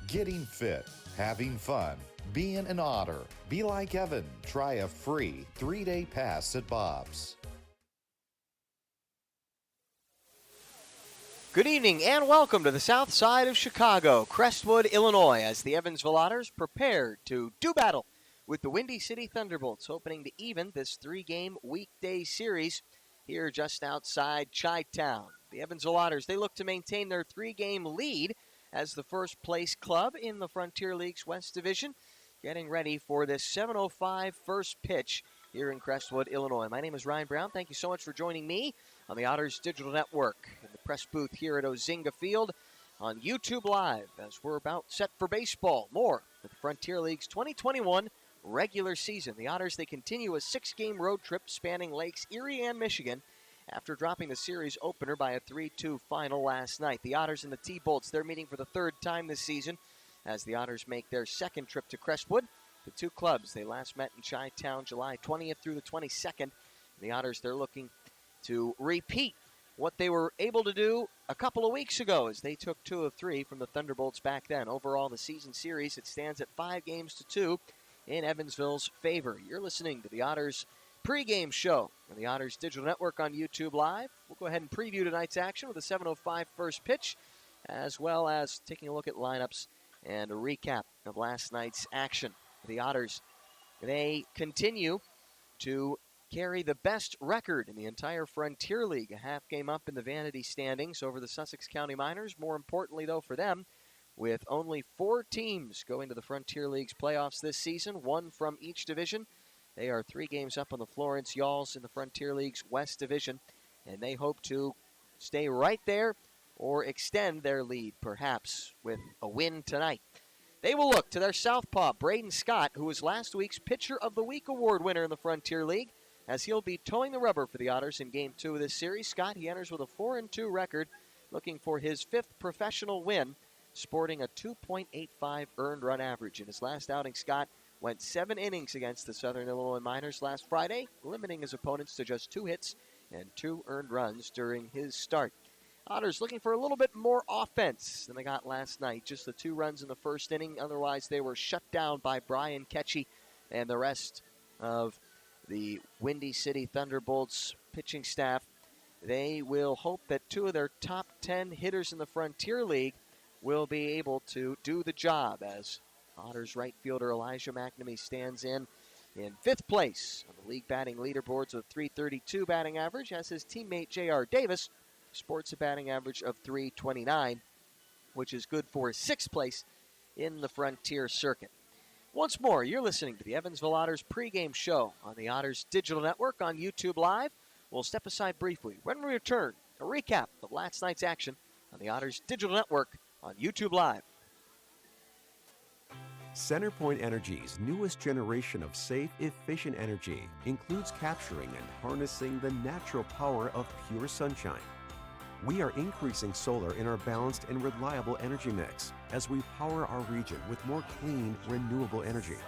Getting fit, having fun, being an Otter. Be like Evan. Try a free 3-day pass at Bob's. Good evening and welcome to the south side of Chicago, Crestwood, Illinois, as the Evansville Otters prepare to do battle with the Windy City Thunderbolts, hoping to even this 3-game weekday series here just outside Chi-Town. The Evansville Otters, they look to maintain their 3-game lead as the first-place club in the Frontier League's West Division, getting ready for this 7:05 first pitch here in Crestwood, Illinois. My name is Ryan Brown. Thank you so much for joining me on the Otters Digital Network in the press booth here at Ozinga Field on YouTube Live as we're about set for baseball. More of the Frontier League's 2021 regular season. The Otters, they continue a 6-game road trip spanning Lakes Erie and Michigan after dropping the series opener by a 3-2 final last night. The Otters and the T-Bolts, they're meeting for the 3rd time this season as the Otters make their 2nd trip to Crestwood. The two clubs, they last met in Chi-Town July 20th through the 22nd. The Otters, they're looking to repeat what they were able to do a couple of weeks ago as they took 2 of 3 from the Thunderbolts back then. Overall, the season series, it stands at 5-2 in Evansville's favor. You're listening to the Otters pregame show on the Otters Digital Network on YouTube Live. We'll go ahead and preview tonight's action with a 7:05 first pitch, as well as taking a look at lineups and a recap of last night's action. The Otters, they continue to carry the best record in the entire Frontier League, a half game up in the vanity standings over the Sussex County Miners. More importantly, though, for them, with only 4 teams going to the Frontier League's playoffs this season, 1 from each division. They are 3 games up on the Florence Yawls in the Frontier League's West Division, and they hope to stay right there or extend their lead, perhaps, with a win tonight. They will look to their southpaw, Braden Scott, who was last week's Pitcher of the Week award winner in the Frontier League, as he'll be towing the rubber for the Otters in Game 2 of this series. Scott, he enters with a 4-2 record, looking for his 5th professional win, sporting a 2.85 earned run average. In his last outing, Scott went 7 innings against the Southern Illinois Miners last Friday, limiting his opponents to just 2 hits and 2 earned runs during his start. Otters looking for a little bit more offense than they got last night. Just the 2 runs in the first inning. Otherwise, they were shut down by Brian Ketchie and the rest of the Windy City Thunderbolts pitching staff. They will hope that 2 of their top 10 hitters in the Frontier League will be able to do the job, as Otters right fielder Elijah McNamee stands in 5th place on the league batting leaderboards with .332 batting average, as his teammate J.R. Davis sports a batting average of .329, which is good for 6th place in the Frontier Circuit. Once more, you're listening to the Evansville Otters pregame show on the Otters Digital Network on YouTube Live. We'll step aside briefly. When we return, a recap of last night's action on the Otters Digital Network on YouTube Live. CenterPoint Energy's newest generation of safe, efficient energy includes capturing and harnessing the natural power of pure sunshine. We are increasing solar in our balanced and reliable energy mix as we power our region with more clean, renewable energy.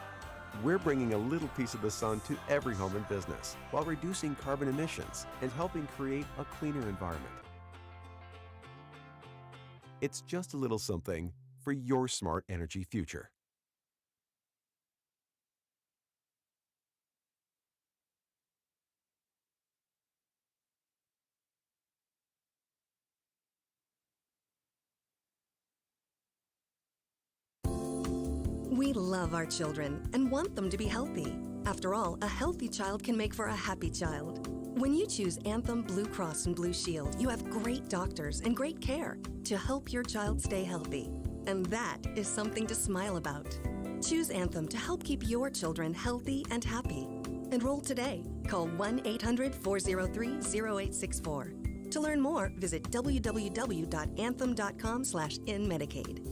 We're bringing a little piece of the sun to every home and business while reducing carbon emissions and helping create a cleaner environment. It's just a little something for your smart energy future. We love our children and want them to be healthy. After all, a healthy child can make for a happy child. When you choose Anthem Blue Cross and Blue Shield, you have great doctors and great care to help your child stay healthy. And that is something to smile about. Choose Anthem to help keep your children healthy and happy. Enroll today. Call 1-800-403-0864. To learn more, visit www.anthem.com/inmedicaid.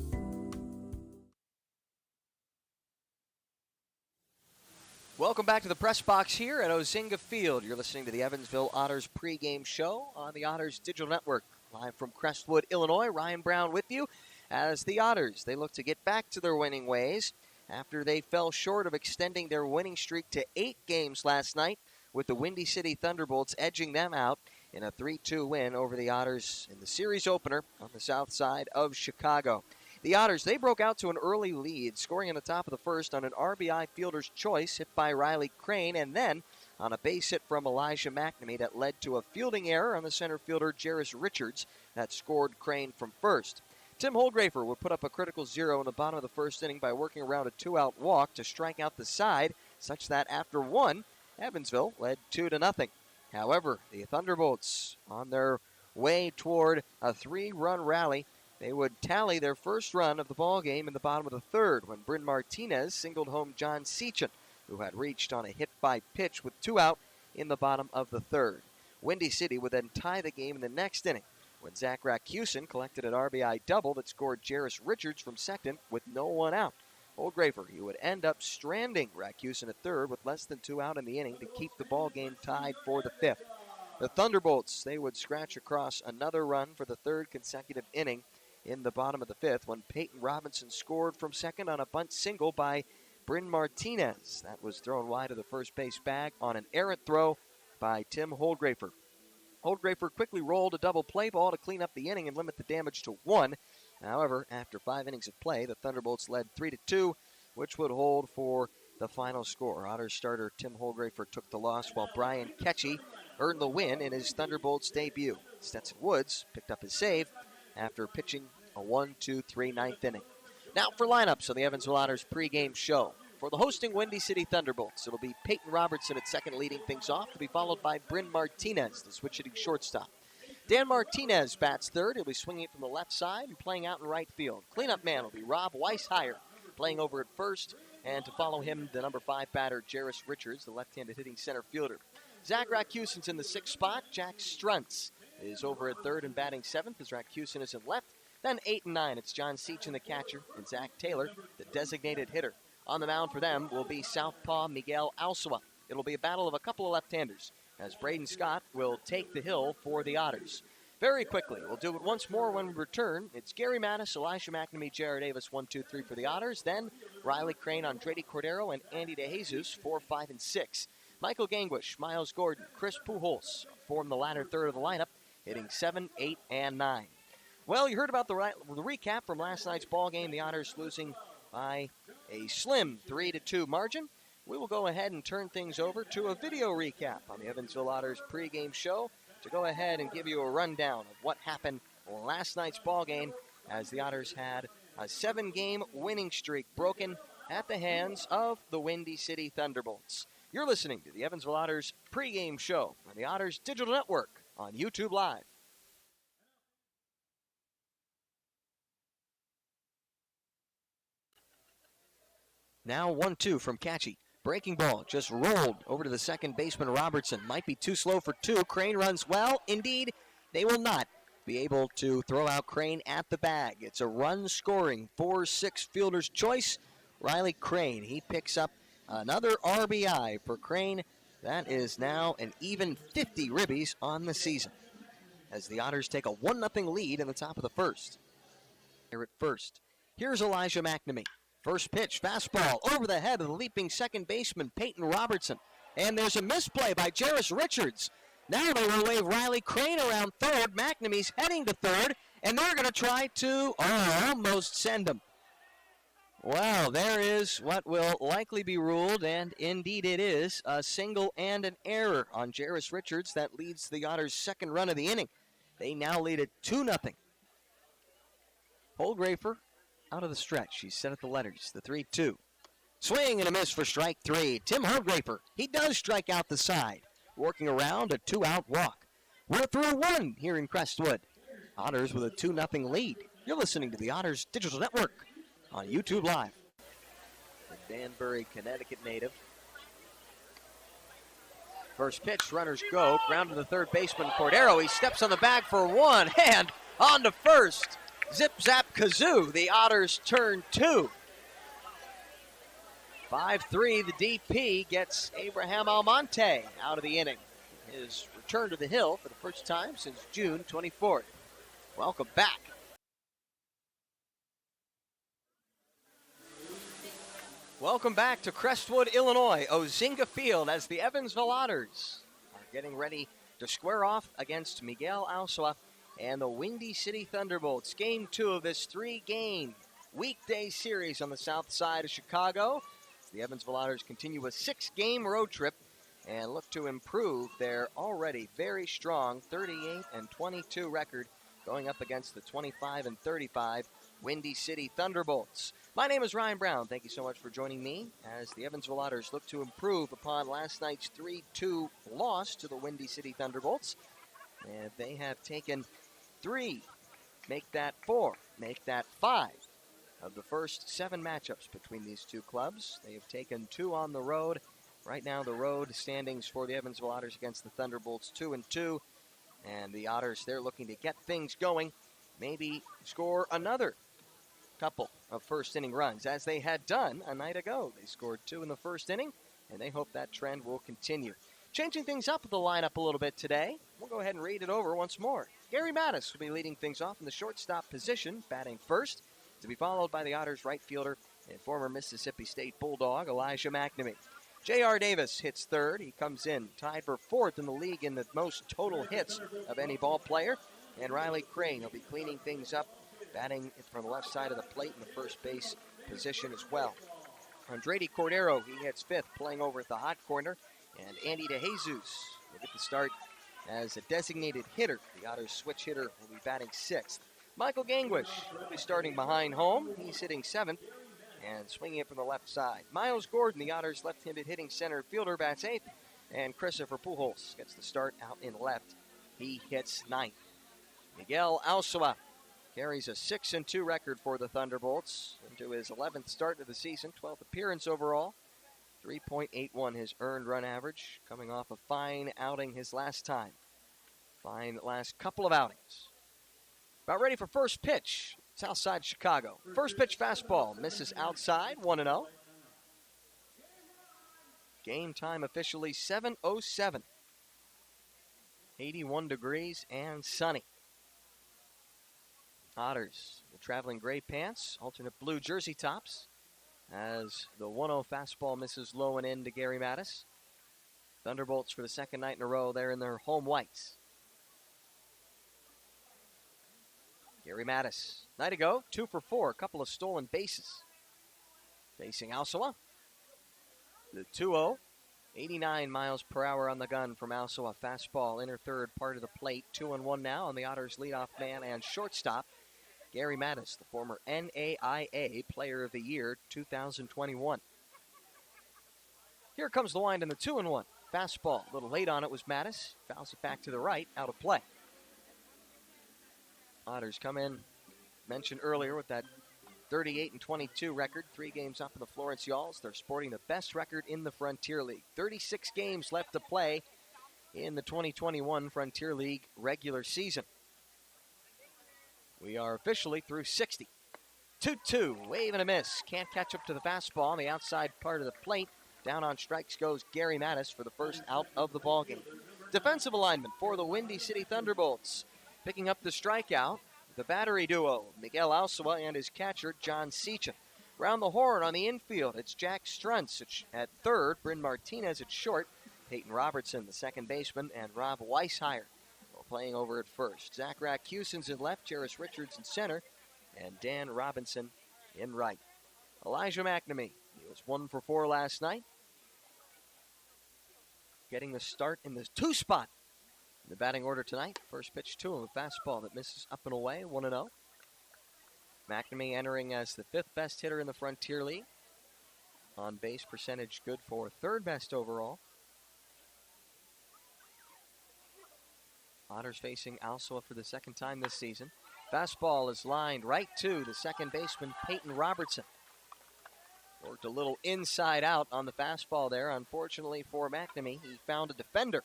Welcome back to the press box here at Ozinga Field. You're listening to the Evansville Otters pregame show on the Otters Digital Network. Live from Crestwood, Illinois, Ryan Brown with you as the Otters, they look to get back to their winning ways after they fell short of extending their winning streak to 8 games last night, with the Windy City Thunderbolts edging them out in a 3-2 win over the Otters in the series opener on the south side of Chicago. The Otters, they broke out to an early lead, scoring in the top of the first on an RBI fielder's choice hit by Riley Crane, and then on a base hit from Elijah McNamee that led to a fielding error on the center fielder Jairus Richards that scored Crane from first. Tim Holdgrafer would put up a critical 0 in the bottom of the first inning by working around a 2-out walk to strike out the side, such that after one, Evansville led 2-0. However, the Thunderbolts, on their way toward a 3-run rally, they would tally their first run of the ballgame in the bottom of the third when Bryn Martinez singled home John Sechin, who had reached on a hit-by-pitch with 2 out in the bottom of the third. Windy City would then tie the game in the next inning when Zach Rakusin collected an RBI double that scored Jairus Richards from second with no one out. Holdgrafer, he would end up stranding Rakusin at third with less than 2 out in the inning to keep the ball game tied for the fifth. The Thunderbolts, they would scratch across another run for the third consecutive inning in the bottom of the fifth when Peyton Robinson scored from second on a bunt single by Bryn Martinez. That was thrown wide of the first base bag on an errant throw by Tim Holdgrafer. Holdgrafer quickly rolled a double play ball to clean up the inning and limit the damage to 1. However, after 5 innings of play, the Thunderbolts led 3-2, which would hold for the final score. Otters starter Tim Holdgrafer took the loss while Brian Ketchie earned the win in his Thunderbolts debut. Stetson Woods picked up his save after pitching a 1-2-3 ninth inning. Now for lineups on the Evansville Otters pregame show. For the hosting Windy City Thunderbolts, it'll be Peyton Robertson at second leading things off, to be followed by Bryn Martinez, the switch-hitting shortstop. Dan Martinez bats third. He'll be swinging it from the left side and playing out in right field. Cleanup man will be Rob Weishire, playing over at first, and to follow him, the number 5 batter, Jairus Richards, the left-handed hitting center fielder. Zach Rakusin's in the 6th spot. Jack Struntz is over at third and batting 7th as Rakusin is in left. Then 8 and 9, it's John Sechin, the catcher, and Zach Taylor, the designated hitter. On the mound for them will be southpaw Miguel Alsua. It'll be a battle of a couple of left-handers, as Braden Scott will take the hill for the Otters. Very quickly, we'll do it once more when we return. It's Gary Mattis, Elijah McNamee, Jared Davis, 1, 2, 3 for the Otters. Then Riley Crane, Andredi Cordero, and Andy DeJesus, 4, 5, and 6. Michael Gangwish, Miles Gordon, Chris Pujols form the latter third of the lineup, hitting 7, 8, and 9. Well, you heard about the recap from last night's ball game. The Otters losing by a slim 3-2 margin. We will go ahead and turn things over to a video recap on the Evansville Otters pregame show to go ahead and give you a rundown of what happened on last night's ball game as the Otters had a 7-game winning streak broken at the hands of the Windy City Thunderbolts. You're listening to the Evansville Otters pregame show on the Otters Digital Network on YouTube Live. Now 1-2 from Catchy. Breaking ball just rolled over to the second baseman Robertson. Might be too slow for 2. Crane runs well. Indeed, they will not be able to throw out Crane at the bag. It's a run-scoring 4-6 fielder's choice. Riley Crane, he picks up another RBI for Crane. That is now an even 50 ribbies on the season, as the Otters take a 1-0 lead in the top of the first. Here at first, here's Elijah McNamee. First pitch, fastball over the head of the leaping second baseman, Peyton Robertson. And there's a misplay by Jairus Richards. Now they will wave Riley Crane around third. McNamee's heading to third, and they're going to try to almost send him. Well, there is what will likely be ruled, and indeed it is, a single and an error on Jairus Richards. That leads the Otters' second run of the inning. They now lead it 2-0. Holdgrafer out of the stretch. He's set at the letters, the 3-2. Swing and a miss for strike 3. Tim Holdgrafer, he does strike out the side, working around a 2-out walk. We're through 1 here in Crestwood. Otters with a 2-0 lead. You're listening to the Otters Digital Network on YouTube Live. The Danbury, Connecticut native. First pitch, runners go. Ground to the third baseman, Cordero. He steps on the bag for 1, and on to first. Zip, zap, kazoo. The Otters turn 2. 5-3, the DP gets Abraham Almonte out of the inning. His return to the hill for the first time since June 24th. Welcome back. Welcome back to Crestwood, Illinois, Ozinga Field, as the Evansville Otters are getting ready to square off against Miguel Alsua and the Windy City Thunderbolts. Game 2 of this 3-game weekday series on the south side of Chicago. The Evansville Otters continue a 6-game road trip and look to improve their already very strong 38-22 record going up against the 25-35 Windy City Thunderbolts. My name is Ryan Brown. Thank you so much for joining me as the Evansville Otters look to improve upon last night's 3-2 loss to the Windy City Thunderbolts. And they have taken 3, make that 4, make that 5 of the first 7 matchups between these two clubs. They have taken 2 on the road. Right now, the road standings for the Evansville Otters against the Thunderbolts 2-2. And the Otters, they're looking to get things going, maybe score another couple of first-inning runs, as they had done a night ago. They scored 2 in the first inning, and they hope that trend will continue. Changing things up with the lineup a little bit today, we'll go ahead and read it over once more. Gary Mattis will be leading things off in the shortstop position, batting first, to be followed by the Otters right fielder and former Mississippi State Bulldog Elijah McNamee. J.R. Davis hits third. He comes in tied for 4th in the league in the most total hits of any ball player. And Riley Crane will be cleaning things up, batting from the left side of the plate in the first base position as well. Andredi Cordero, he hits 5th, playing over at the hot corner. And Andy DeJesus will get the start as a designated hitter. The Otters switch hitter will be batting 6th. Michael Gangwish will be starting behind home. He's hitting 7th and swinging it from the left side. Miles Gordon, the Otters' left-handed hitting center fielder, bats 8th. And Christopher Pujols gets the start out in left. He hits 9th. Miguel Alcoa carries a 6-2 record for the Thunderbolts into his 11th start of the season, 12th appearance overall. 3.81 his earned run average, coming off a fine outing his last time. Fine last couple of outings. About ready for first pitch, south side Chicago. First pitch fastball, misses outside, 1-0. Game time officially 7:07. 81 degrees and sunny. Otters, the traveling gray pants, alternate blue jersey tops, as the 1-0 fastball misses low and in to Gary Mattis. Thunderbolts for the second night in a row, they're in their home whites. Gary Mattis, night ago, 2 for 4, a couple of stolen bases. Facing Alcoa. The 2-0, 89 miles per hour on the gun from Alcoa. Fastball, inner third part of the plate. 2-1 now on the Otters' leadoff man and shortstop, Gary Mattis, the former NAIA Player of the Year 2021. Here comes the wind in the 2-1. Fastball, a little late on it was Mattis. Fouls it back to the right, out of play. Otters come in, mentioned earlier, with that 38-22 record, 3 games up in the Florence Yalls. They're sporting the best record in the Frontier League. 36 games left to play in the 2021 Frontier League regular season. We are officially through 60. 2-2, wave and a miss. Can't catch up to the fastball on the outside part of the plate. Down on strikes goes Gary Mattis for the first out of the ballgame. Defensive alignment for the Windy City Thunderbolts. Picking up the strikeout, the battery duo, Miguel Alcoa and his catcher, John Sechin. Round the horn on the infield, it's Jack Struntz at third, Bryn Martinez at short, Peyton Robertson, the second baseman, and Rob Weishire playing over at first. Zach Racusen's in left, Jarris Richards in center, and Dan Robinson in right. Elijah McNamee, he was 1 for 4 last night. Getting the start in the 2 spot in the batting order tonight. First pitch to him, a fastball that misses up and away, 1-0. McNamee entering as the 5th best hitter in the Frontier League. On base percentage good for 3rd best overall. Otters facing Alcoa for the second time this season. Fastball is lined right to the second baseman, Peyton Robertson. Worked a little inside out on the fastball there. Unfortunately for McNamee, he found a defender.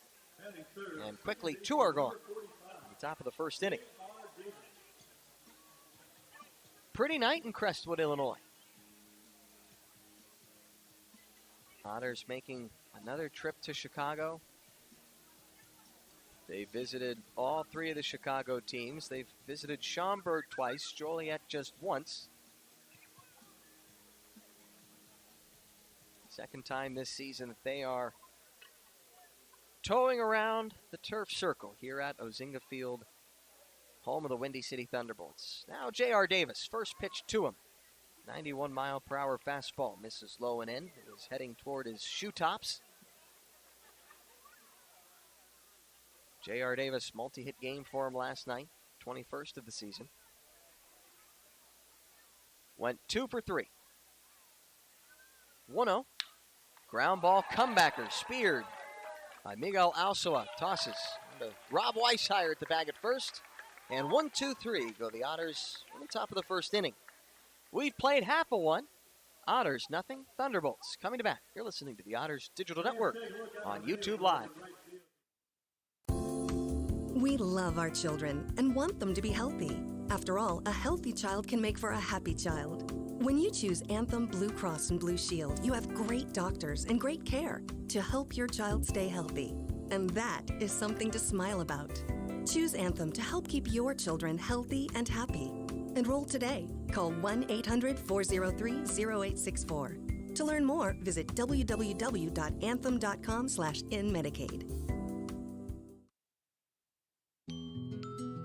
And quickly 2 are gone at the top of the first inning. Pretty night in Crestwood, Illinois. Otters making another trip to Chicago. They visited all 3 of the Chicago teams. They've visited Schaumburg twice, Joliet just once. Second time this season that they are towing around the turf circle here at Ozinga Field, home of the Windy City Thunderbolts. Now J.R. Davis, first pitch to him. 91-mile-per-hour fastball misses low and in. It is heading toward his shoe tops. J.R. Davis, multi-hit game for him last night, 21st of the season. Went 2 for 3. 1-0. Ground ball comebacker, speared by Miguel Alsoa. Tosses to Rob Weishire at the bag at first. And 1-2-3 go the Otters on the top of the first inning. We've played half of one. Otters nothing, Thunderbolts coming to bat. You're listening to the Otters Digital Network on YouTube Live. We love our children and want them to be healthy. After all, a healthy child can make for a happy child. When you choose Anthem Blue Cross and Blue Shield, you have great doctors and great care to help your child stay healthy. And that is something to smile about. Choose Anthem to help keep your children healthy and happy. Enroll today. Call 1-800-403-0864. To learn more, visit www.anthem.com/inmedicaid.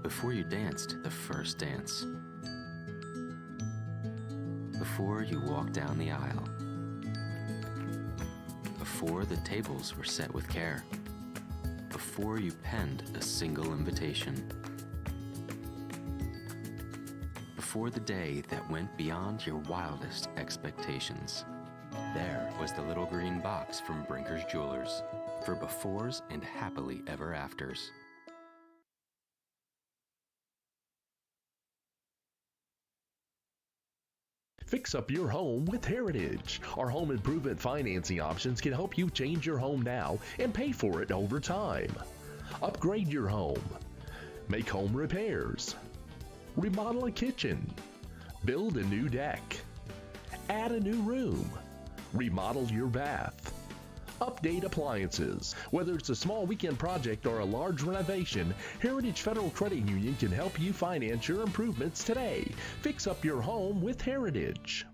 Before you danced the first dance. Before you walked down the aisle. Before the tables were set with care. Before you penned a single invitation. Before the day that went beyond your wildest expectations. There was the little green box from Brinker's Jewelers for befores and happily ever afters. Fix up your home with Heritage. Our home improvement financing options can help you change your home now and pay for it over time. Upgrade your home. Make home repairs. Remodel a kitchen. Build a new deck. Add a new room. Remodel your bath. Update appliances. Whether it's a small weekend project or a large renovation, Heritage Federal Credit Union can help you finance your improvements today. Fix up your home with Heritage.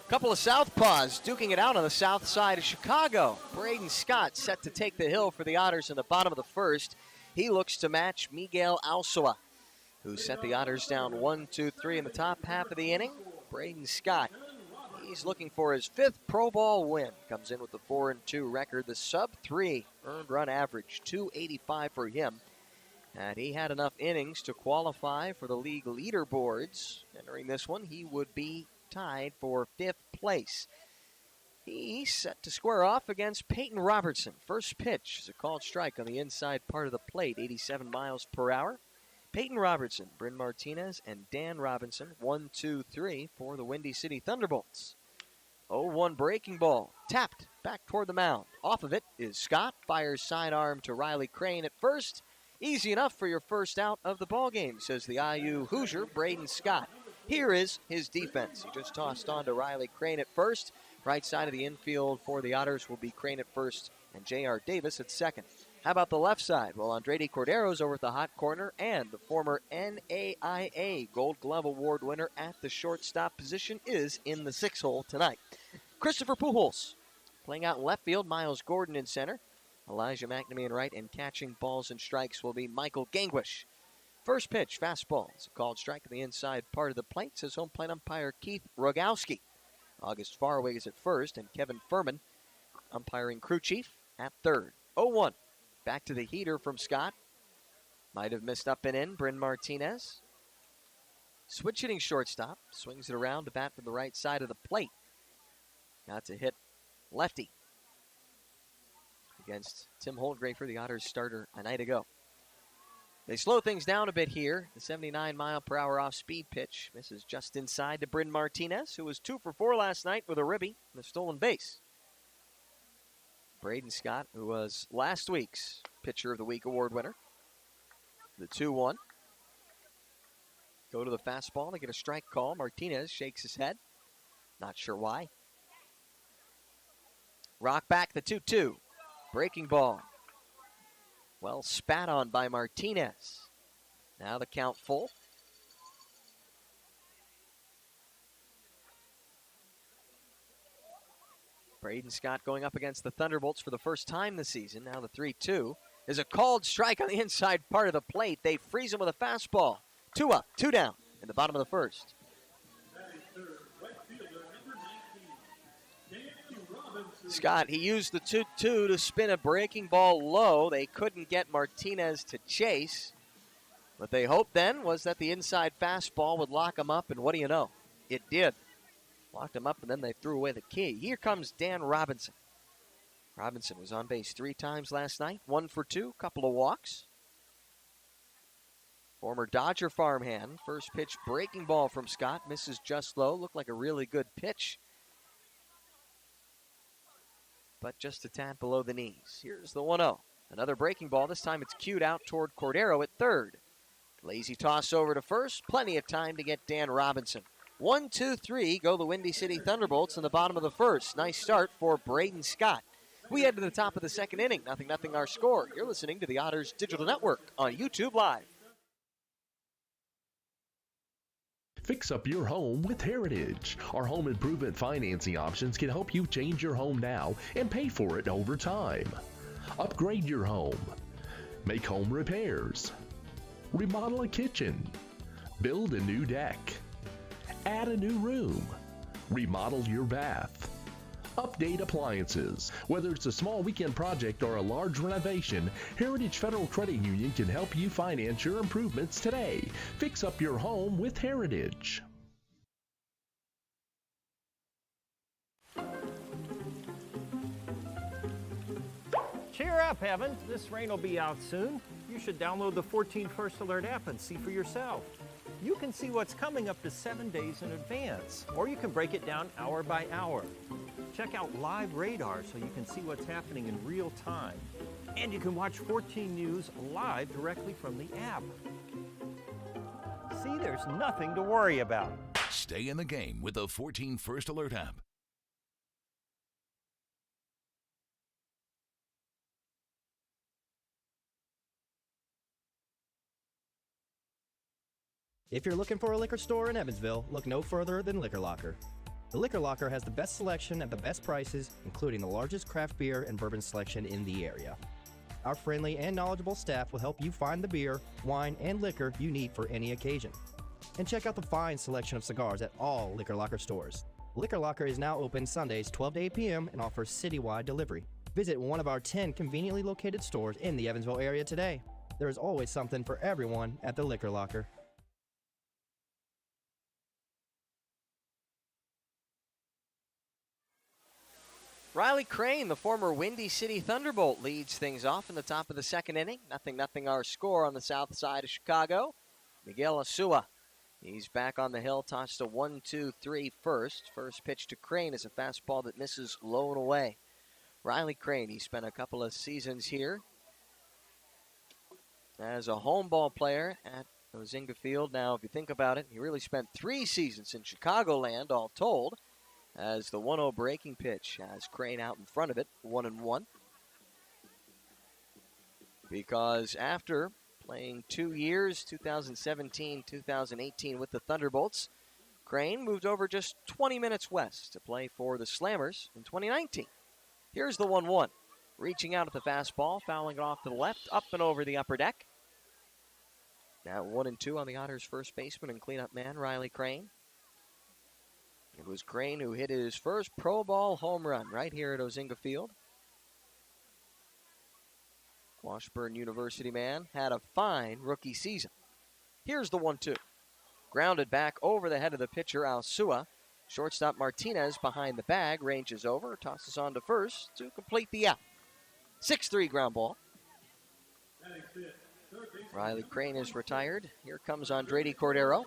Couple of southpaws duking it out on the south side of Chicago. Braden Scott set to take the hill for the Otters in the bottom of the first. He looks to match Miguel Alsoa, who set the Otters down 1-2-3 in the top half of the inning. Braden Scott, he's looking for his 5th Pro Bowl win. Comes in with the 4-2 record, the sub-3 earned run average, 285 for him. And he had enough innings to qualify for the league leaderboards. Entering this one, he would be tied for 5th place. He's set to square off against Peyton Robertson. First pitch is a called strike on the inside part of the plate, 87 miles per hour. Peyton Robertson, Bryn Martinez, and Dan Robinson, 1-2-3 for the Windy City Thunderbolts. 0-1 breaking ball, tapped back toward the mound. Off of it is Scott, fires sidearm to Riley Crane at first. Easy enough for your first out of the ballgame, says the IU Hoosier, Braden Scott. Here is his defense. He just tossed on to Riley Crane at first. Right side of the infield for the Otters will be Crane at first and J.R. Davis at second. How about the left side? Well, Andrade Cordero's over at the hot corner, and the former NAIA Gold Glove Award winner at the shortstop position is in the 6-hole tonight. Christopher Pujols playing out in left field, Miles Gordon in center, Elijah McNamee in right, and catching balls and strikes will be Michael Gangwish. First pitch, fastball. It's a called strike on the inside part of the plate, says home plate umpire Keith Rogowski. August Farway is at first, and Kevin Furman umpiring crew chief at third. 0-1. Back to the heater from Scott. Might have missed up and in. Bryn Martinez. Switch hitting shortstop. Swings it around to bat from the right side of the plate. Got to hit lefty against Tim Holdgrafer, the Otters starter a night ago. They slow things down a bit here. The 79-mile-per-hour off-speed pitch misses just inside to Bryn Martinez, who was 2 for 4 last night with a ribby and a stolen base. Braden Scott, who was last week's Pitcher of the Week award winner. The 2-1. Go to the fastball. They get a strike call. Martinez shakes his head. Not sure why. Rock back the 2-2. Breaking ball. Well spat on by Martinez. Now the count full. Braden Scott going up against the Thunderbolts for the first time this season. Now the 3-2. is a called strike on the inside part of the plate. They freeze him with a fastball. 2 up, 2 down in the bottom of the first. Scott, he used the 2-2 to spin a breaking ball low. They couldn't get Martinez to chase. What they hoped then was that the inside fastball would lock him up, and what do you know? It did. Locked him up, and then they threw away the key. Here comes Dan Robinson. Robinson was on base 3 times last night, 1 for 2, couple of walks. Former Dodger farmhand. First pitch breaking ball from Scott. Misses just low. Looked like a really good pitch, but just a tad below the knees. Here's the 1-0. Another breaking ball. This time it's cued out toward Cordero at third. Lazy toss over to first. Plenty of time to get Dan Robinson. 1, 2, 3 go the Windy City Thunderbolts in the bottom of the first. Nice start for Braden Scott. We head to the top of the second inning. 0-0 our score. You're listening to the Otters Digital Network on YouTube Live. Fix up your home with Heritage. Our home improvement financing options can help you change your home now and pay for it over time. Upgrade your home. Make home repairs. Remodel a kitchen. Build a new deck. Add a new room. Remodel your bath. Update appliances. Whether it's a small weekend project or a large renovation, Heritage Federal Credit Union can help you finance your improvements today. Fix up your home with Heritage. Cheer up, Evan. This rain will be out soon. You should download the 14 First Alert app and see for yourself. You can see what's coming up to 7 days in advance, or you can break it down hour by hour. Check out live radar so you can see what's happening in real time. And you can watch 14 News live directly from the app. See, there's nothing to worry about. Stay in the game with the 14 First Alert app. If you're looking for a liquor store in Evansville, look no further than Liquor Locker. The Liquor Locker has the best selection at the best prices, including the largest craft beer and bourbon selection in the area. Our friendly and knowledgeable staff will help you find the beer, wine, and liquor you need for any occasion. And check out the fine selection of cigars at all Liquor Locker stores. Liquor Locker is now open Sundays 12 to 8 p.m. and offers citywide delivery. Visit one of our 10 conveniently located stores in the Evansville area today. There is always something for everyone at the Liquor Locker. Riley Crane, the former Windy City Thunderbolt, leads things off in the top of the second inning. 0-0 our score on the south side of Chicago. Miguel Asua, he's back on the hill, tossed a 1-2-3 first. First pitch to Crane is a fastball that misses low and away. Riley Crane, he spent a couple of seasons here as a home ball player at Ozinga Field. Now, if you think about it, he really spent 3 seasons in Chicagoland, all told, as the 1-0 breaking pitch has Crane out in front of it, 1-1. Because after playing 2 years, 2017-2018 with the Thunderbolts, Crane moved over just 20 minutes west to play for the Slammers in 2019. Here's the 1-1. Reaching out at the fastball, fouling it off to the left, up and over the upper deck. Now 1-2 on the Otters' first baseman and cleanup man, Riley Crane. It was Crane who hit his first pro ball home run right here at Ozinga Field. Washburn University man had a fine rookie season. Here's the 1-2. Grounded back over the head of the pitcher, Alsua. Shortstop Martinez behind the bag, ranges over, tosses on to first to complete the out. 6-3 ground ball. Riley Crane is retired. Here comes Andredi Cordero.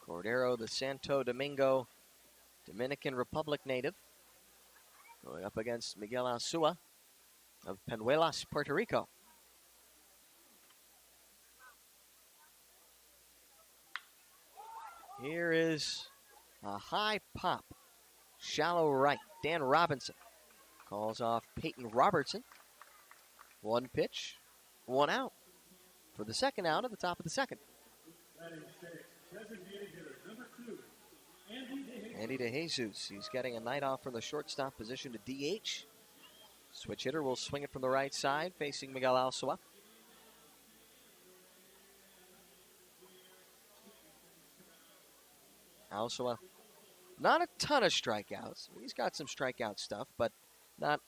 Cordero, the Santo Domingo, Dominican Republic native, going up against Miguel Alsua of Peñuelas, Puerto Rico. Here is a high pop, shallow right. Dan Robinson calls off Peyton Robertson. 1 pitch, 1 out for the second out at the top of the second. Andy DeJesus, he's getting a night off from the shortstop position to DH. Switch hitter will swing it from the right side, facing Miguel Alcoa. Alcoa, not a ton of strikeouts. He's got some strikeout stuff, but not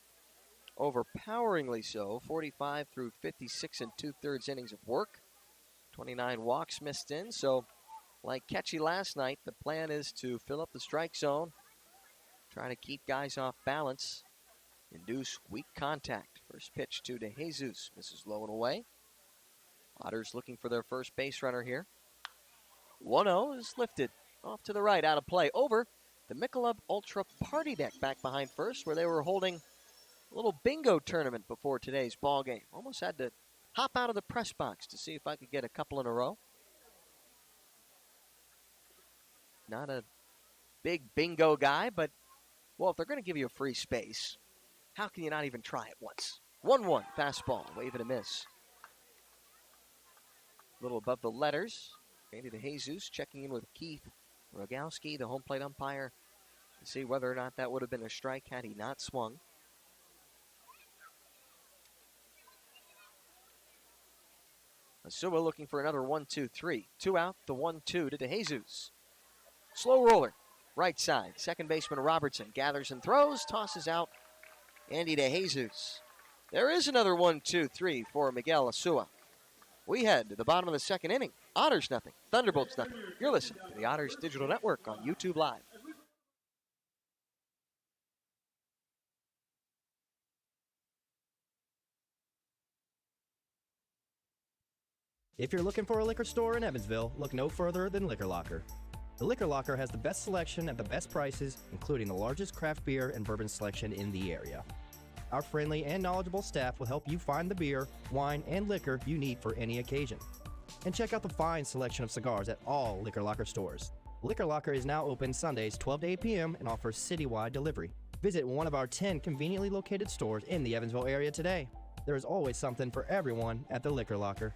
overpoweringly so. 45 through 56 and 2/3 innings of work. 29 walks missed in, so like Ketchy last night, the plan is to fill up the strike zone, try to keep guys off balance, induce weak contact. First pitch to DeJesus, misses low and away. Otters looking for their first base runner here. 1-0 is lifted off to the right, out of play, over the Michelob Ultra Party Deck back behind first, where they were holding a little bingo tournament before today's ball game. Almost had to hop out of the press box to see if I could get a couple in a row. Not a big bingo guy, but, well, if they're going to give you a free space, how can you not even try it once? 1-1, fastball, wave and a miss. A little above the letters. Andy DeJesus checking in with Keith Rogowski, the home plate umpire, to see whether or not that would have been a strike had he not swung. Asua looking for another 1-2-3. 2 out, the 1-2 to DeJesus. Slow roller, right side. Second baseman Robertson gathers and throws, tosses out Andy DeJesus. There is another 1-2-3 for Miguel Asua. We head to the bottom of the second inning. Otters nothing, Thunderbolts nothing. You're listening to the Otters Digital Network on YouTube Live. If you're looking for a liquor store in Evansville, look no further than Liquor Locker. The Liquor Locker has the best selection at the best prices, including the largest craft beer and bourbon selection in the area. Our friendly and knowledgeable staff will help you find the beer, wine, and liquor you need for any occasion. And check out the fine selection of cigars at all Liquor Locker stores. Liquor Locker is now open Sundays 12 to 8 p.m. and offers citywide delivery. Visit one of our 10 conveniently located stores in the Evansville area today. There is always something for everyone at the Liquor Locker.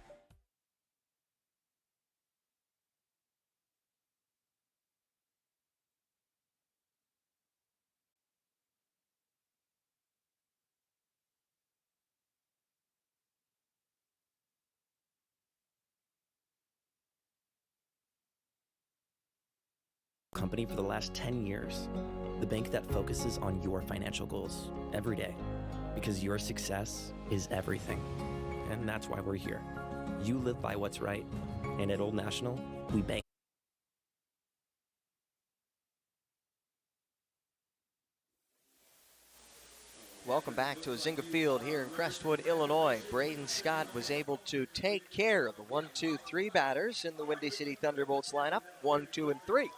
Company for the last 10 years. The bank that focuses on your financial goals every day, because your success is everything. And that's why we're here. You live by what's right, and at Old National, we bank. Welcome back to Azinga Field here in Crestwood, Illinois. Braden Scott was able to take care of the 1-2-3 batters in the Windy City Thunderbolts lineup, 1, 2, and 3.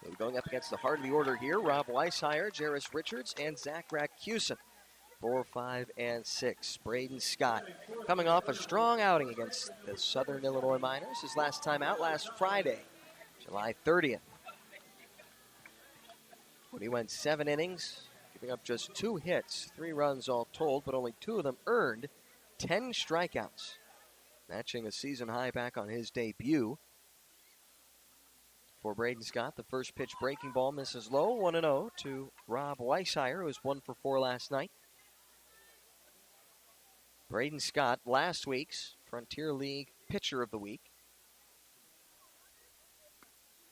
They're going up against the heart of the order here, Rob Weishire, Jairus Richards, and Zach Rakusin. 4, 5, and 6. Braden Scott coming off a strong outing against the Southern Illinois Miners. His last time out last Friday, July 30th. When he went 7 innings, giving up just 2 hits, 3 runs all told, but only 2 of them earned, 10 strikeouts, matching a season high back on his debut. For Braden Scott, the first pitch breaking ball misses low, 1-0 to Rob Weishire, who was 1 for 4 last night. Braden Scott, last week's Frontier League Pitcher of the Week.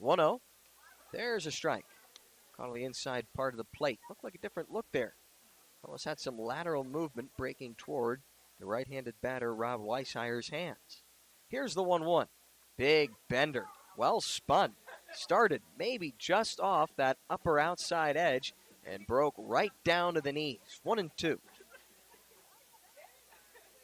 1-0. There's a strike. Caught on the inside part of the plate. Looked like a different look there. Almost had some lateral movement breaking toward the right-handed batter Rob Weishire's hands. Here's the 1-1. Big bender. Well spun. Started maybe just off that upper outside edge and broke right down to the knees. 1-2.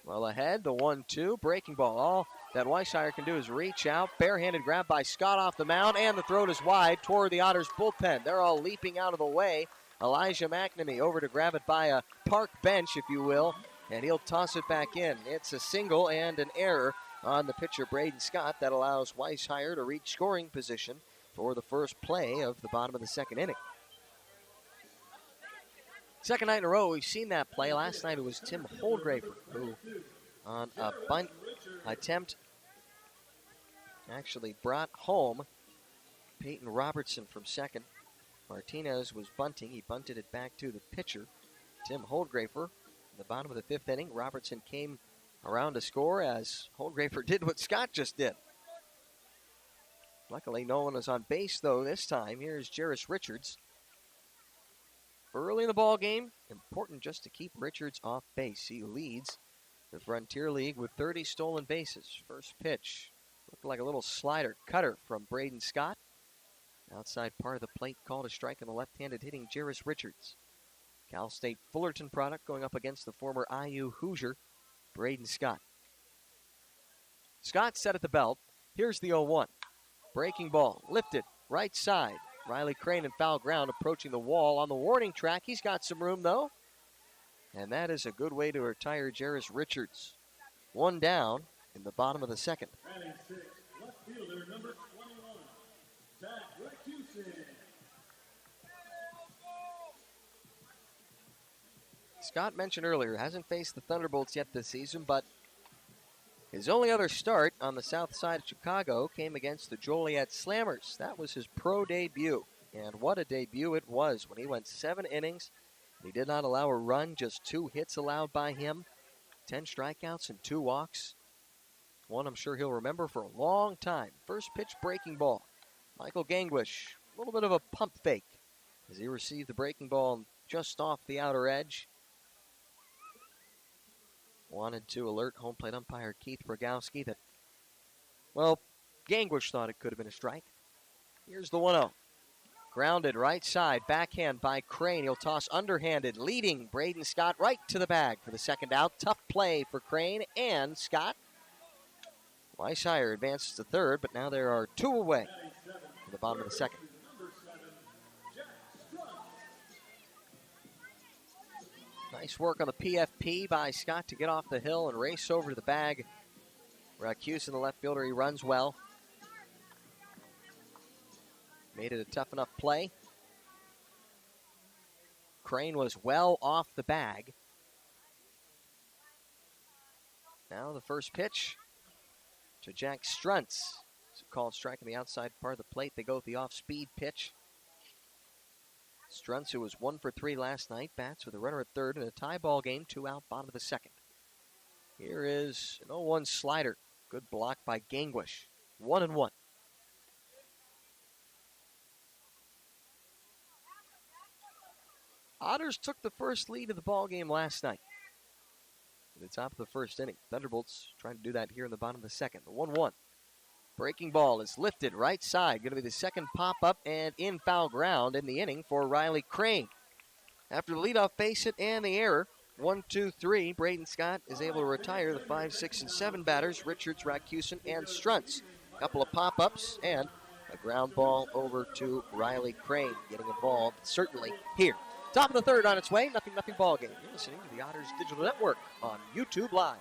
Well ahead, the 1-2. Breaking ball. All that Weishire can do is reach out. Barehanded grab by Scott off the mound, and the throw is wide toward the Otters bullpen. They're all leaping out of the way. Elijah McNamee over to grab it by a park bench, if you will, and he'll toss it back in. It's a single and an error on the pitcher Braden Scott that allows Weishire to reach scoring position for the first play of the bottom of the second inning. Second night in a row, we've seen that play. Last night it was Tim Holdgraver who, on a bunt attempt actually brought home Peyton Robertson from second. Martinez was bunting. He bunted it back to the pitcher, Tim Holdgrafer. In the bottom of the fifth inning, Robertson came around to score as Holdgrafer did what Scott just did. Luckily, no one was on base, though, this time. Here's Jairus Richards. Early in the ball game, important just to keep Richards off base. He leads the Frontier League with 30 stolen bases. First pitch looked like a little slider cutter from Braden Scott. Outside part of the plate, called a strike on the left-handed hitting Jairus Richards. Cal State Fullerton product going up against the former IU Hoosier, Braden Scott. Scott set at the belt. Here's the 0-1. Breaking ball, lifted, right side. Riley Crane in foul ground, approaching the wall on the warning track. He's got some room, though. And that is a good way to retire Jairus Richards. One down in the bottom of the second. Batting six, left fielder number 21, Zach Recusing. Scott mentioned earlier, hasn't faced the Thunderbolts yet this season, but his only other start on the south side of Chicago came against the Joliet Slammers. That was his pro debut, and what a debut it was when he went 7 innings. He did not allow a run, just 2 hits allowed by him, 10 strikeouts and 2 walks. One I'm sure he'll remember for a long time. First pitch breaking ball. Michael Gangwish, a little bit of a pump fake as he received the breaking ball just off the outer edge. Wanted to alert home plate umpire Keith Rogowski that, well, Gangwish thought it could have been a strike. Here's the 1-0. Grounded right side, backhand by Crane. He'll toss underhanded, leading Braden Scott right to the bag for the second out. Tough play for Crane and Scott. Weishire advances to third, but now there are 2 away in the bottom of the second. Nice work on the PFP by Scott to get off the hill and race over to the bag. Recusing, the left fielder, he runs well. Made it a tough enough play. Crane was well off the bag. Now the first pitch to Jack Struntz. It's a called strike on the outside part of the plate. They go with the off-speed pitch. Struntz, who was 1 for 3 last night, bats with a runner at third in a tie ball game, 2 out, bottom of the second. Here is an 0-1 slider. Good block by Gangwish. 1-1. Otters took the first lead of the ball game last night. At the top of the first inning, Thunderbolts trying to do that here in the bottom of the second. The 1-1. Breaking ball is lifted right side. Going to be the second pop-up and in foul ground in the inning for Riley Crane. After the leadoff base hit and the error, 1-2-3, Braden Scott is able to retire the 5, 6, and 7 batters, Richards, Racusin, and Struntz. A couple of pop-ups and a ground ball over to Riley Crane, getting involved certainly here. Top of the third on its way, 0-0 ball game. You're listening to the Otters Digital Network on YouTube Live.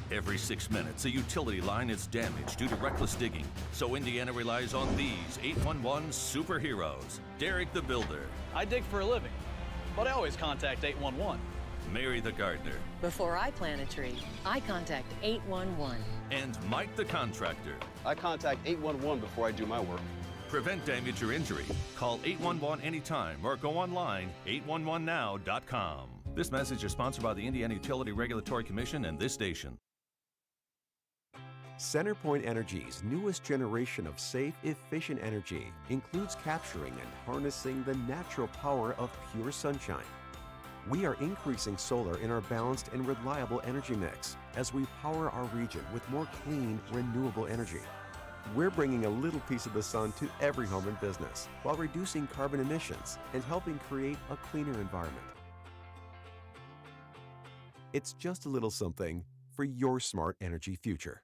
Every 6 minutes, a utility line is damaged due to reckless digging. So Indiana relies on these 811 superheroes. Derek the Builder. I dig for a living, but I always contact 811. Mary the Gardener. Before I plant a tree, I contact 811. And Mike the Contractor. I contact 811 before I do my work. Prevent damage or injury. Call 811 anytime or go online 811now.com. This message is sponsored by the Indiana Utility Regulatory Commission and this station. CenterPoint Energy's newest generation of safe, efficient energy includes capturing and harnessing the natural power of pure sunshine. We are increasing solar in our balanced and reliable energy mix as we power our region with more clean, renewable energy. We're bringing a little piece of the sun to every home and business while reducing carbon emissions and helping create a cleaner environment. It's just a little something for your smart energy future.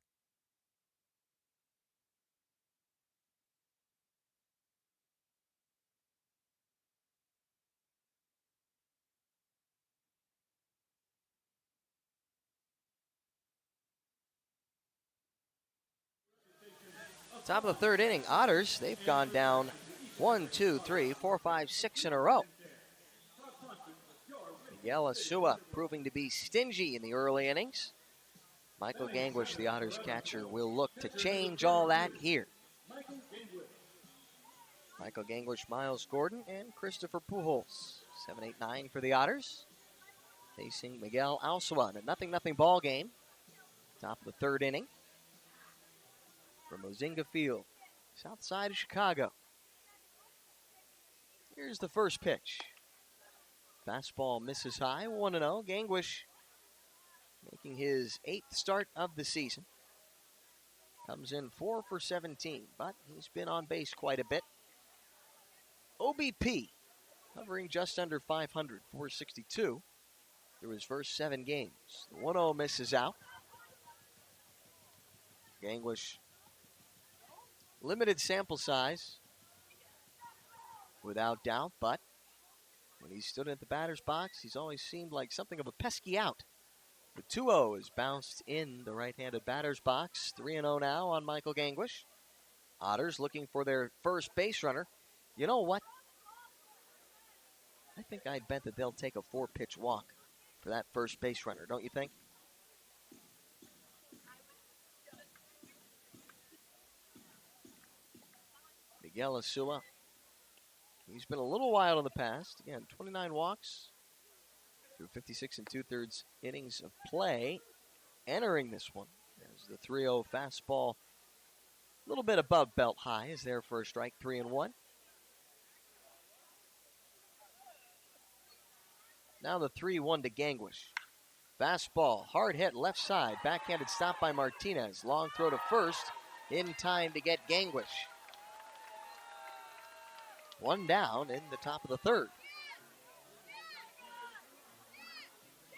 Top of the third inning, Otters, they've gone down 1, 2, 3, 4, 5, 6 in a row. Miguel Asua proving to be stingy in the early innings. Michael Gangwish, the Otters catcher, will look to change all that here. Michael Gangwish, Miles Gordon, and Christopher Pujols. 7-8-9 for the Otters. Facing Miguel Alcua in a 0-0 ball game. Top of the third inning. From Mozinga Field, south side of Chicago. Here's the first pitch. Fastball misses high, 1-0. Gangwish making his 8th start of the season. Comes in 4 for 17, but he's been on base quite a bit. OBP hovering just under 500, 462 through his first 7 games. The 1-0 misses out. Gangwish, limited sample size, without doubt, but when he stood at the batter's box, he's always seemed like something of a pesky out. The 2-0 is bounced in the right-handed batter's box. 3-0 now on Michael Gangwish. Otters looking for their first base runner. You know what? I think I'd bet that they'll take a 4-pitch walk for that first base runner, don't you think? Miguel Alcua. He's been a little wild in the past. Again, 29 walks through 56 2/3 innings of play. Entering this one as the 3-0 fastball, a little bit above belt high, is there for a strike. 3-1. Now the 3-1 to Gangwish. Fastball, hard hit left side, backhanded stop by Martinez. Long throw to first, in time to get Gangwish. 1 down in the top of the third.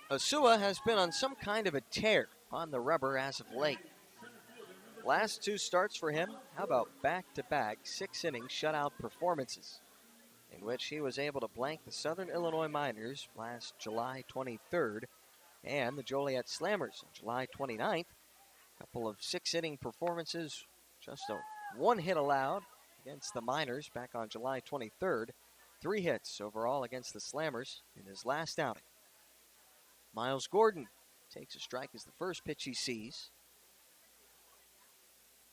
Alcua has been on some kind of a tear on the rubber as of late. Last 2 starts for him, how about back-to-back 6-inning shutout performances, in which he was able to blank the Southern Illinois Miners last July 23rd and the Joliet Slammers on July 29th. A couple of 6-inning performances, just a 1 hit allowed against the Miners back on July 23rd. 3 hits overall against the Slammers in his last outing. Miles Gordon takes a strike as the first pitch he sees.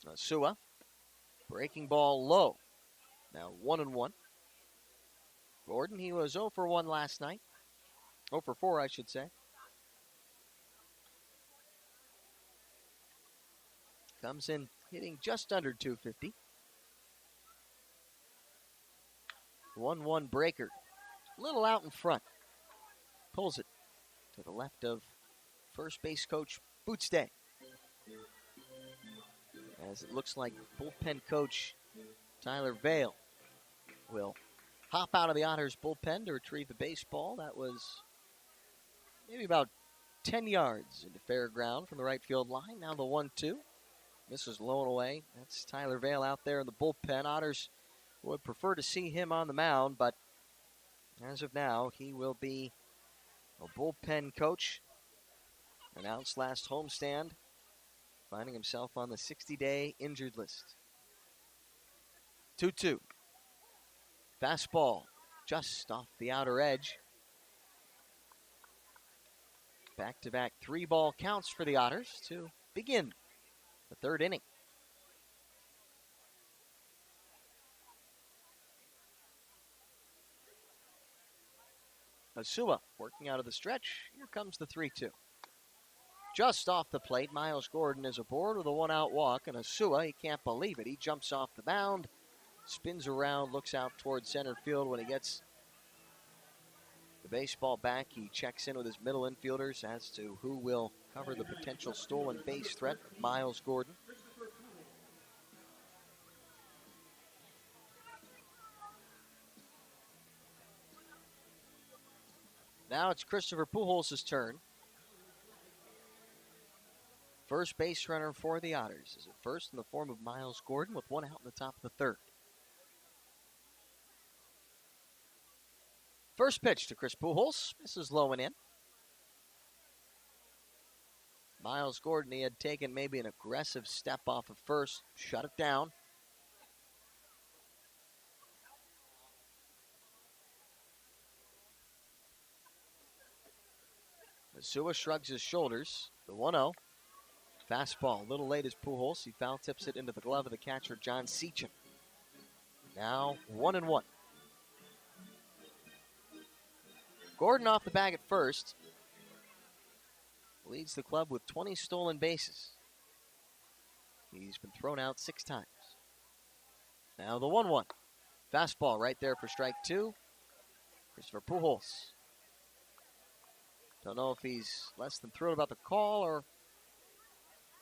Alcua, breaking ball low. Now 1-1. Gordon, he was 0 for 1 last night. 0 for 4, I should say. Comes in hitting just under 250. 1-1 breaker. A little out in front. Pulls it to the left of first base coach Bootstay. As it looks like bullpen coach Tyler Vale will hop out of the Otters bullpen to retrieve the baseball. That was maybe about 10 yards into fair ground from the right field line. Now the 1-2. Misses low and away. That's Tyler Vale out there in the bullpen. Otters would prefer to see him on the mound, but as of now, he will be a bullpen coach. Announced last homestand, finding himself on the 60-day injured list. 2-2. Fastball just off the outer edge. Back-to-back 3-ball counts for the Otters to begin the third inning. Alcua working out of the stretch. Here comes the 3-2. Just off the plate, Miles Gordon is aboard with a 1-out walk, and Alcua, he can't believe it. He jumps off the mound, spins around, looks out towards center field. When he gets the baseball back, he checks in with his middle infielders as to who will cover the potential stolen base threat of Miles Gordon. Now it's Christopher Pujols' turn. First base runner for the Otters is at first in the form of Miles Gordon with 1 out in the top of the third. First pitch to Chris Pujols. Misses low and in. Miles Gordon, he had taken maybe an aggressive step off of first, shut it down. Alcua shrugs his shoulders. The 1-0. Fastball, a little late as Pujols. He foul tips it into the glove of the catcher, John Seachin. Now 1-1. Gordon off the bag at first. Leads the club with 20 stolen bases. He's been thrown out 6 times. Now the 1-1. Fastball right there for strike 2. Christopher Pujols. Don't know if he's less than thrilled about the call or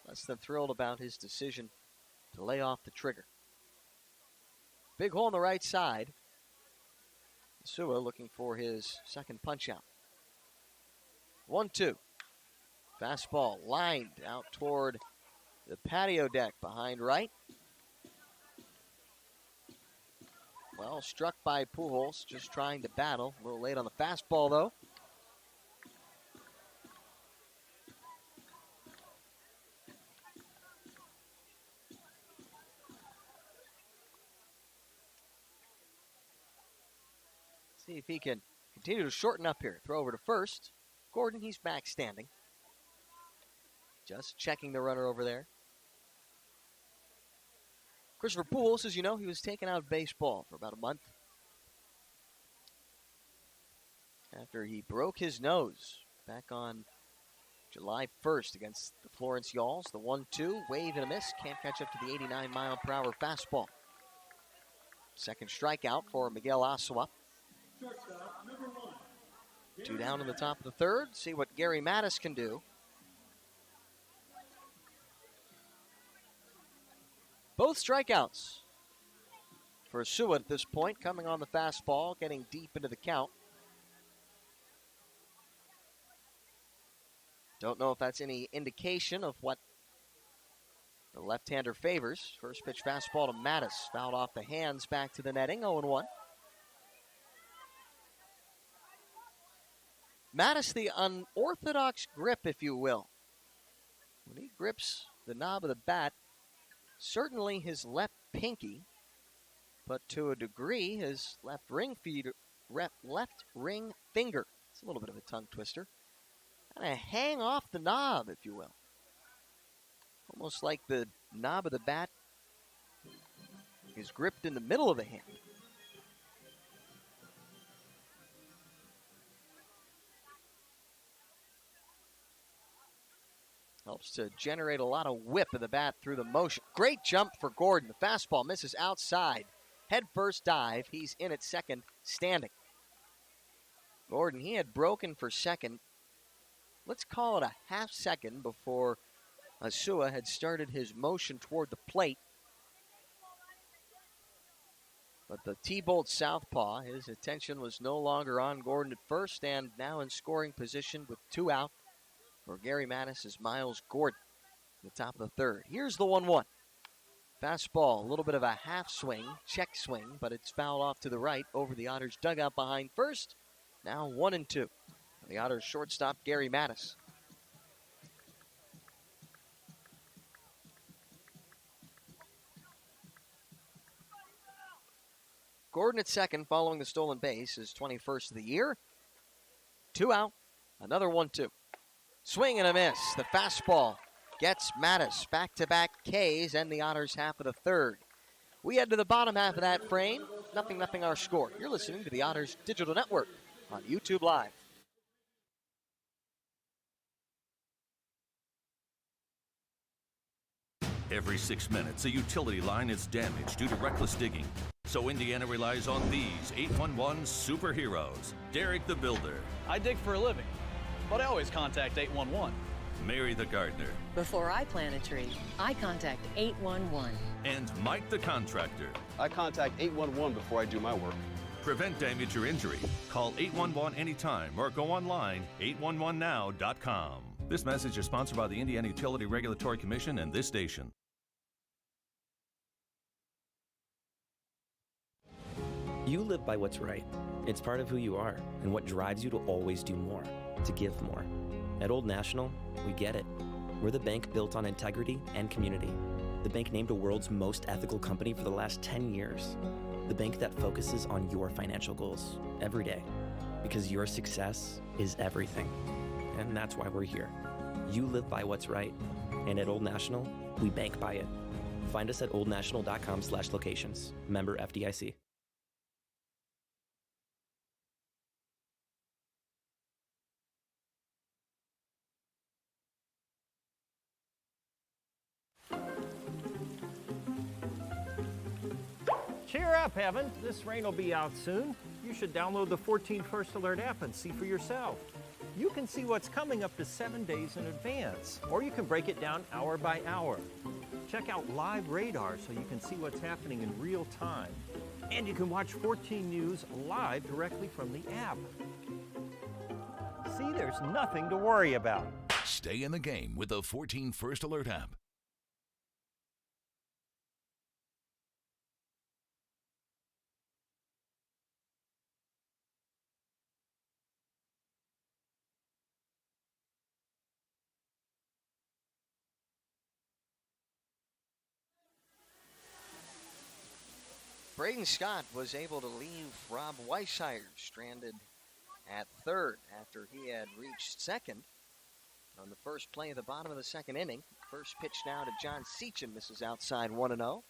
less than thrilled about his decision to lay off the trigger. Big hole on the right side. Sua looking for his second punch out. 1-2. Fastball lined out toward the patio deck behind right. Well, struck by Pujols, just trying to battle. A little late on the fastball, though. See if he can continue to shorten up here. Throw over to first. Gordon, he's back standing. Just checking the runner over there. Christopher Pujols, as you know, he was taken out of baseball for about a month after he broke his nose back on July 1st against the Florence Yalls. The 1-2, wave and a miss. Can't catch up to the 89-mile-per-hour fastball. Second strikeout for Miguel Asua. 2 down in the top of the third. See what Gary Mattis can do. Both strikeouts for Asua at this point, coming on the fastball, getting deep into the count. Don't know if that's any indication of what the left-hander favors. First pitch fastball to Mattis, fouled off the hands, back to the netting, 0-1. Mattis, the unorthodox grip, if you will. When he grips the knob of the bat, certainly his left pinky, but to a degree his left ring finger. It's a little bit of a tongue twister. Kind of hang off the knob, if you will. Almost like the knob of the bat is gripped in the middle of the hand. Helps to generate a lot of whip of the bat through the motion. Great jump for Gordon. The fastball misses outside. Head first dive. He's in at second, standing. Gordon, he had broken for second. Let's call it a half second before Asua had started his motion toward the plate. But the T-Bolt southpaw, his attention was no longer on Gordon at first, and now in scoring position with 2 out. For Gary Mattis is Miles Gordon in the top of the third. Here's the 1-1. Fastball, a little bit of a half swing, check swing, but it's fouled off to the right over the Otters dugout behind first. Now 1-2. The Otters shortstop, Gary Mattis. Gordon at second following the stolen base, his 21st of the year. 2 out, another 1-2. Swing and a miss. The fastball gets Mattis. Back-to-back Ks and the Otters half of the third. We head to the bottom half of that frame. 0-0 our score. You're listening to the Otters Digital Network on YouTube Live. Every 6 minutes, a utility line is damaged due to reckless digging. So Indiana relies on these 811 superheroes. Derek the Builder. I dig for a living, but I always contact 811. Mary the Gardener. Before I plant a tree, I contact 811. And Mike the Contractor. I contact 811 before I do my work. Prevent damage or injury. Call 811 anytime or go online 811now.com. This message is sponsored by the Indiana Utility Regulatory Commission and this station. You live by what's right. It's part of who you are and what drives you to always do more, to give more. At Old National, we get it. We're the bank built on integrity and community. The bank named a world's most ethical company for the last 10 years. The bank that focuses on your financial goals every day. Because your success is everything. And that's why we're here. You live by what's right. And at Old National, we bank by it. Find us at oldnational.com/locations. Member FDIC. Cheer up, Evan. This rain will be out soon. You should download the 14 First Alert app and see for yourself. You can see what's coming up to 7 days in advance, or you can break it down hour by hour. Check out live radar so you can see what's happening in real time. And you can watch 14 News live directly from the app. See, there's nothing to worry about. Stay in the game with the 14 First Alert app. Braden Scott was able to leave Rob Weishire stranded at third after he had reached second on the first play of the bottom of the second inning. First pitch now to John Seachin. Misses outside 1-0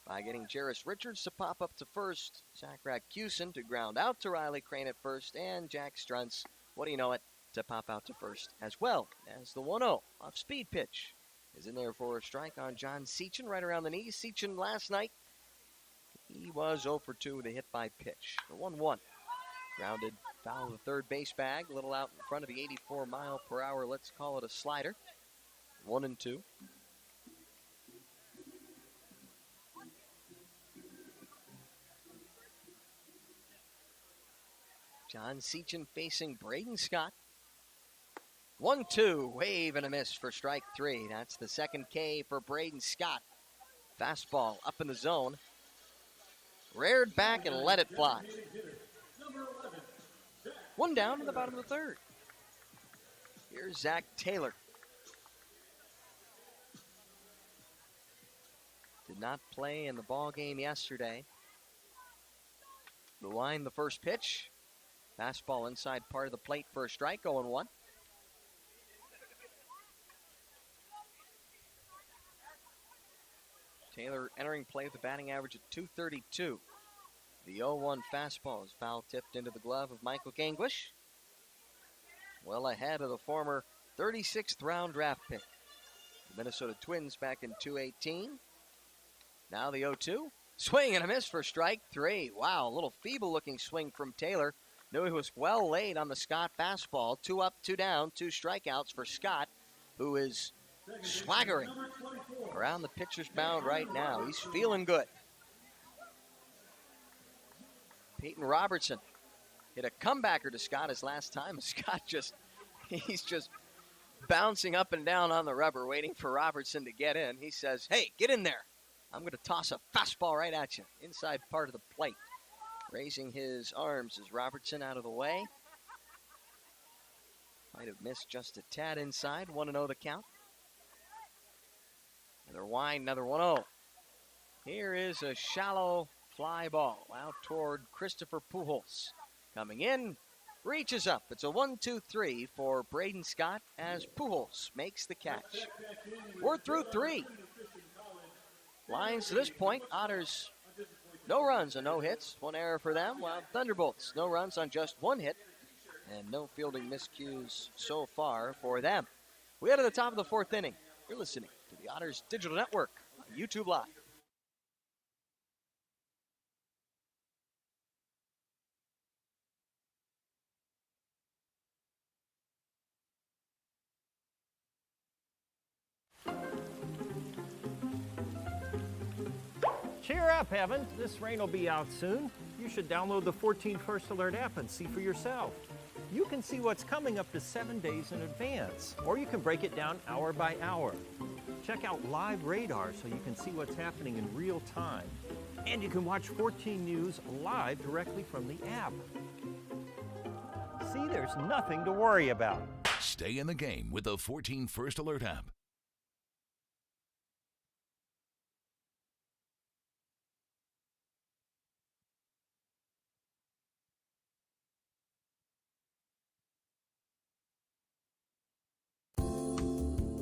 by getting Jarris Richards to pop up to first. Zach Radcusen to ground out to Riley Crane at first, and Jack Struntz, what do you know it, to pop out to first as well as the 1-0 off-speed pitch is in there for a strike on John Seachin right around the knees. Seachin last night, he was 0 for 2 with a hit by pitch. The 1-1. Grounded foul of the third base bag, a little out in front of the 84-mile-per-hour, let's call it a slider. 1-2. John Seachin facing Braden Scott. 1-2, wave and a miss for strike three. That's the second K for Braden Scott. Fastball up in the zone. Reared back and let it fly. One down in the bottom of the third. Here's Zach Taylor. Did not play in the ball game yesterday. The line, the first pitch. Fastball inside part of the plate for a strike, 0-1. Taylor entering play with a batting average of .232. The 0-1 fastball is foul tipped into the glove of Michael Ganglish. Well ahead of the former 36th round draft pick. The Minnesota Twins back in 2018. Now the 0-2. Swing and a miss for strike three. Wow, a little feeble looking swing from Taylor. Knew he was well laid on the Scott fastball. 2 up, 2 down, 2 strikeouts for Scott, who is swaggering around the pitcher's mound right now. He's feeling good. Peyton Robertson hit a comebacker to Scott his last time. Scott he's just bouncing up and down on the rubber, waiting for Robertson to get in. He says, hey, get in there. I'm going to toss a fastball right at you, inside part of the plate. Raising his arms is Robertson out of the way. Might have missed just a tad inside. 1-0 the count. Another wind, another 1-0. Here is a shallow fly ball out toward Christopher Pujols. Coming in, reaches up. It's a 1-2-3 for Braden Scott as Pujols makes the catch. We're through 3. Lines to this point, Otters, no runs and no hits. 1 error for them, while Thunderbolts, no runs on just 1 hit. And no fielding miscues so far for them. We head to the top of the 4th inning. You're listening to the Otters Digital Network on YouTube Live. Cheer up, Evan. This rain will be out soon. You should download the 14 First Alert app and see for yourself. You can see what's coming up to 7 days in advance, or you can break it down hour by hour. Check out live radar so you can see what's happening in real time. And you can watch 14 News live directly from the app. See, there's nothing to worry about. Stay in the game with the 14 First Alert app.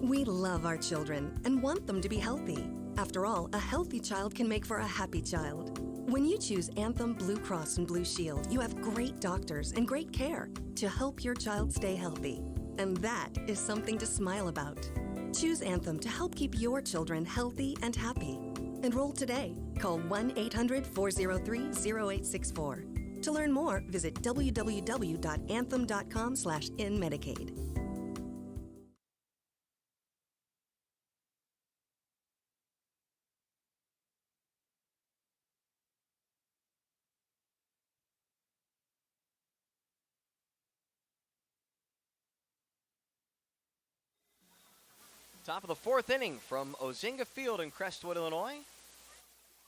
We love our children and want them to be healthy. After all, a healthy child can make for a happy child. When you choose Anthem Blue Cross and Blue Shield, you have great doctors and great care to help your child stay healthy. And that is something to smile about. Choose Anthem to help keep your children healthy and happy. Enroll today. Call 1-800-403-0864. To learn more, visit www.anthem.com/inmedicaid. Top of the fourth inning from Ozinga Field in Crestwood, Illinois.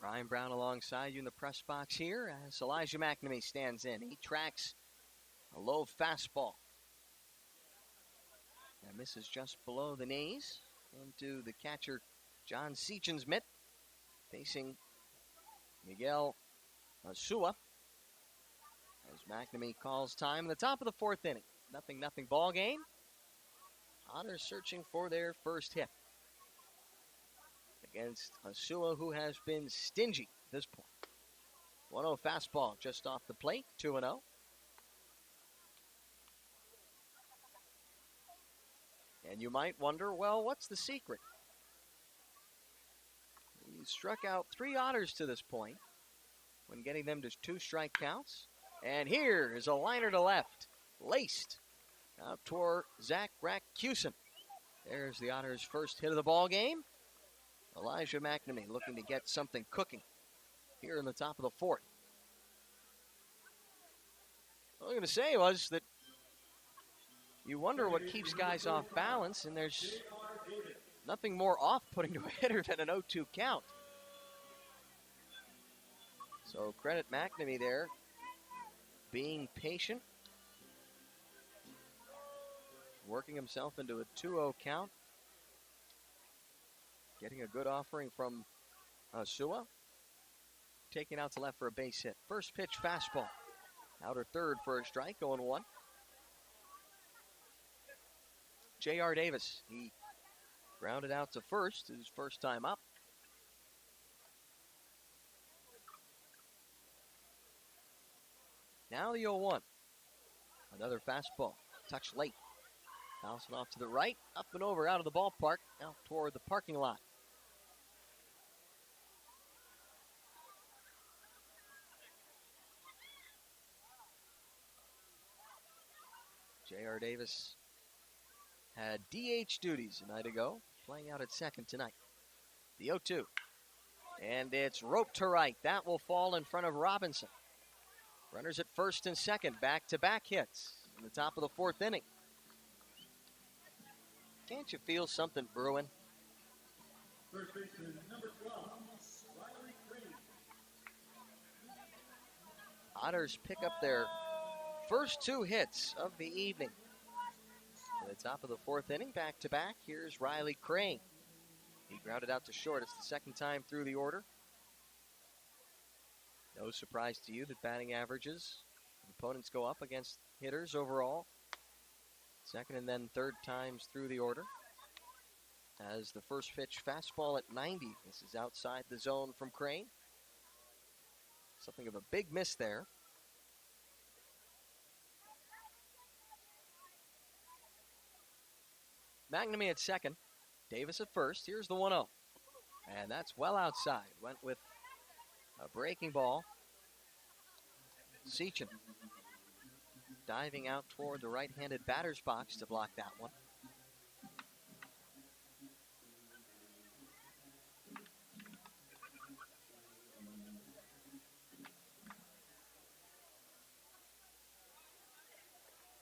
Ryan Brown alongside you in the press box here as Elijah McNamee stands in. He tracks a low fastball. That misses just below the knees into the catcher John Seachen's mitt, facing Miguel Asua. As McNamee calls time in the top of the fourth inning. 0-0 ball game. Otters searching for their first hit against Asua, who has been stingy at this point. 1-0 fastball just off the plate, 2-0. And you might wonder, well, what's the secret? He struck out 3 Otters to this point when getting them to 2 strike counts. And here is a liner to left, laced out toward Zach Rakusin. There's the Otters' first hit of the ball game. Elijah McNamee looking to get something cooking here in the top of the fourth. What I was going to say was that you wonder what keeps guys off balance, and there's nothing more off-putting to a hitter than an 0-2 count. So credit McNamee there, being patient, working himself into a 2-0 count, getting a good offering from Asua, taking out to left for a base hit. First pitch fastball, outer third for a strike, 0-1. J.R. Davis, he grounded out to first, his first time up. Now the 0-1. Another fastball, touch late. Bouncing off to the right, up and over out of the ballpark, out toward the parking lot. J.R. Davis had DH duties a night ago, playing out at second tonight. The 0-2. And it's roped to right. That will fall in front of Robinson. Runners at first and second, back-to-back hits in the top of the fourth inning. Can't you feel something brewing? First baseman, number 12, Riley Crane. Otters pick up their first 2 hits of the evening. At the top of the fourth inning, back-to-back, here's Riley Crane. He grounded out to short. It's the second time through the order. No surprise to you that batting averages, opponents go up against hitters overall. Second and then third times through the order. As the first pitch fastball at 90. This is outside the zone from Crane. Something of a big miss there. McNamee at second. Davis at first. Here's the 1-0. And that's well outside. Went with a breaking ball. Seachin diving out toward the right-handed batter's box to block that one.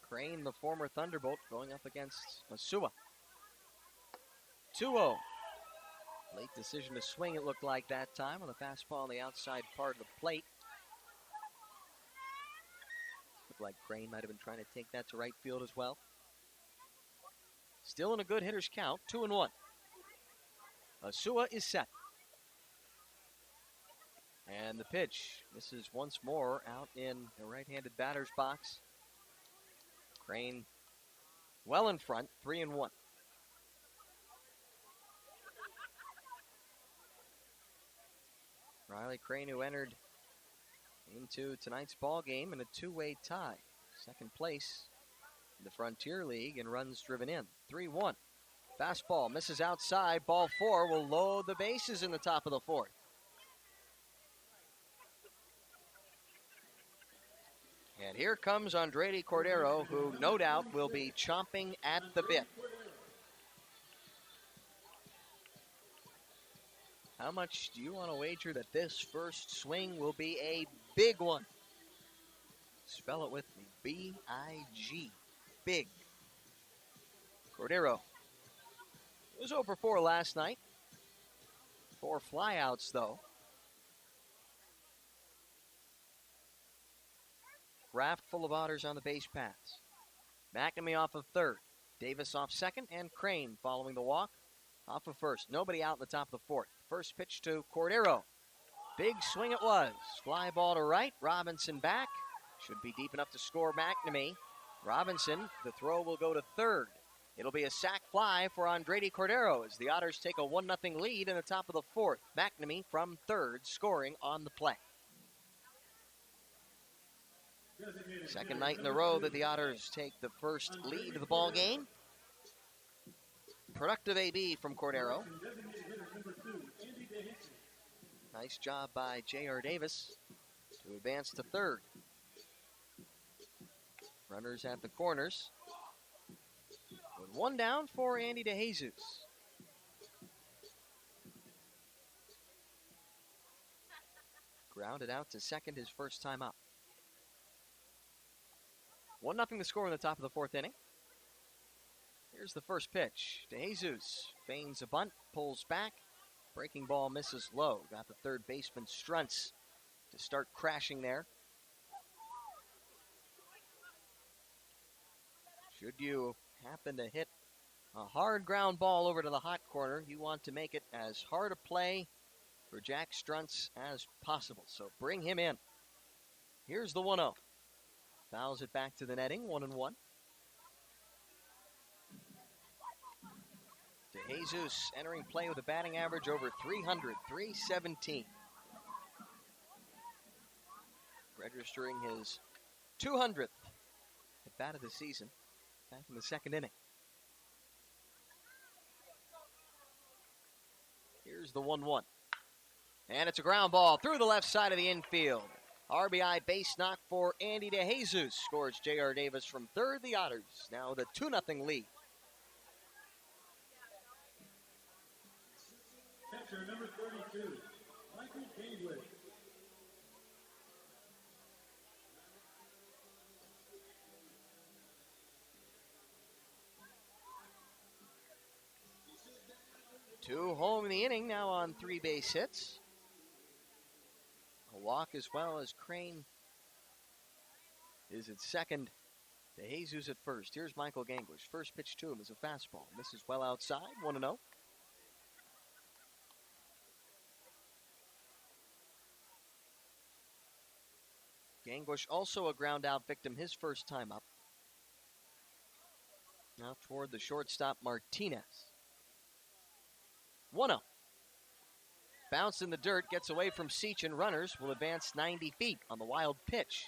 Crane, the former Thunderbolt, going up against Asua. 2-0. Late decision to swing, it looked like that time, on a fastball on the outside part of the plate. Looked like Crane might have been trying to take that to right field as well. Still in a good hitter's count, 2-1. Asua is set. And the pitch, this is once more out in the right-handed batter's box. Crane well in front, 3-1. Riley Crane, who entered into tonight's ball game in a two-way tie. Second place in the Frontier League and runs driven in. 3-1. Fastball misses outside. Ball 4 will load the bases in the top of the fourth. And here comes Andredi Cordero, who no doubt will be chomping at the bit. How much do you want to wager that this first swing will be a big one? Spell it with me. B-I-G. Big. Cordero was 0 for 4 last night. 4 flyouts, though. Raft full of Otters on the base paths. McNamee off of third. Davis off second, and Crane following the walk off of first. Nobody out in the top of the fourth. First pitch to Cordero. Big swing it was. Fly ball to right. Robinson back. Should be deep enough to score McNamee. Robinson, the throw will go to third. It'll be a sac fly for Andredi Cordero as the Otters take a 1-0 lead in the top of the fourth. McNamee from third scoring on the play. Second night in a row that the Otters take the first lead of the ball game. Productive AB from Cordero. Nice job by J.R. Davis to advance to third. Runners at the corners. With one down for Andy DeJesus. Grounded out to second his first time up. 1-0 the score in the top of the fourth inning. Here's the first pitch. DeJesus feigns a bunt, pulls back. Breaking ball misses low. Got the third baseman Struntz to start crashing there. Should you happen to hit a hard ground ball over to the hot corner, you want to make it as hard a play for Jack Struntz as possible. So bring him in. Here's the 1-0. Fouls it back to the netting, 1-1. DeJesus entering play with a batting average over 300, 317. Registering his 200th at bat of the season, back in the second inning. Here's the 1-1. And it's a ground ball through the left side of the infield. RBI base knock for Andy DeJesus. Scores J.R. Davis from third. The Otters now the 2-0 lead. Catcher number 32, Michael Gainwood. Two home in the inning now on 3 base hits. A walk as well as Crane is at second. DeJesus at first. Here's Michael Ganglish. First pitch to him is a fastball. Misses well outside. 1-0. Ganglish also a ground out victim his first time up. Now toward the shortstop Martinez. 1-0. Bounce in the dirt, gets away from Seach, and runners will advance 90 feet on the wild pitch.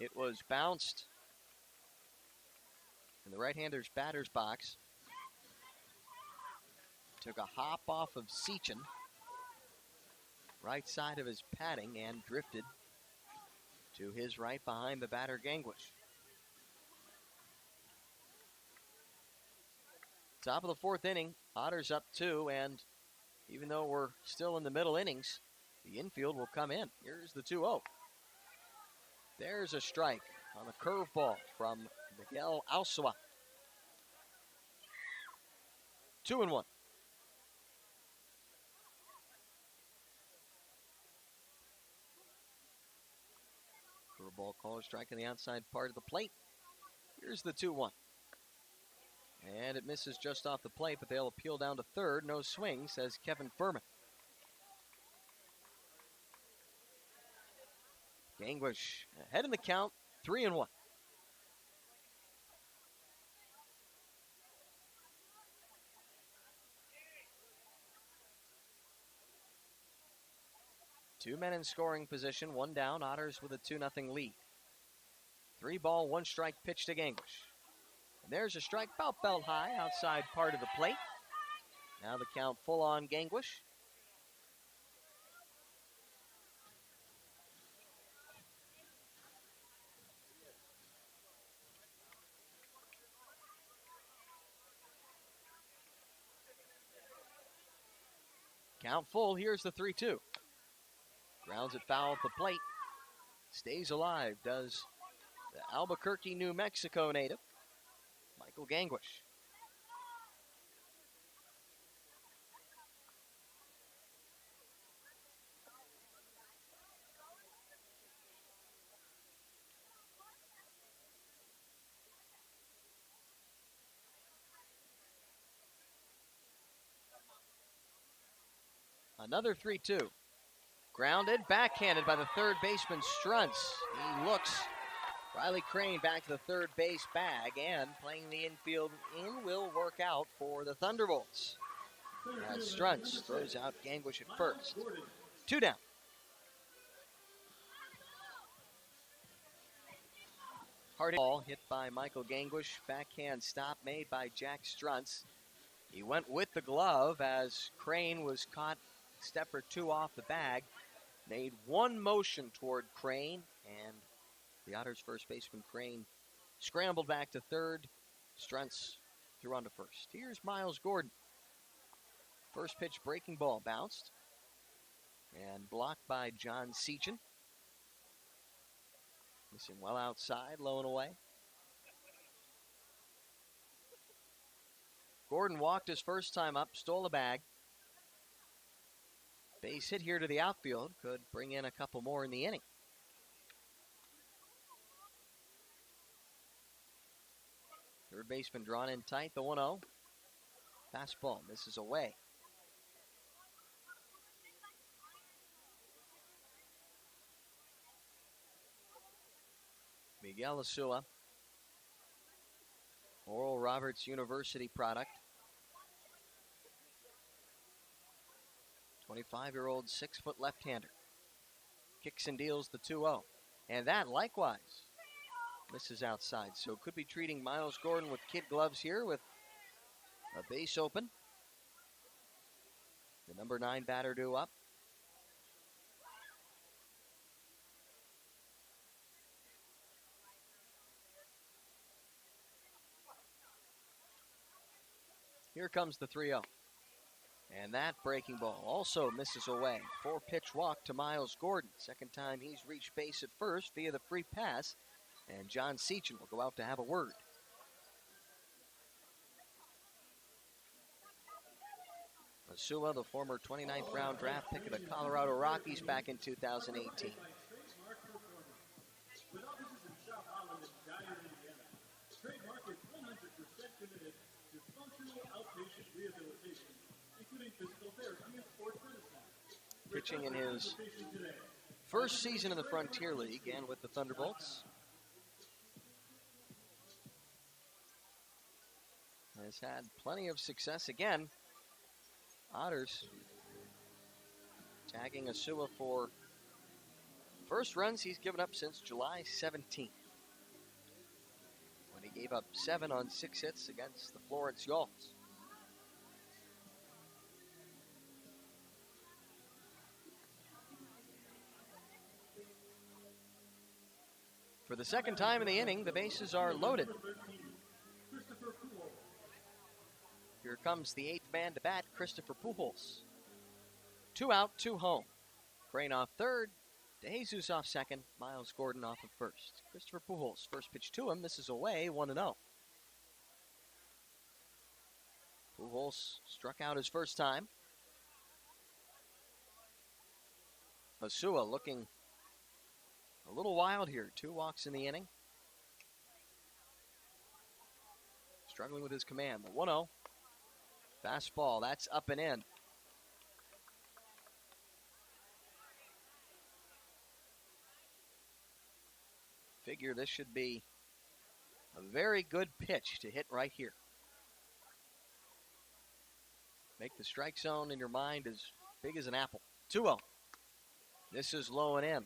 It was bounced in the right-hander's batter's box. Took a hop off of Seachin, right side of his padding, and drifted to his right behind the batter Ganglish. Top of the fourth inning, Otters up 2, and even though we're still in the middle innings, the infield will come in. Here's the 2-0. There's a strike on a curveball from Miguel Alsoa. 2-1. Curveball caller striking the outside part of the plate. Here's the 2-1. And it misses just off the plate, but they'll appeal down to third. No swing, says Kevin Furman. Ganglish ahead in the count, 3-1. Two men in scoring position, one down. Otters with a 2-0 lead. 3-ball, 1-strike pitch to Ganglish. And there's a strike about belt high outside part of the plate. Now the count full on Ganglish. Count full, here's the 3-2. Grounds it foul at the plate. Stays alive, does the Albuquerque, New Mexico native, Michael Ganglish. Another 3-2. Grounded, backhanded by the third baseman Struntz. He looks. Riley Crane back to the third base bag, and playing the infield in will work out for the Thunderbolts. As Struntz throws out Ganglish at first. 2 down. Hard ball hit by Michael Ganglish. Backhand stop made by Jack Struntz. He went with the glove as Crane was caught a step or two off the bag. Made one motion toward Crane, and the Otters first baseman Crane scrambled back to third. Struntz threw on to first. Here's Miles Gordon. First pitch breaking ball bounced and blocked by John Seachin. Missing well outside, low and away. Gordon walked his first time up, stole a bag. Base hit here to the outfield, could bring in a couple more in the inning. Third baseman drawn in tight, the 1-0. Fastball misses away. Miguel Asua, Oral Roberts University product. 25-year-old 6-foot left-hander. Kicks and deals the 2-0. And that likewise misses outside. So could be treating Miles Gordon with kid gloves here with a base open. The number 9 batter due up. Here comes the 3-0. And that breaking ball also misses away. 4-pitch walk to Miles Gordon. Second time he's reached base at first via the free pass. And John Seachin will go out to have a word. Asua, the former 29th round draft pick of the Colorado Rockies back in 2018. Pitching in his first season in the Frontier League and with the Thunderbolts. Has had plenty of success again. Otters tagging Asua for first runs he's given up since July 17th, when he gave up 7 on 6 hits against the Florence Yolks. For the second time in the inning, the bases are loaded. Here comes the 8th man to bat, Christopher Pujols. 2 out, 2 home. Crane off third, DeJesus off second, Miles Gordon off of first. Christopher Pujols, first pitch to him, misses away, 1-0. Pujols struck out his first time. Asua looking a little wild here. 2 walks in the inning. Struggling with his command. The 1-0. Fastball, that's up and in. Figure this should be a very good pitch to hit right here. Make the strike zone in your mind as big as an apple. 2-0. This is low and in.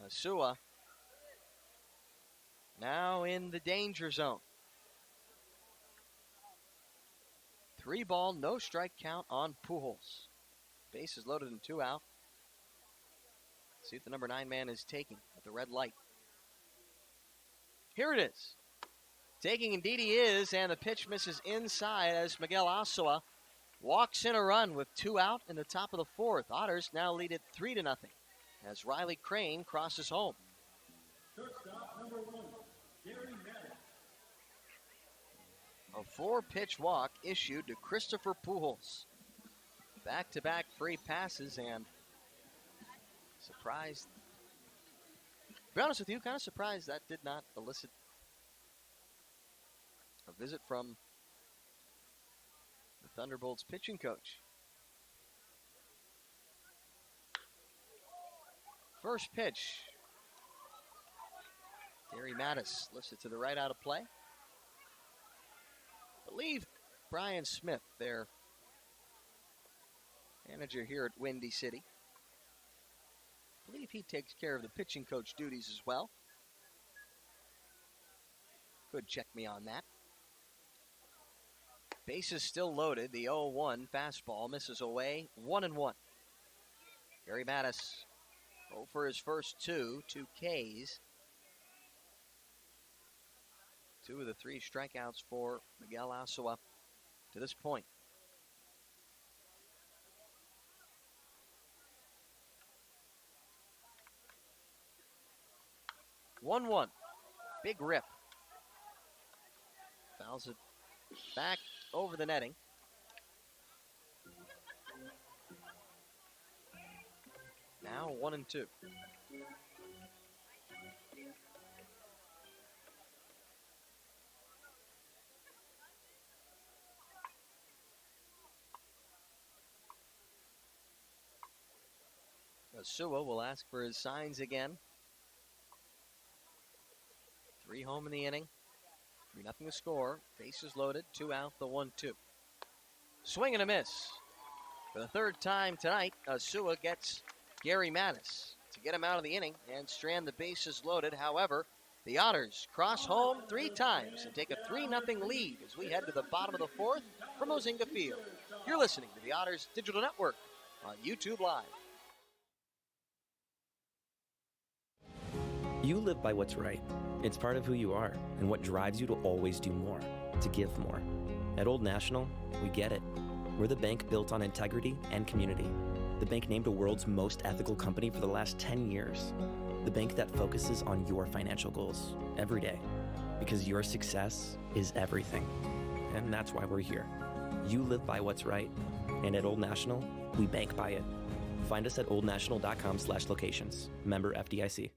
Asua now in the danger zone. 3 ball, no strike count on Pujols. Bases loaded and 2 out. See what the number 9 man is taking at the red light. Here it is. Taking indeed he is, and the pitch misses inside as Miguel Asua walks in a run with 2 out in the top of the 4th. Otters now lead it 3-0 as Riley Crane crosses home. Shortstop number 1, Gary Maddox. A 4-pitch walk issued to Christopher Pujols. Back-to-back free passes, and surprised. To be honest with you, kind of surprised that did not elicit a visit from the Thunderbolts pitching coach. First pitch. Gary Mattis lifts it to the right out of play. I believe Brian Smith, their manager here at Windy City, I believe he takes care of the pitching coach duties as well. Could check me on that. Bases still loaded. The 0-1 fastball misses away. 1-1. Gary Mattis 0 for his first 2 Ks. 2 of the 3 strikeouts for Miguel Asua to this point. One. Big rip. Fouls it back over the netting. Now 1-2. Asua will ask for his signs again. 3 home in the inning. 3-0 to score. Bases loaded. 2 out. The 1-2. Swing and a miss. For the 3rd time tonight, Asua gets Gary Mattis to get him out of the inning and strand the bases loaded. However, the Otters cross home 3 times and take a 3-0 lead as we head to the bottom of the 4th from Mozinga Field. You're listening to the Otters Digital Network on YouTube Live. You live by what's right. It's part of who you are and what drives you to always do more, to give more. At Old National, we get it. We're the bank built on integrity and community. The bank named a world's most ethical company for the last 10 years. The bank that focuses on your financial goals every day. Because your success is everything. And that's why we're here. You live by what's right. And at Old National, we bank by it. Find us at oldnational.com/locations. Member FDIC.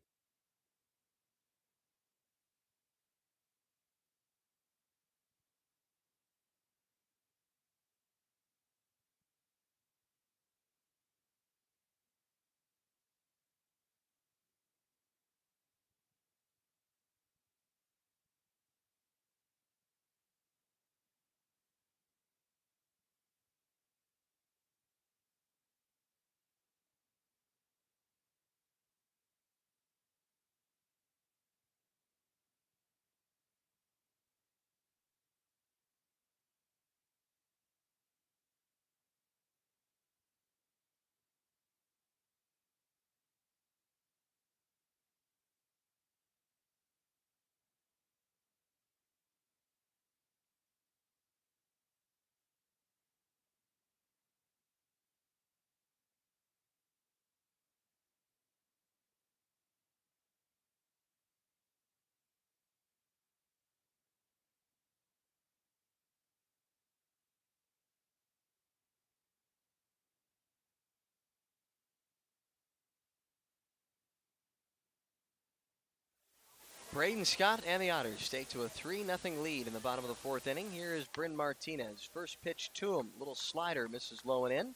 Braden Scott and the Otters take to a 3-0 lead in the bottom of the 4th inning. Here is Bryn Martinez. First pitch to him. Little slider misses low and in.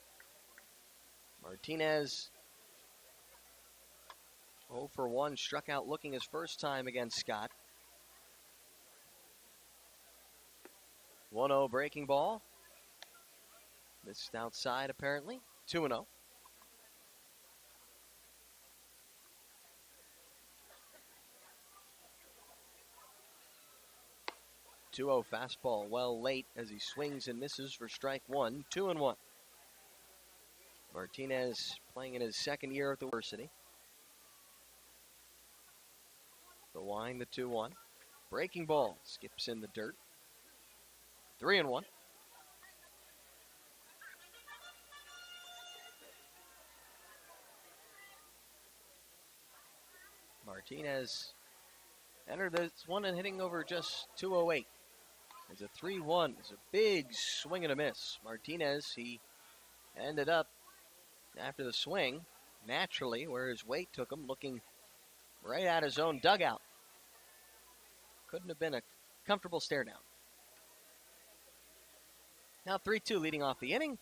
Martinez 0 for 1. Struck out looking his first time against Scott. 1-0 breaking ball. Missed outside apparently. 2-0. Two-0 fastball well late as he swings and misses for strike one. 2-1. Martinez playing in his second year at the university. The wind, the 2-1. Breaking ball skips in the dirt. 3-1. Martinez entered this one and hitting over just 208. It's a 3-1. It's a big swing and a miss. Martinez, he ended up after the swing naturally where his weight took him, looking right at his own dugout. Couldn't have been a comfortable stare down. Now 3-2 leading off the inning.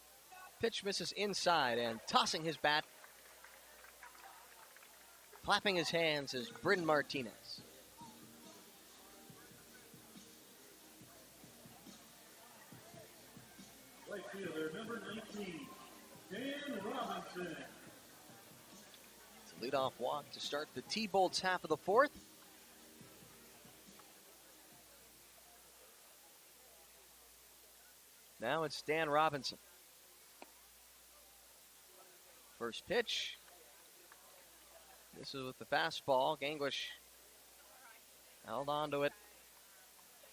Pitch misses inside and tossing his bat, clapping his hands is Bryn Martinez. Right fielder, number 19, Dan Robinson. It's a leadoff walk to start the T-Bolts half of the fourth. Now it's Dan Robinson. First pitch. This is with the fastball. Ganglish held on to it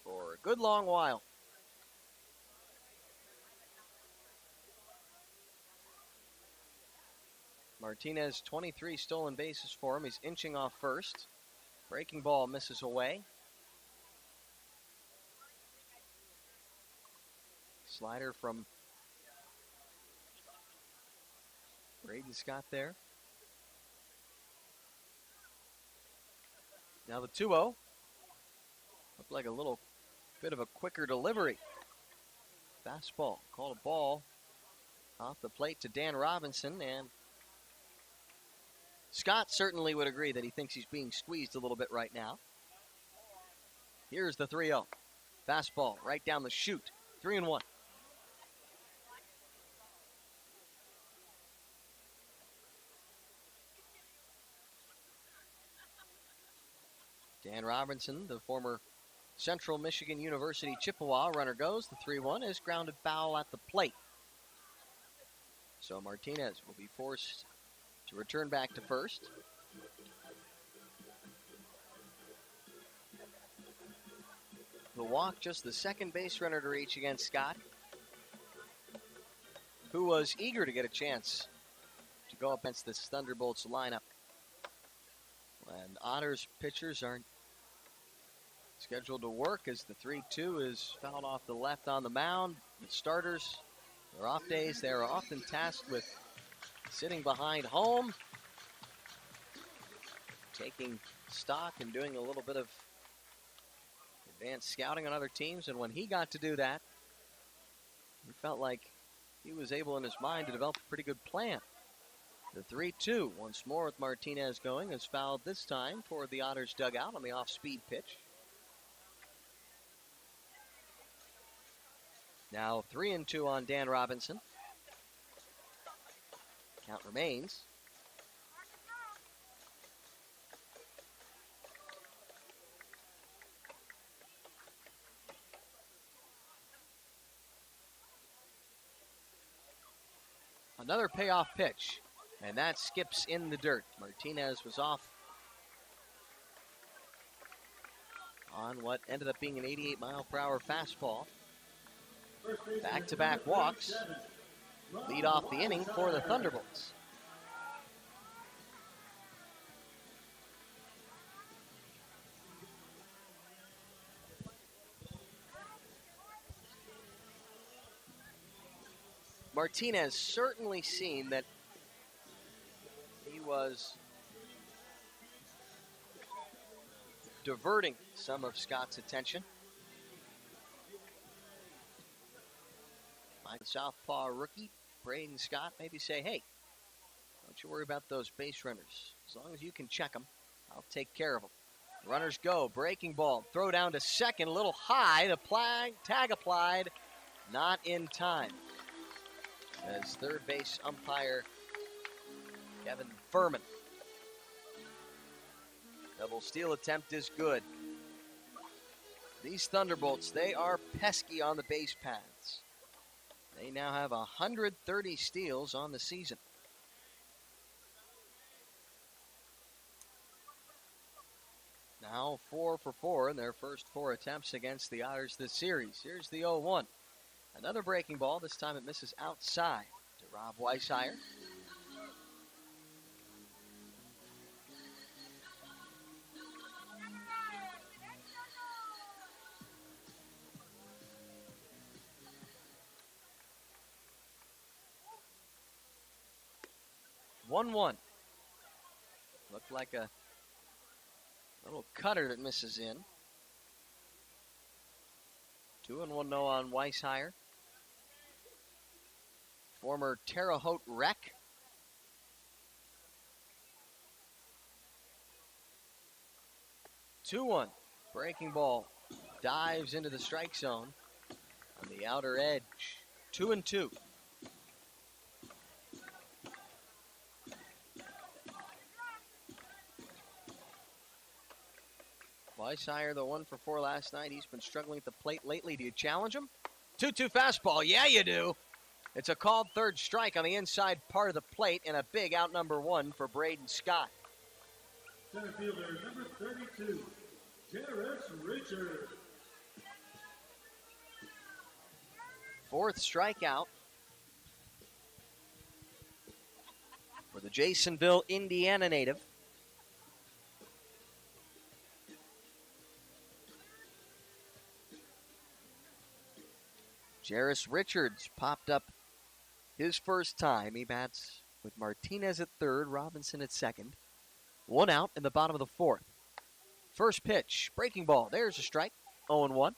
for a good long while. Martinez, 23 stolen bases for him. He's inching off first. Breaking ball misses away. Slider from Braden Scott there. Now the 2-0. Looked like a little bit of a quicker delivery. Fastball. Called a ball off the plate to Dan Robinson, and Scott certainly would agree that he thinks he's being squeezed a little bit right now. Here's the 3-0. Fastball right down the chute. 3-1. Dan Robinson, the former Central Michigan University Chippewa runner, goes. The 3-1 is grounded foul at the plate. So Martinez will be forced to return back to first. The walk, just the second base runner to reach against Scott, who was eager to get a chance to go up against this Thunderbolts lineup. And Otters pitchers aren't scheduled to work as the 3-2 is fouled off the left on the mound. The starters, their off days, they are often tasked with sitting behind home, taking stock and doing a little bit of advanced scouting on other teams. And when he got to do that, he felt like he was able in his mind to develop a pretty good plan. The 3-2, once more with Martinez going, is fouled this time toward the Otters dugout on the off-speed pitch. Now 3-2 on Dan Robinson. Count remains. Another payoff pitch, and that skips in the dirt. Martinez was off on what ended up being an 88-mile-per-hour fastball. Back-to-back walks lead off the inning for the Thunderbolts. Martinez certainly seen that he was diverting some of Scott's attention. The southpaw rookie, Braden Scott, maybe say, hey, don't you worry about those base runners. As long as you can check them, I'll take care of them. Runners go, breaking ball, throw down to second, a little high, the tag applied, not in time. as third base umpire Kevin Furman. Double steal attempt is good. These Thunderbolts, they are pesky on the base paths. They now have 130 steals on the season. Now 4 for 4 in their first 4 attempts against the Otters this series. Here's the 0-1. Another breaking ball. This time it misses outside to Rob Weishire. One. Looked like a little cutter that misses in. 2-1 no on Weishire. Former Terre Haute wreck. Two-1. Breaking ball. Dives into the strike zone on the outer edge. 2-2. Weishire, the 1 for 4 last night. He's been struggling at the plate lately. Do you challenge him? 2-2 fastball. Yeah, you do. It's a called third strike on the inside part of the plate and a big out number 1 for Braden Scott. Center fielder number 32, Jarris Richard. Fourth strikeout for the Jasonville, Indiana native. Jarris Richards popped up his first time. He bats with Martinez at third, Robinson at second. 1 out in the bottom of the 4th. First pitch, breaking ball. There's a strike, 0-1.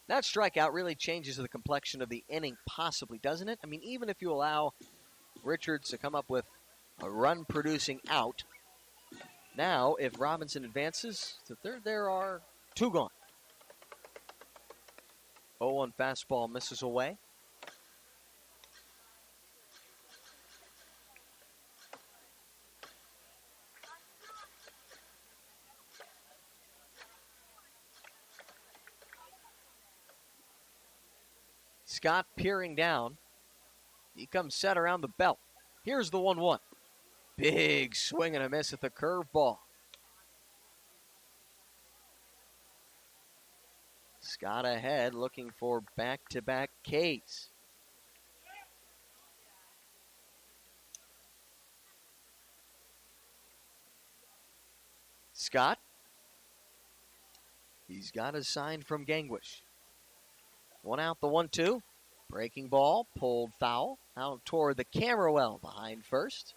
That strikeout really changes the complexion of the inning, possibly, doesn't it? I mean, even if you allow Richards to come up with a run-producing out, now if Robinson advances to third, there are 2 gone. 0-1 fastball misses away. Scott peering down. He comes set around the belt. Here's the 1-1. Big swing and a miss at the curveball. Scott ahead, looking for back-to-back Ks. Scott. He's got a sign from Gangwish. 1 out, the 1-2. Breaking ball, pulled foul. Out toward the camera well behind first.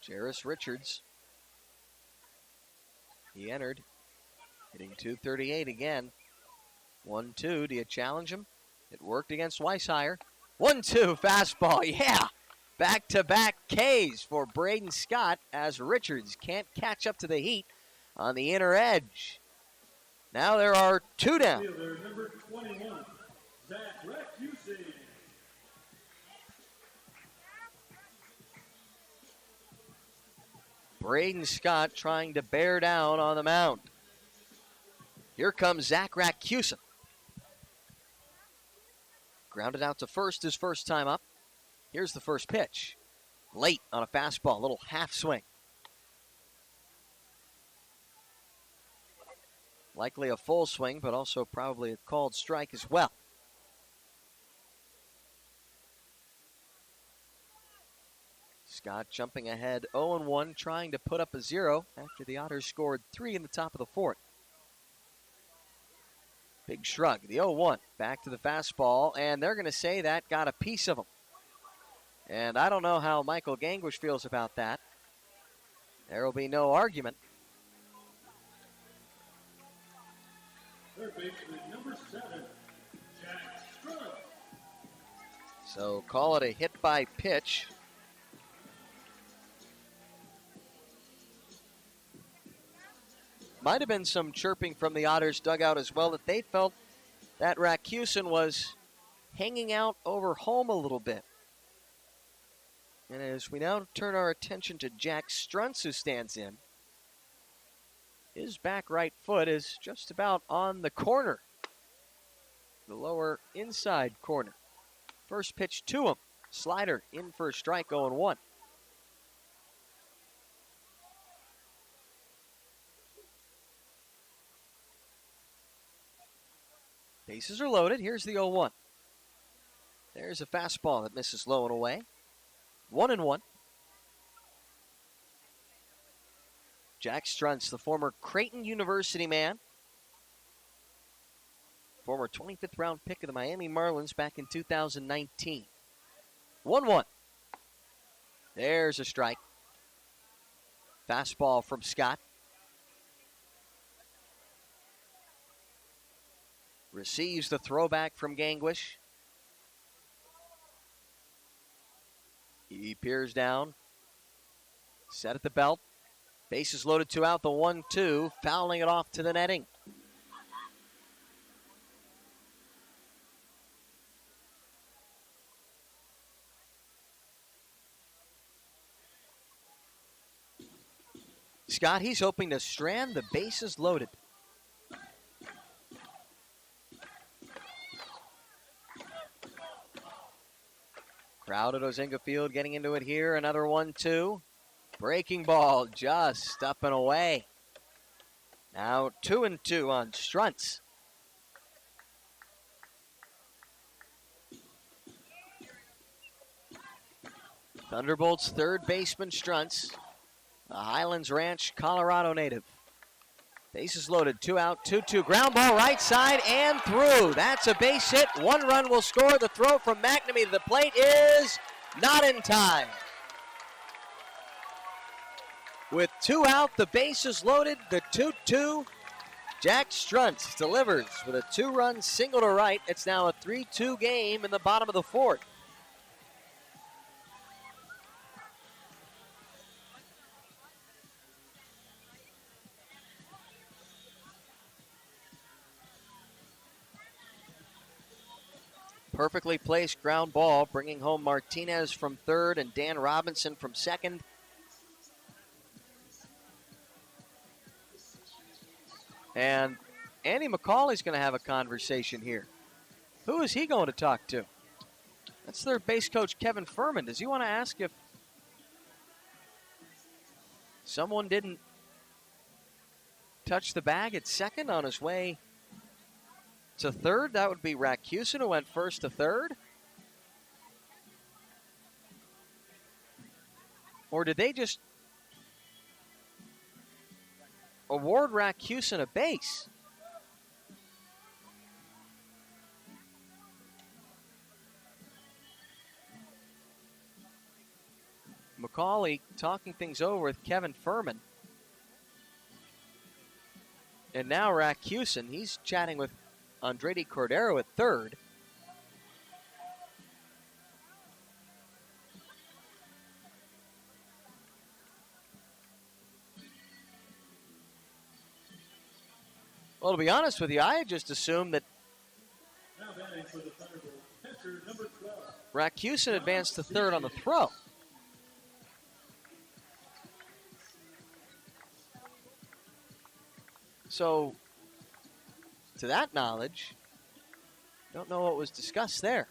Jarris Richards. He entered, hitting .238 again. 1-2, do you challenge him? It worked against Weishire. 1-2 fastball, yeah! Back-to-back Ks for Braden Scott as Richards can't catch up to the heat on the inner edge. Now there are 2 down. Fielder number 21, Zach Recusey. Braden Scott trying to bear down on the mound. Here comes Zach Rakusin. Grounded out to first his first time up. Here's the first pitch. Late on a fastball, little half swing. Likely a full swing, but also probably a called strike as well. Scott jumping ahead 0-1, trying to put up a 0 after the Otters scored 3 in the top of the 4th. Big shrug, the 0-1, back to the fastball, and they're going to say that got a piece of him. And I don't know how Michael Gangwish feels about that. There will be no argument. Third baseman number 7, Jack Strub. So call it a hit by pitch. Might have been some chirping from the Otters dugout as well that they felt that Rakusin was hanging out over home a little bit. And as we now turn our attention to Jack Struntz, who stands in, his back right foot is just about on the corner, the lower inside corner. First pitch to him, slider in for a strike, 0-1. Bases are loaded. Here's the 0-1. There's a fastball that misses low and away. 1-1. Jack Struntz, the former Creighton University man. Former 25th round pick of the Miami Marlins back in 2019. 1-1. There's a strike. Fastball from Scott. Receives the throwback from Gangwish. He peers down. Set at the belt. Bases loaded, 2 out, the 1-2. Fouling it off to the netting. Scott, he's hoping to strand the bases loaded. Crowd at Ozinga Field getting into it here. Another 1-2. Breaking ball just up and away. Now 2-2 on Struntz. Thunderbolts third baseman Struntz, a Highlands Ranch, Colorado native. Bases loaded, 2 out, 2-2. Ground ball right side and through. That's a base hit. 1 run will score. The throw from McNamee to the plate is not in time. With 2 out, the bases loaded, the 2-2. Jack Struntz delivers with a 2-run single to right. It's now a 3-2 game in the bottom of the 4th. Perfectly placed ground ball, bringing home Martinez from third and Dan Robinson from second. And Andy McCauley's going to have a conversation here. Who is he going to talk to? That's their base coach, Kevin Furman. Does he want to ask if someone didn't touch the bag at second on his way to third? That would be Rakusin, who went first to third. Or did they just award Rakusin a base? McCauley talking things over with Kevin Furman. And now Rakusin, he's chatting with Andredi Cordero at third. Well, to be honest with you, I had just assumed that Now batting for the Thunderbolts, pitcher number 12. Rakusin advanced to third on the throw. So, to that knowledge, don't know what was discussed there.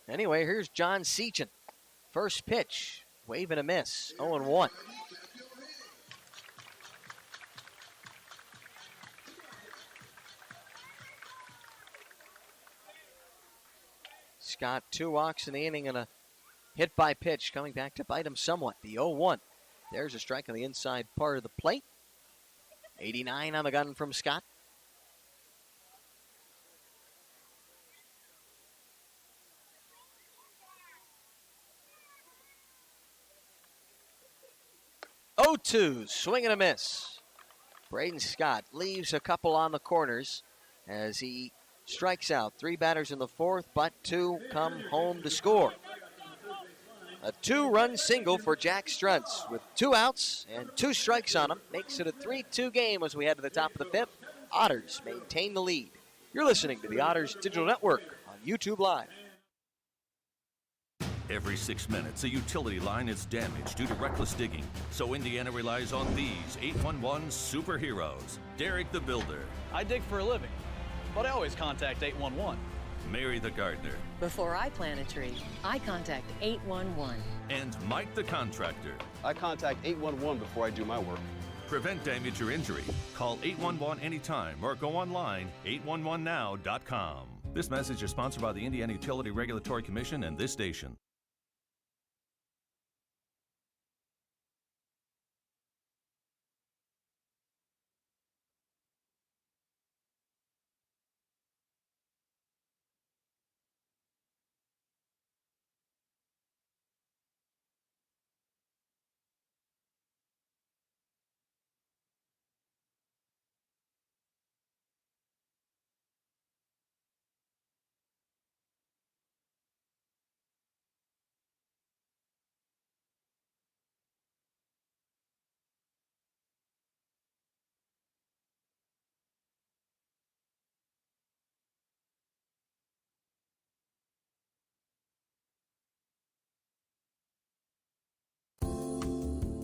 Anyway, here's John Seachin. First pitch, wave and a miss, 0-1. Scott, 2 walks in the inning and a hit by pitch coming back to bite him somewhat. The 0-1. There's a strike on the inside part of the plate. 89 on the gun from Scott. 0-2, swing and a miss. Braden Scott leaves a couple on the corners as he strikes out 3 batters in the 4th, but 2 come home to score. A 2-run single for Jack Struntz with 2 outs and 2 strikes on him. Makes it a 3-2 game as we head to the top of the 5th. Otters maintain the lead. You're listening to the Otters Digital Network on YouTube Live. Every 6 minutes, a utility line is damaged due to reckless digging. So Indiana relies on these 811 superheroes. Derek the Builder. I dig for a living, but I always contact 811. Mary the Gardener. Before I plant a tree, I contact 811. And Mike the Contractor. I contact 811 before I do my work. Prevent damage or injury. Call 811 anytime or go online 811now.com. This message is sponsored by the Indiana Utility Regulatory Commission and this station.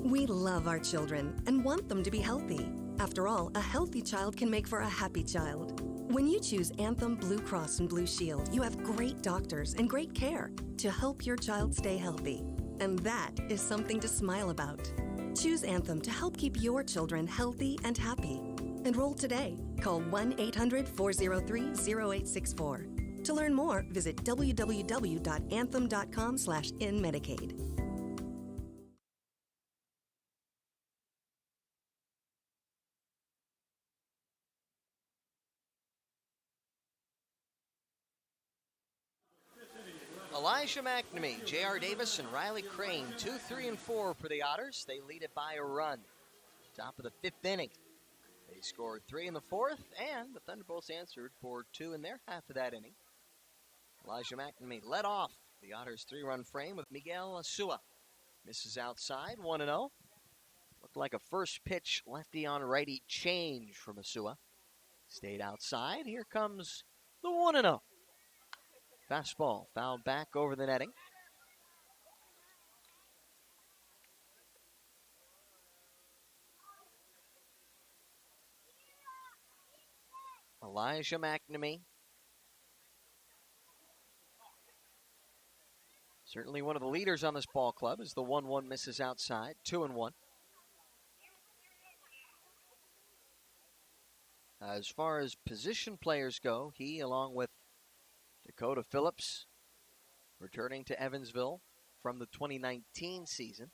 We love our children and want them to be healthy. After all, a healthy child can make for a happy child. When you choose Anthem Blue Cross and Blue Shield, you have great doctors and great care to help your child stay healthy. And that is something to smile about. Choose Anthem to help keep your children healthy and happy. Enroll today. Call 1-800-403-0864. To learn more, visit www.anthem.com/inmedicaid. Elijah McNamee, J.R. Davis, and Riley Crane, 2, 3, and 4 for the Otters. They lead it by a run. Top of the 5th inning. They scored 3 in the 4th, and the Thunderbolts answered for 2 in their half of that inning. Elijah McNamee led off the Otters' 3-run frame with Miguel Asua. Misses outside, 1-0. Looked like a first pitch lefty on righty change from Asua. Stayed outside. Here comes the 1-0. Fastball fouled back over the netting. Elijah McNamee. Certainly one of the leaders on this ball club as the 1-1 misses outside, 2-1. As far as position players go, he, along with Dakota Phillips, returning to Evansville from the 2019 season.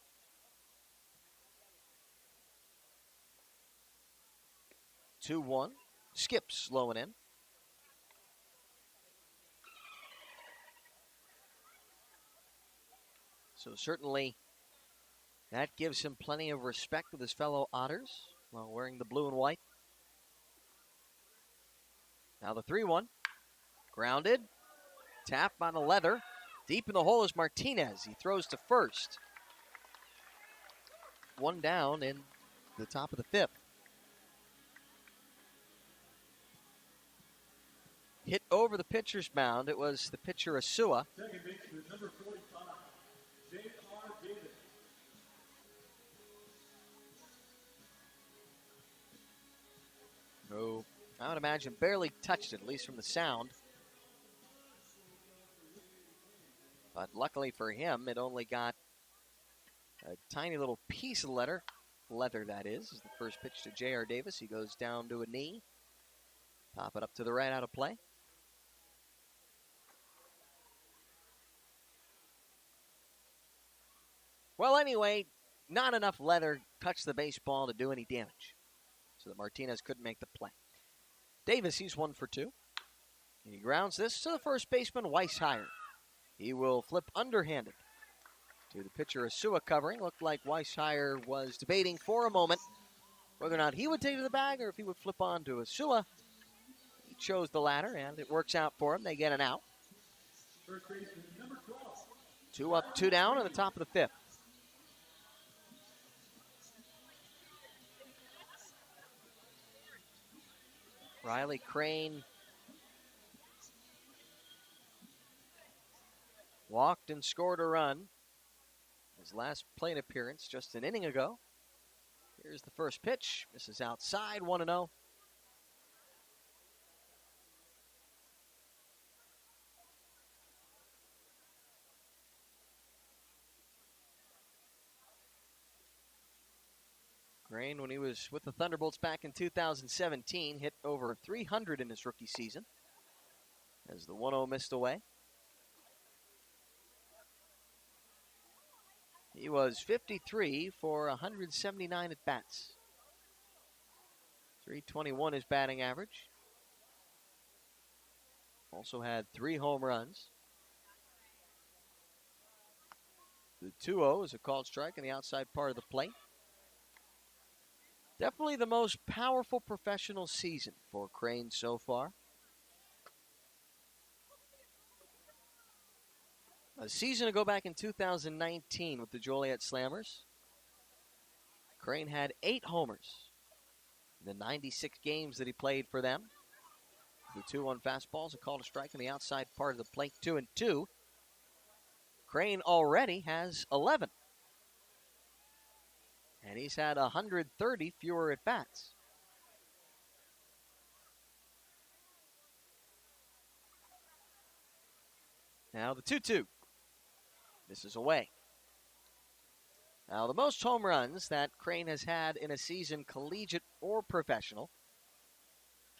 Two-one. Skip slowing in. So certainly that gives him plenty of respect with his fellow Otters while wearing the blue and white. Now the 3-1. Grounded. Tap on the leather. Deep in the hole is Martinez. He throws to first. 1 down in the top of the 5th. Hit over the pitcher's mound. It was the pitcher Asua. Second baseman, number 45, J.R. Davis. Who, I would imagine, barely touched it, at least from the sound. But luckily for him, it only got a tiny little piece of leather, that is the first pitch to J.R. Davis. He goes down to a knee. Pop it up to the right, out of play. Well, anyway, not enough leather touched the baseball to do any damage, so that Martinez couldn't make the play. Davis, he's 1 for 2. And he grounds this to the first baseman, Weishire. He will flip underhanded to the pitcher Asua covering. Looked like Weishire was debating for a moment whether or not he would take to the bag or if he would flip on to Asua. He chose the latter, and it works out for him. They get an out. 2 up, 2 down in the top of the 5th. Riley Crane walked and scored a run. His last plate appearance just an inning ago. Here's the first pitch. This is outside, 1-0. Crane, when he was with the Thunderbolts back in 2017, hit over 300 in his rookie season as the 1-0 missed away. He was 53 for 179 at-bats. 321 his batting average. Also had 3 home runs. The 2-0 is a called strike in the outside part of the plate. Definitely the most powerful professional season for Crane so far. A season ago back in 2019 with the Joliet Slammers, Crane had 8 homers in the 96 games that he played for them. The 2-1 fastball is a call to strike in the outside part of the plate, 2-2. Crane already has 11. And he's had 130 fewer at-bats. Now the 2-2. This is away. Now the most home runs that Crane has had in a season, collegiate or professional,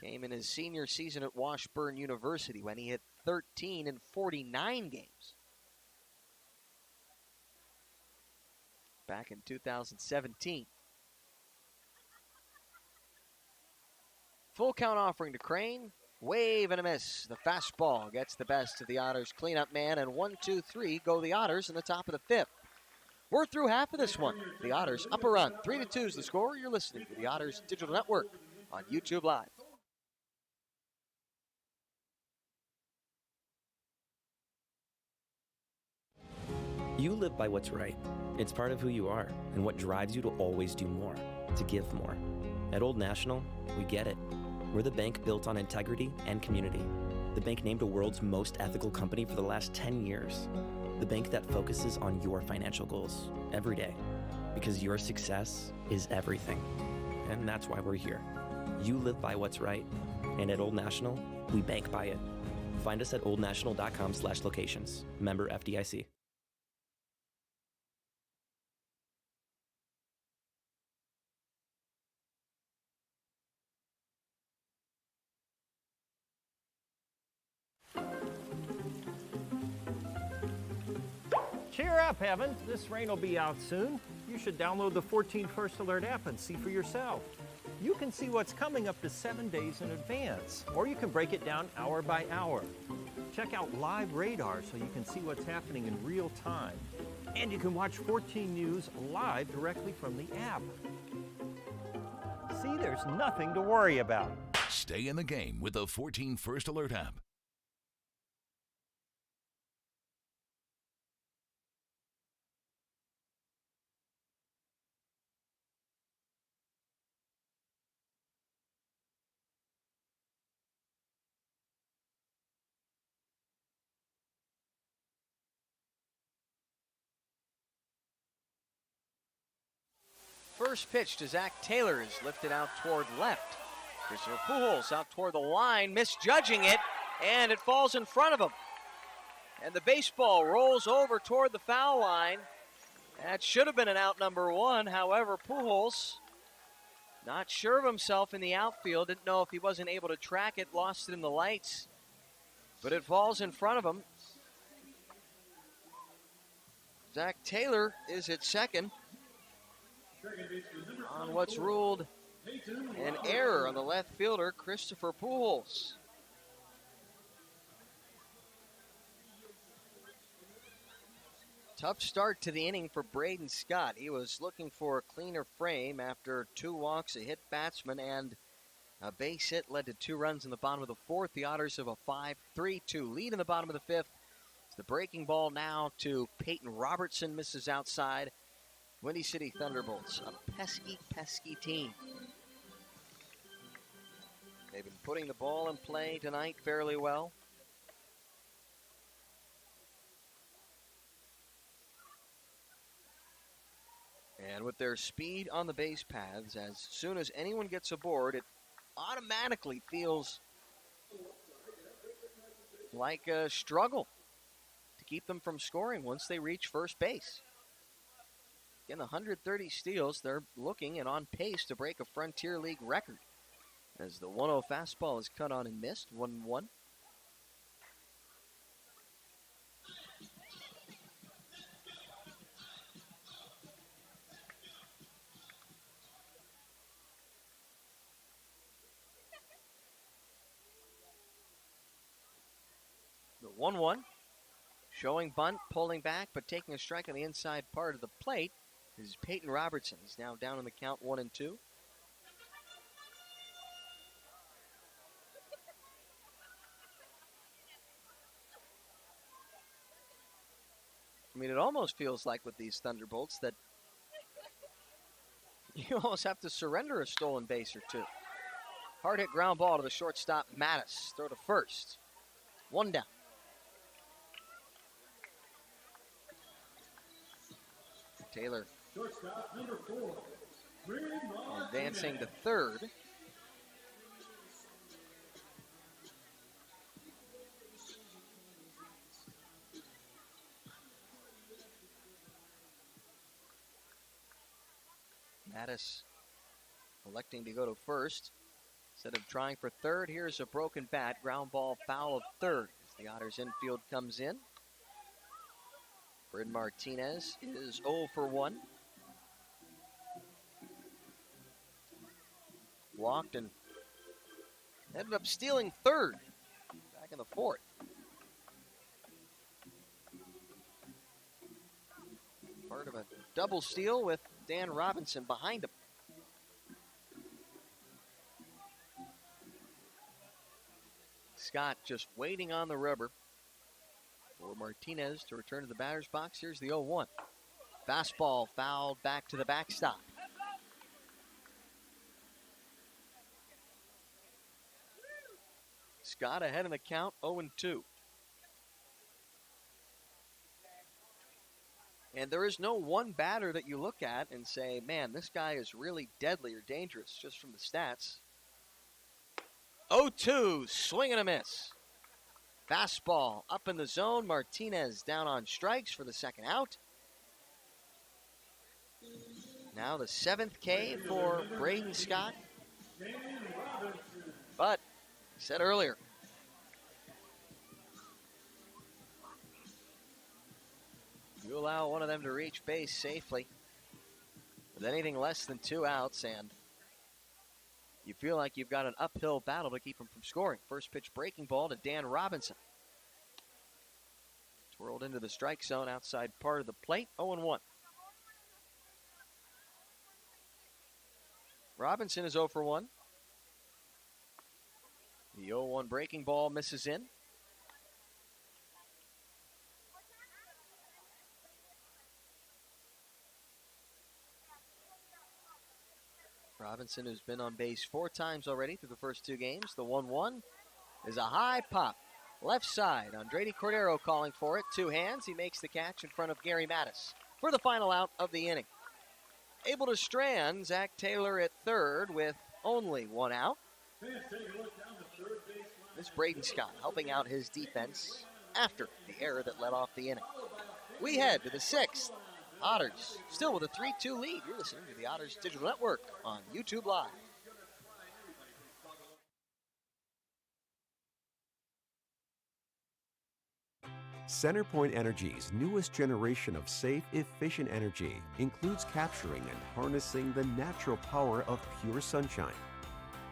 came in his senior season at Washburn University when he hit 13 in 49 games. Back in 2017. Full count offering to Crane. Wave and a miss. The fastball gets the best of the Otters cleanup man, and 1-2-3 go the Otters in the top of the 5th. We're through half of this one. The Otters up a run. 3-2 is the score. You're listening to the Otters Digital Network on YouTube Live. You live by what's right. It's part of who you are and what drives you to always do more, to give more. At Old National, we get it. We're the bank built on integrity and community. The bank named a world's most ethical company for the last 10 years. The bank that focuses on your financial goals every day. Because your success is everything. And that's why we're here. You live by what's right. And at Old National, we bank by it. Find us at oldnational.com/locations. Member FDIC. Cheer up, Evan. This rain will be out soon. You should download the 14 First Alert app and see for yourself. You can see what's coming up to 7 days in advance, or you can break it down hour by hour. Check out live radar so you can see what's happening in real time. And you can watch 14 News live directly from the app. See, there's nothing to worry about. Stay in the game with the 14 First Alert app. First pitch to Zach Taylor is lifted out toward left. Christopher Pujols out toward the line, misjudging it, and it falls in front of him. And the baseball rolls over toward the foul line. That should have been an out number 1. However, Pujols, not sure of himself in the outfield, didn't know if he wasn't able to track it, lost it in the lights. But it falls in front of him. Zach Taylor is at second on what's ruled an error on the left fielder, Christopher Pujols. Tough start to the inning for Braden Scott. He was looking for a cleaner frame after 2 walks, a hit batsman, and a base hit led to 2 runs in the bottom of the 4th. The Otters have a 5-3-2 lead in the bottom of the 5th. It's the breaking ball now to Peyton Robertson, misses outside. Windy City Thunderbolts, a pesky, pesky team. They've been putting the ball in play tonight fairly well. And with their speed on the base paths, as soon as anyone gets aboard, it automatically feels like a struggle to keep them from scoring once they reach first base. Again, 130 steals, they're looking and on pace to break a Frontier League record. As the 1-0 fastball is cut on and missed, 1-1. The 1-1, showing bunt, pulling back, but taking a strike on the inside part of the plate is Peyton Robertson. He's now down in the count 1-2. I mean, it almost feels like with these Thunderbolts that you almost have to surrender a stolen base or 2. Hard hit ground ball to the shortstop, Mattis. Throw to first. 1 down. Taylor advancing to third. Mattis electing to go to first instead of trying for third. Here's a broken bat, ground ball foul of third as the Otters infield comes in. Bryn Martinez is 0 for 1. Walked and ended up stealing third back in the 4th. Part of a double steal with Dan Robinson behind him. Scott just waiting on the rubber for Martinez to return to the batter's box. Here's the 0-1. Fastball fouled back to the backstop. Scott ahead in the count, 0-2. And there is no one batter that you look at and say, man, this guy is really deadly or dangerous just from the stats. 0-2, swing and a miss. Fastball up in the zone. Martinez down on strikes for the second out. Now the 7th K for Braden Scott. But, I said earlier, you allow one of them to reach base safely with anything less than 2 outs, and you feel like you've got an uphill battle to keep him from scoring. First pitch breaking ball to Dan Robinson. Twirled into the strike zone outside part of the plate, 0-1. Robinson is 0 for 1. The 0-1 breaking ball misses in. Robinson, who's been on base 4 times already through the first 2 games. The 1-1 is a high pop. Left side, Andredi Cordero calling for it. 2 hands, he makes the catch in front of Gary Mattis for the final out of the inning. Able to strand Zach Taylor at third with only 1 out. This Braden Scott helping out his defense after the error that led off the inning. We head to the 6th. Otters still with a 3-2 lead. You're listening to the Otters Digital Network on YouTube Live. CenterPoint Energy's newest generation of safe, efficient energy includes capturing and harnessing the natural power of pure sunshine.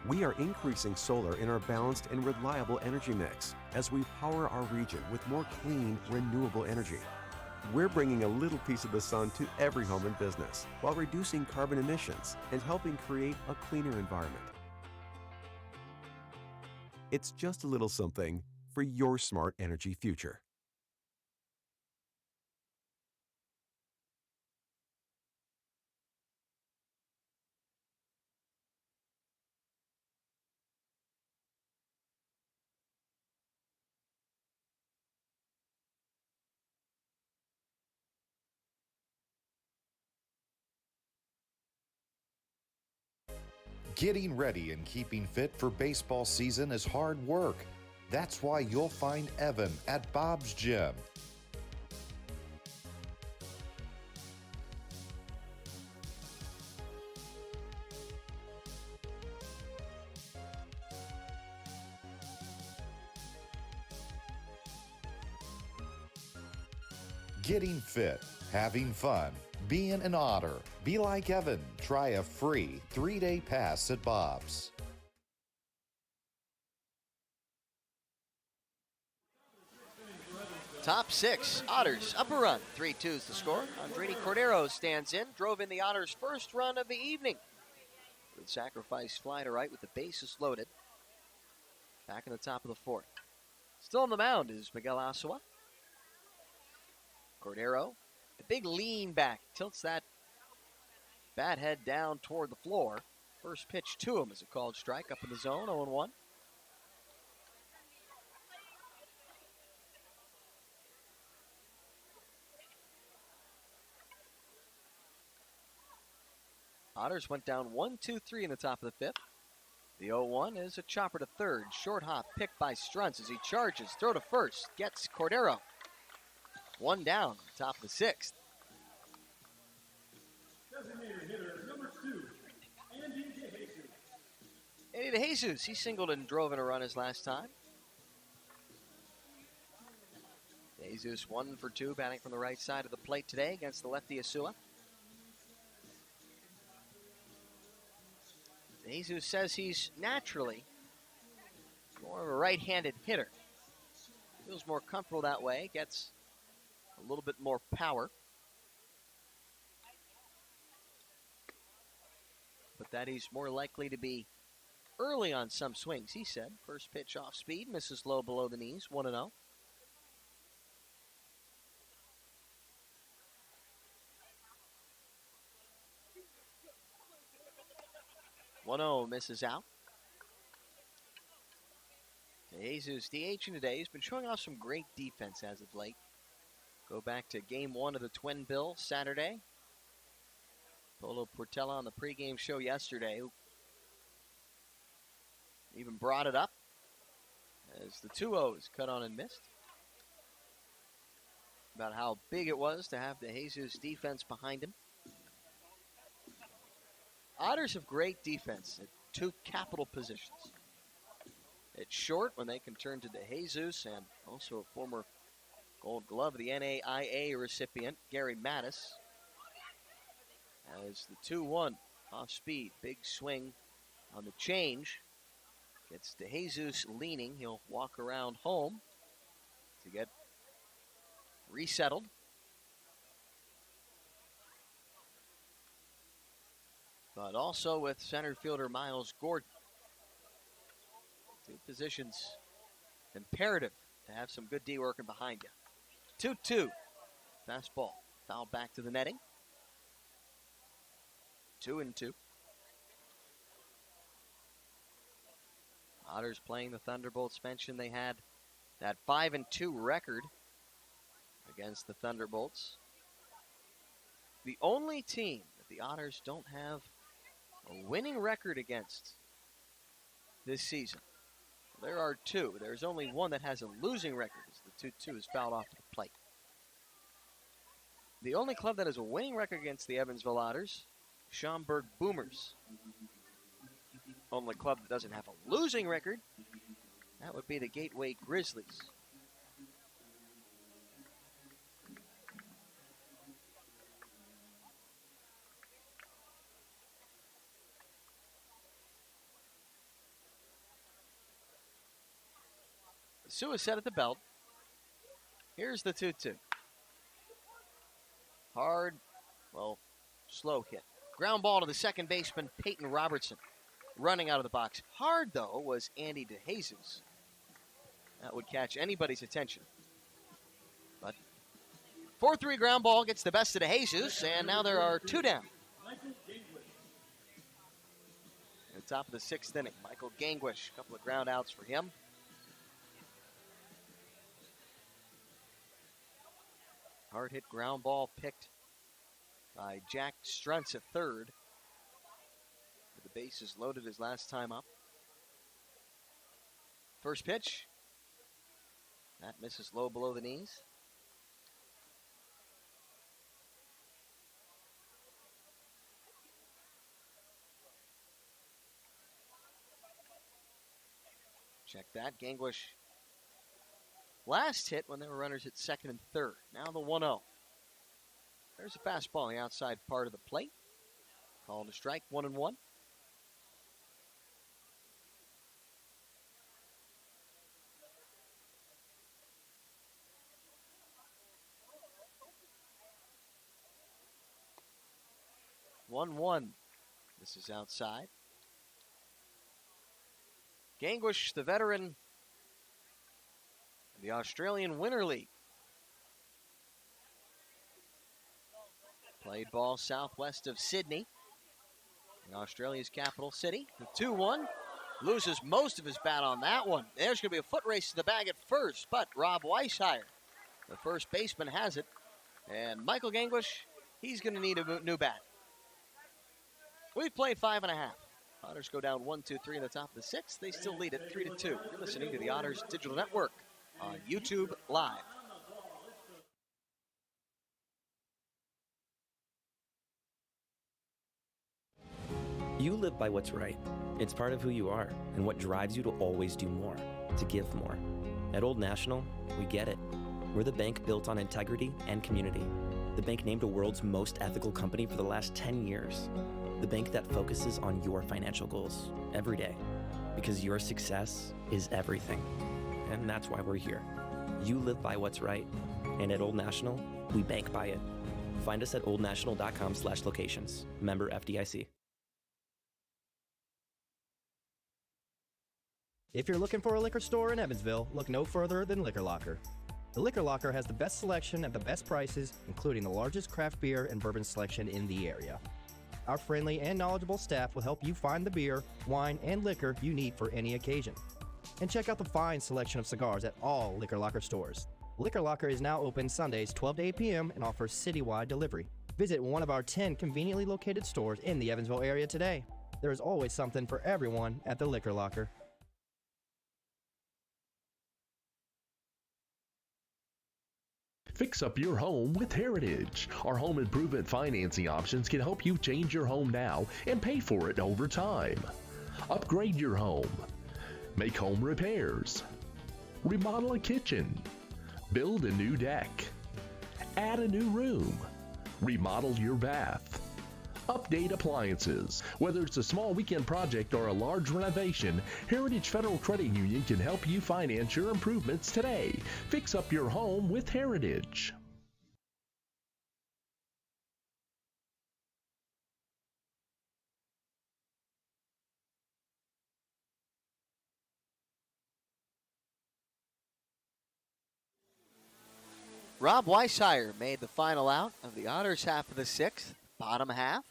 We are increasing solar in our balanced and reliable energy mix as we power our region with more clean, renewable energy. We're bringing a little piece of the sun to every home and business while reducing carbon emissions and helping create a cleaner environment. It's just a little something for your smart energy future. Getting ready and keeping fit for baseball season is hard work. That's why you'll find Evan at Bob's Gym. Getting fit, having fun, being an Otter. Be like Evan. Try a free 3-day pass at Bob's. Top six, Otters up a run. 3-2 is the score. Andrés Cordero stands in, drove in the Otters' first run of the evening. Good sacrifice fly to right with the bases loaded. Back in the top of the fourth. Still on the mound is Miguel Asua. Cordero, the big lean back, tilts that bat head down toward the floor. First pitch to him is a called strike up in the zone, 0-1. Otters went down 1-2-3 in the top of the fifth. The 0-1 is a chopper to third. Short hop picked by Strunz as he charges. Throw to first. Gets Cordero. One down, top of the sixth. Designated hitter number 2, Andy DeJesus. Andy DeJesus, he singled and drove in a run his last time. DeJesus 1 for 2, batting from the right side of the plate today against the lefty Asua. DeJesus says he's naturally more of a right-handed hitter. Feels more comfortable that way, gets a little bit more power. But that he's more likely to be early on some swings, he said. First pitch off speed, misses low below the knees, 1-0. Misses out. DeJesus DHing today. He's been showing off some great defense as of late. Go back to game 1 of the Twin Bill Saturday. Polo Portela on the pregame show yesterday even brought it up as the 2-0s cut on and missed. About how big it was to have the Jesus defense behind him. Otters have great defense at 2 capital positions. It's short when they can turn to DeJesus and also a former Gold Glove of the NAIA recipient, Gary Mattis. As the 2-1 off speed, big swing on the change. Gets DeJesus leaning. He'll walk around home to get resettled. But also with center fielder Miles Gordon. 2 positions imperative to have some good D working behind you. 2-2. Fastball. Foul back to the netting. 2-2. Otters playing the Thunderbolts. Mentioned they had that 5-2 record against the Thunderbolts. The only team that the Otters don't have a winning record against this season. There are 2. There's only one that has a losing record as the 2-2 is fouled off to the plate. The only club that has a winning record against the Evansville Otters, Schaumburg Boomers. Only club that doesn't have a losing record, that would be the Gateway Grizzlies. Sue is set at the belt. Here's the 2-2. Hard, slow hit. Ground ball to the second baseman, Peyton Robertson, running out of the box. Hard, though, was Andy DeJesus. That would catch anybody's attention. But 4-3 ground ball gets the best of DeJesus, and now there are two down. At the top of the sixth inning, Michael Gangwish, a couple of ground outs for him. Hard hit ground ball picked by Jack Struntz at third. With the bases loaded his last time up. First pitch. That misses low below the knees. Check that. Gangwish last hit when there were runners at second and third. Now the 1-0. There's a fastball on the outside part of the plate. Called a strike, 1-1. This is outside. Gangwish, the veteran of the Australian Winter League. Played ball southwest of Sydney, in Australia's capital city. The 2-1, loses most of his bat on that one. There's going to be a foot race to the bag at first, but Rob Weishire, the first baseman, has it. And Michael Gangwish, he's going to need a new bat. We've played 5.5. Otters go down 1-2-3 in the top of the sixth. They still lead it 3-2. You're listening to the Otters Digital Network on YouTube Live. You live by what's right. It's part of who you are and what drives you to always do more, to give more. At Old National, we get it. We're the bank built on integrity and community. The bank named a world's most ethical company for the last 10 years. The bank that focuses on your financial goals every day. Because your success is everything. And that's why we're here. You live by what's right. And at Old National, we bank by it. Find us at oldnational.com/locations. Member FDIC. If you're looking for a liquor store in Evansville, look no further than Liquor Locker. The Liquor Locker has the best selection at the best prices, including the largest craft beer and bourbon selection in the area. Our friendly and knowledgeable staff will help you find the beer, wine, and liquor you need for any occasion. And check out the fine selection of cigars at all Liquor Locker stores. Liquor Locker is now open Sundays 12 to 8 p.m. and offers citywide delivery. Visit one of our 10 conveniently located stores in the Evansville area today. There is always something for everyone at the Liquor Locker. Fix up your home with Heritage. Our home improvement financing options can help you change your home now and pay for it over time. Upgrade your home. Make home repairs. Remodel a kitchen. Build a new deck. Add a new room. Remodel your bath. Update appliances. Whether it's a small weekend project or a large renovation, Heritage Federal Credit Union can help you finance your improvements today. Fix up your home with Heritage. Rob Weishire made the final out of the Otters half of the sixth, bottom half.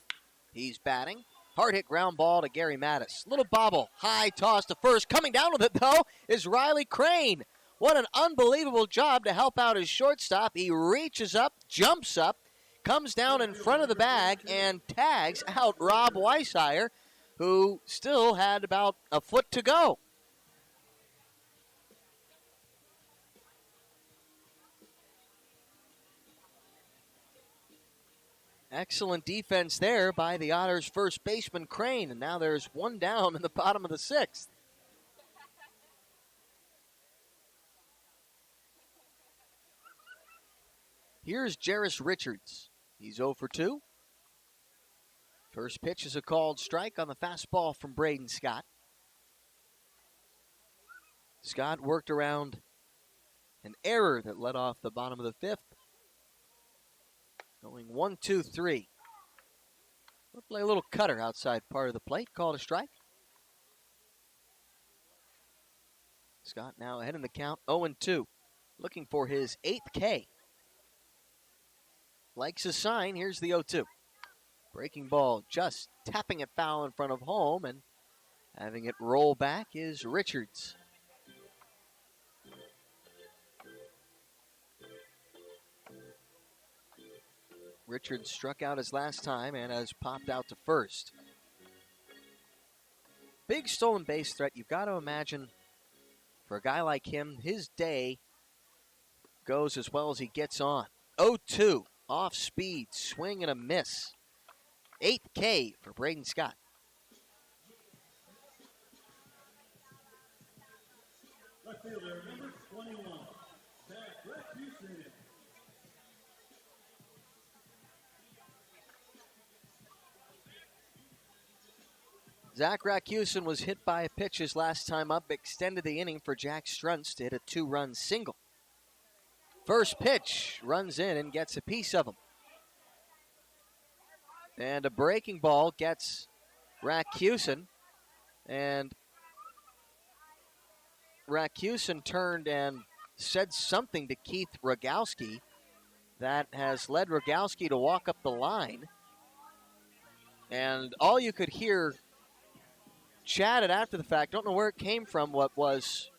He's batting. Hard hit ground ball to Gary Mattis. Little bobble. High toss to first. Coming down with it, though, is Riley Crane. What an unbelievable job to help out his shortstop. He reaches up, jumps up, comes down in front of the bag, and tags out Rob Weishire, who still had about a foot to go. Excellent defense there by the Otters' first baseman, Crane, and now there's one down in the bottom of the sixth. Here's Jarris Richards. He's 0 for 2. First pitch is a called strike on the fastball from Braden Scott. Scott worked around an error that led off the bottom of the fifth. Going 1-2-3. We'll play a little cutter outside part of the plate. Called a strike. Scott now ahead in the count, 0-2. Looking for his 8th K. Likes his sign. Here's the 0-2. Breaking ball, just tapping it foul in front of home, and having it roll back is Richards. Richards struck out his last time and has popped out to first. Big stolen base threat. You've got to imagine for a guy like him, his day goes as well as he gets on. 0-2, off speed, swing and a miss. 8th K for Braden Scott. Left fielder, number 21, Zach Houston. Zach Rakusin was hit by a pitch his last time up, extended the inning for Jack Struntz to hit a 2-run single. First pitch, runs in and gets a piece of him. And a breaking ball gets Rakusin, and Rakusin turned and said something to Keith Rogowski that has led Rogowski to walk up the line. And all you could hear chatted after the fact, don't know where it came from, what was,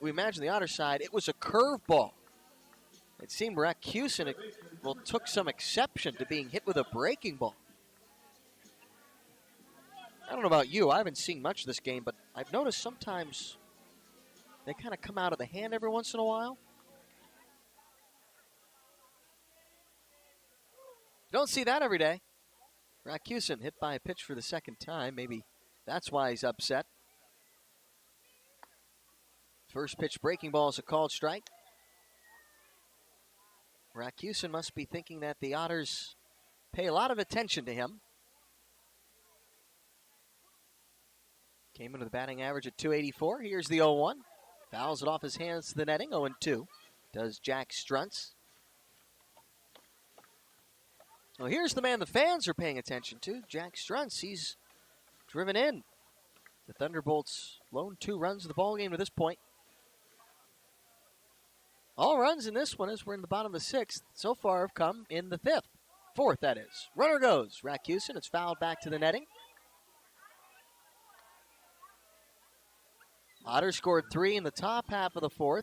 we imagine the Otter side, it was a curveball. It seemed Rakusin took some exception to being hit with a breaking ball. I don't know about you, I haven't seen much of this game, but I've noticed sometimes they kind of come out of the hand every once in a while. Don't see that every day. Rakusin hit by a pitch for the second time. Maybe that's why he's upset. First pitch breaking ball is a called strike. Rakusin must be thinking that the Otters pay a lot of attention to him. Came into the batting average at .284. Here's the 0-1. Fouls it off his hands to the netting. 0-2. Does Jack Struntz. Well, here's the man the fans are paying attention to. Jack Struntz. He's driven in. The Thunderbolts' lone 2 runs of the ballgame to this point. All runs in this one, as we're in the bottom of the 6th, so far have come in the 5th. 4th, that is. Runner goes. Rakusin. It's fouled back to the netting. Otters scored 3 in the top half of the 4th.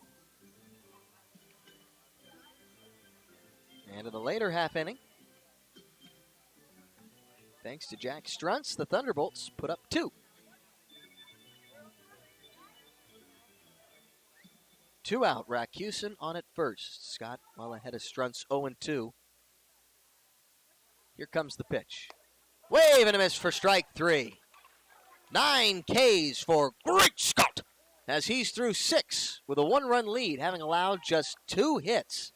And in the later half inning, thanks to Jack Struntz, the Thunderbolts put up 2. 2 out, Rakusin on at first. Scott well ahead of Struntz, 0-2. Here comes the pitch. Wave and a miss for strike 3. 9 Ks for Great Scott, as he's through 6 with a 1-run lead, having allowed just 2 hits.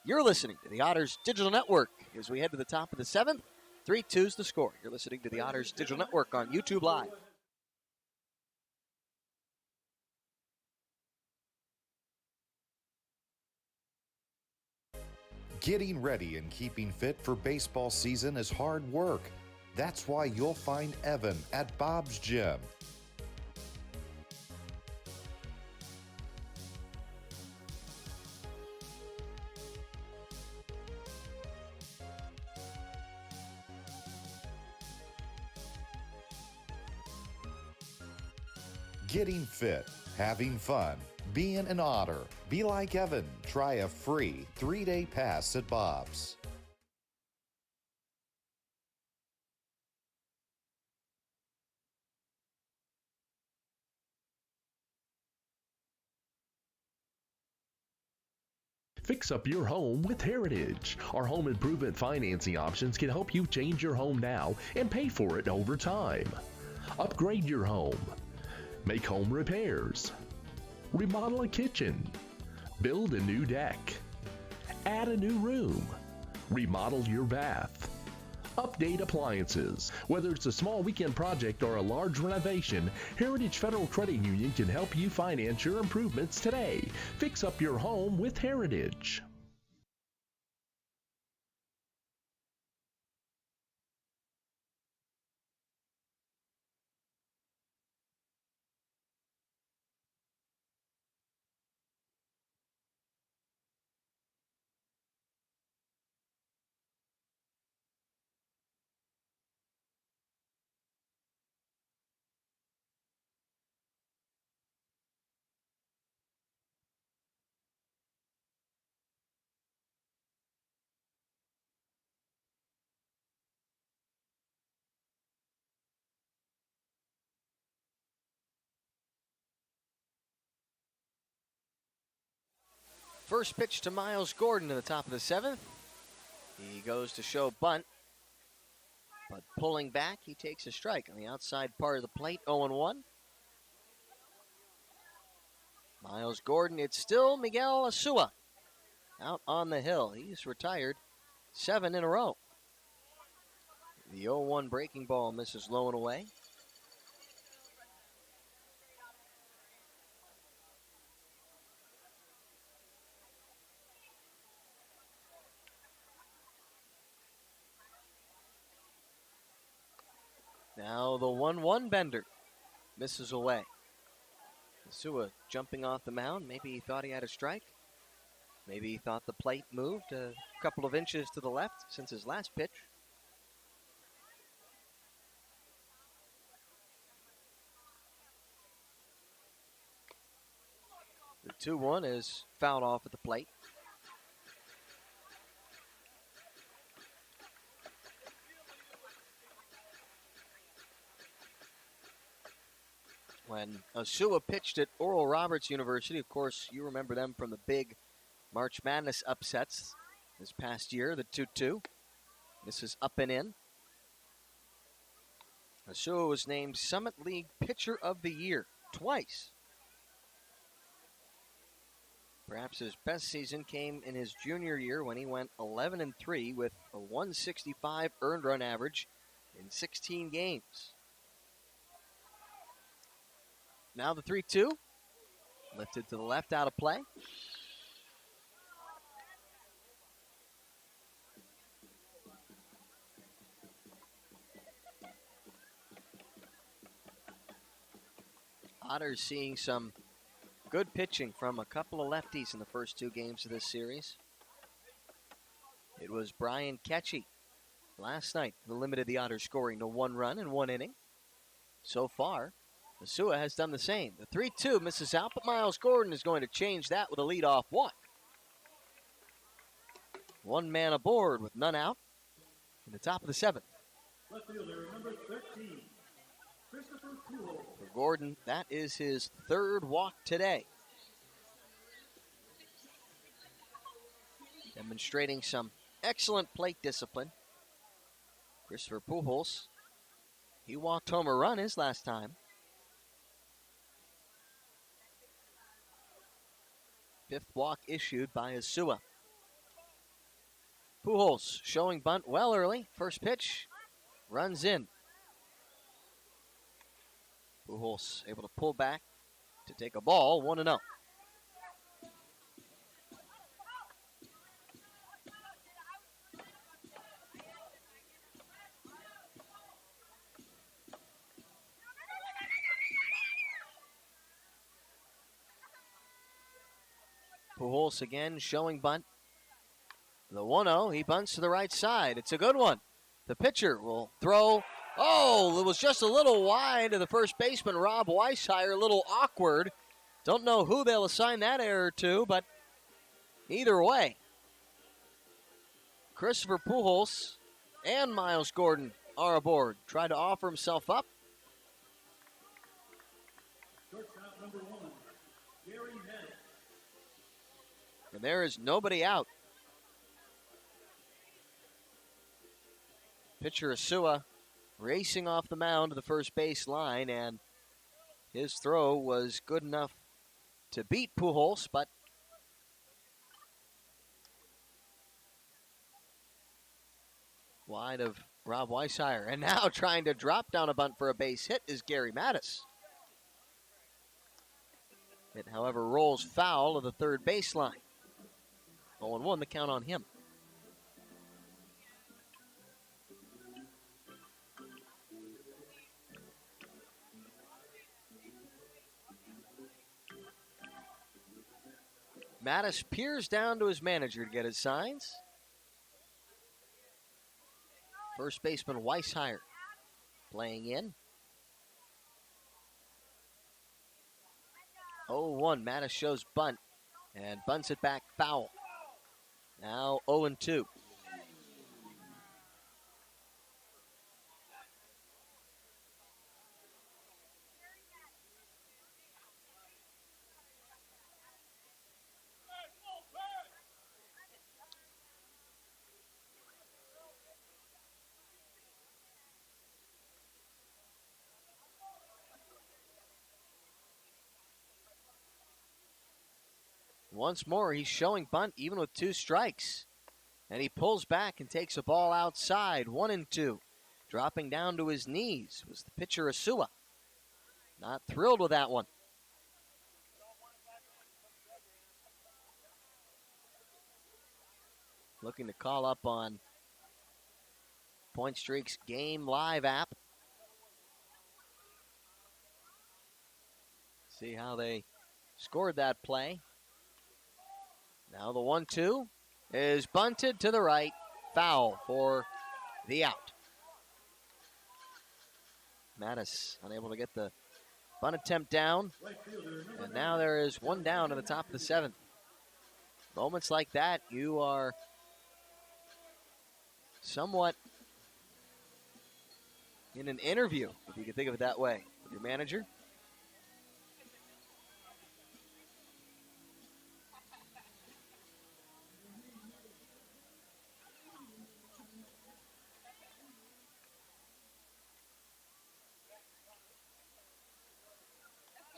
You're listening to the Otters Digital Network as we head to the top of the 7th. 3-2's the score. You're listening to the Otters Digital Network on YouTube Live. Getting ready and keeping fit for baseball season is hard work. That's why you'll find Evan at Bob's Gym. Getting fit, having fun, being an Otter. Be like Evan. Try a free 3-day pass at Bob's. Fix up your home with Heritage. Our home improvement financing options can help you change your home now and pay for it over time. Upgrade your home. Make home repairs. Remodel a kitchen. Build a new deck. Add a new room. Remodel your bath. Update appliances. Whether it's a small weekend project or a large renovation, Heritage Federal Credit Union can help you finance your improvements today. Fix up your home with Heritage. First pitch to Miles Gordon to the top of the 7th. He goes to show bunt. But pulling back, he takes a strike on the outside part of the plate, 0-1. Miles Gordon, it's still Miguel Asua out on the hill. He's retired 7 in a row. The 0-1 breaking ball misses low and away. Now the 1-1 bender misses away. Asua jumping off the mound. Maybe he thought he had a strike. Maybe he thought the plate moved a couple of inches to the left since his last pitch. The 2-1 is fouled off at the plate. When Asua pitched at Oral Roberts University, of course, you remember them from the big March Madness upsets this past year, the 2-2. This is up and in. Asua was named Summit League Pitcher of the Year twice. Perhaps his best season came in his junior year when he went 11-3 with a 165 earned run average in 16 games. Now the 3-2, lifted to the left, out of play. Otters seeing some good pitching from a couple of lefties in the first 2 games of this series. It was Brian Ketchie last night who limited the Otters scoring to 1 run in 1 inning. So far, Asua has done the same. The 3-2 misses out, but Miles Gordon is going to change that with a leadoff walk. 1 man aboard with none out in the top of the 7th. Left fielder, number 13, Christopher Poole. For Gordon, that is his 3rd walk today. Demonstrating some excellent plate discipline. Christopher Pujols, he walked home a run his last time. 5th walk issued by Asua. Pujols showing bunt well early. First pitch, runs in. Pujols able to pull back to take a ball, 1-0. Pujols again showing bunt. The 1-0, he bunts to the right side. It's a good one. The pitcher will throw. Oh, it was just a little wide of the first baseman, Rob Weishire, a little awkward. Don't know who they'll assign that error to, but either way, Christopher Pujols and Miles Gordon are aboard. Tried to offer himself up. Shortstop number 1, Gary Nett. And there is nobody out. Pitcher Asua racing off the mound to the first base line, and his throw was good enough to beat Pujols, but wide of Rob Weishire. And now trying to drop down a bunt for a base hit is Gary Mattis. It, however, rolls foul of the third baseline. 0-1, the count on him. Mattis peers down to his manager to get his signs. First baseman Weishire playing in. 0-1, Mattis shows bunt and bunts it back foul. Now 0-2. Once more, he's showing bunt even with 2 strikes. And he pulls back and takes a ball outside, 1-2. Dropping down to his knees was the pitcher Asua. Not thrilled with that one. Looking to call up on Point Streak's Game Live app. See how they scored that play. Now the 1-2 is bunted to the right. Foul for the out. Mattis unable to get the bunt attempt down. And now there is 1 down to the top of the 7th. Moments like that, you are somewhat in an interview, if you can think of it that way, with your manager.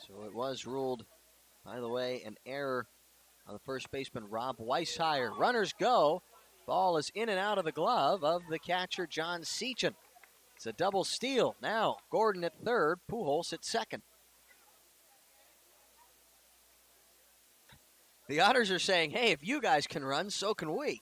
So it was ruled, by the way, an error on the first baseman, Rob Weishire. Runners go. Ball is in and out of the glove of the catcher, John Seachin. It's a double steal. Now, Gordon at third, Pujols at second. The Otters are saying, hey, if you guys can run, so can we.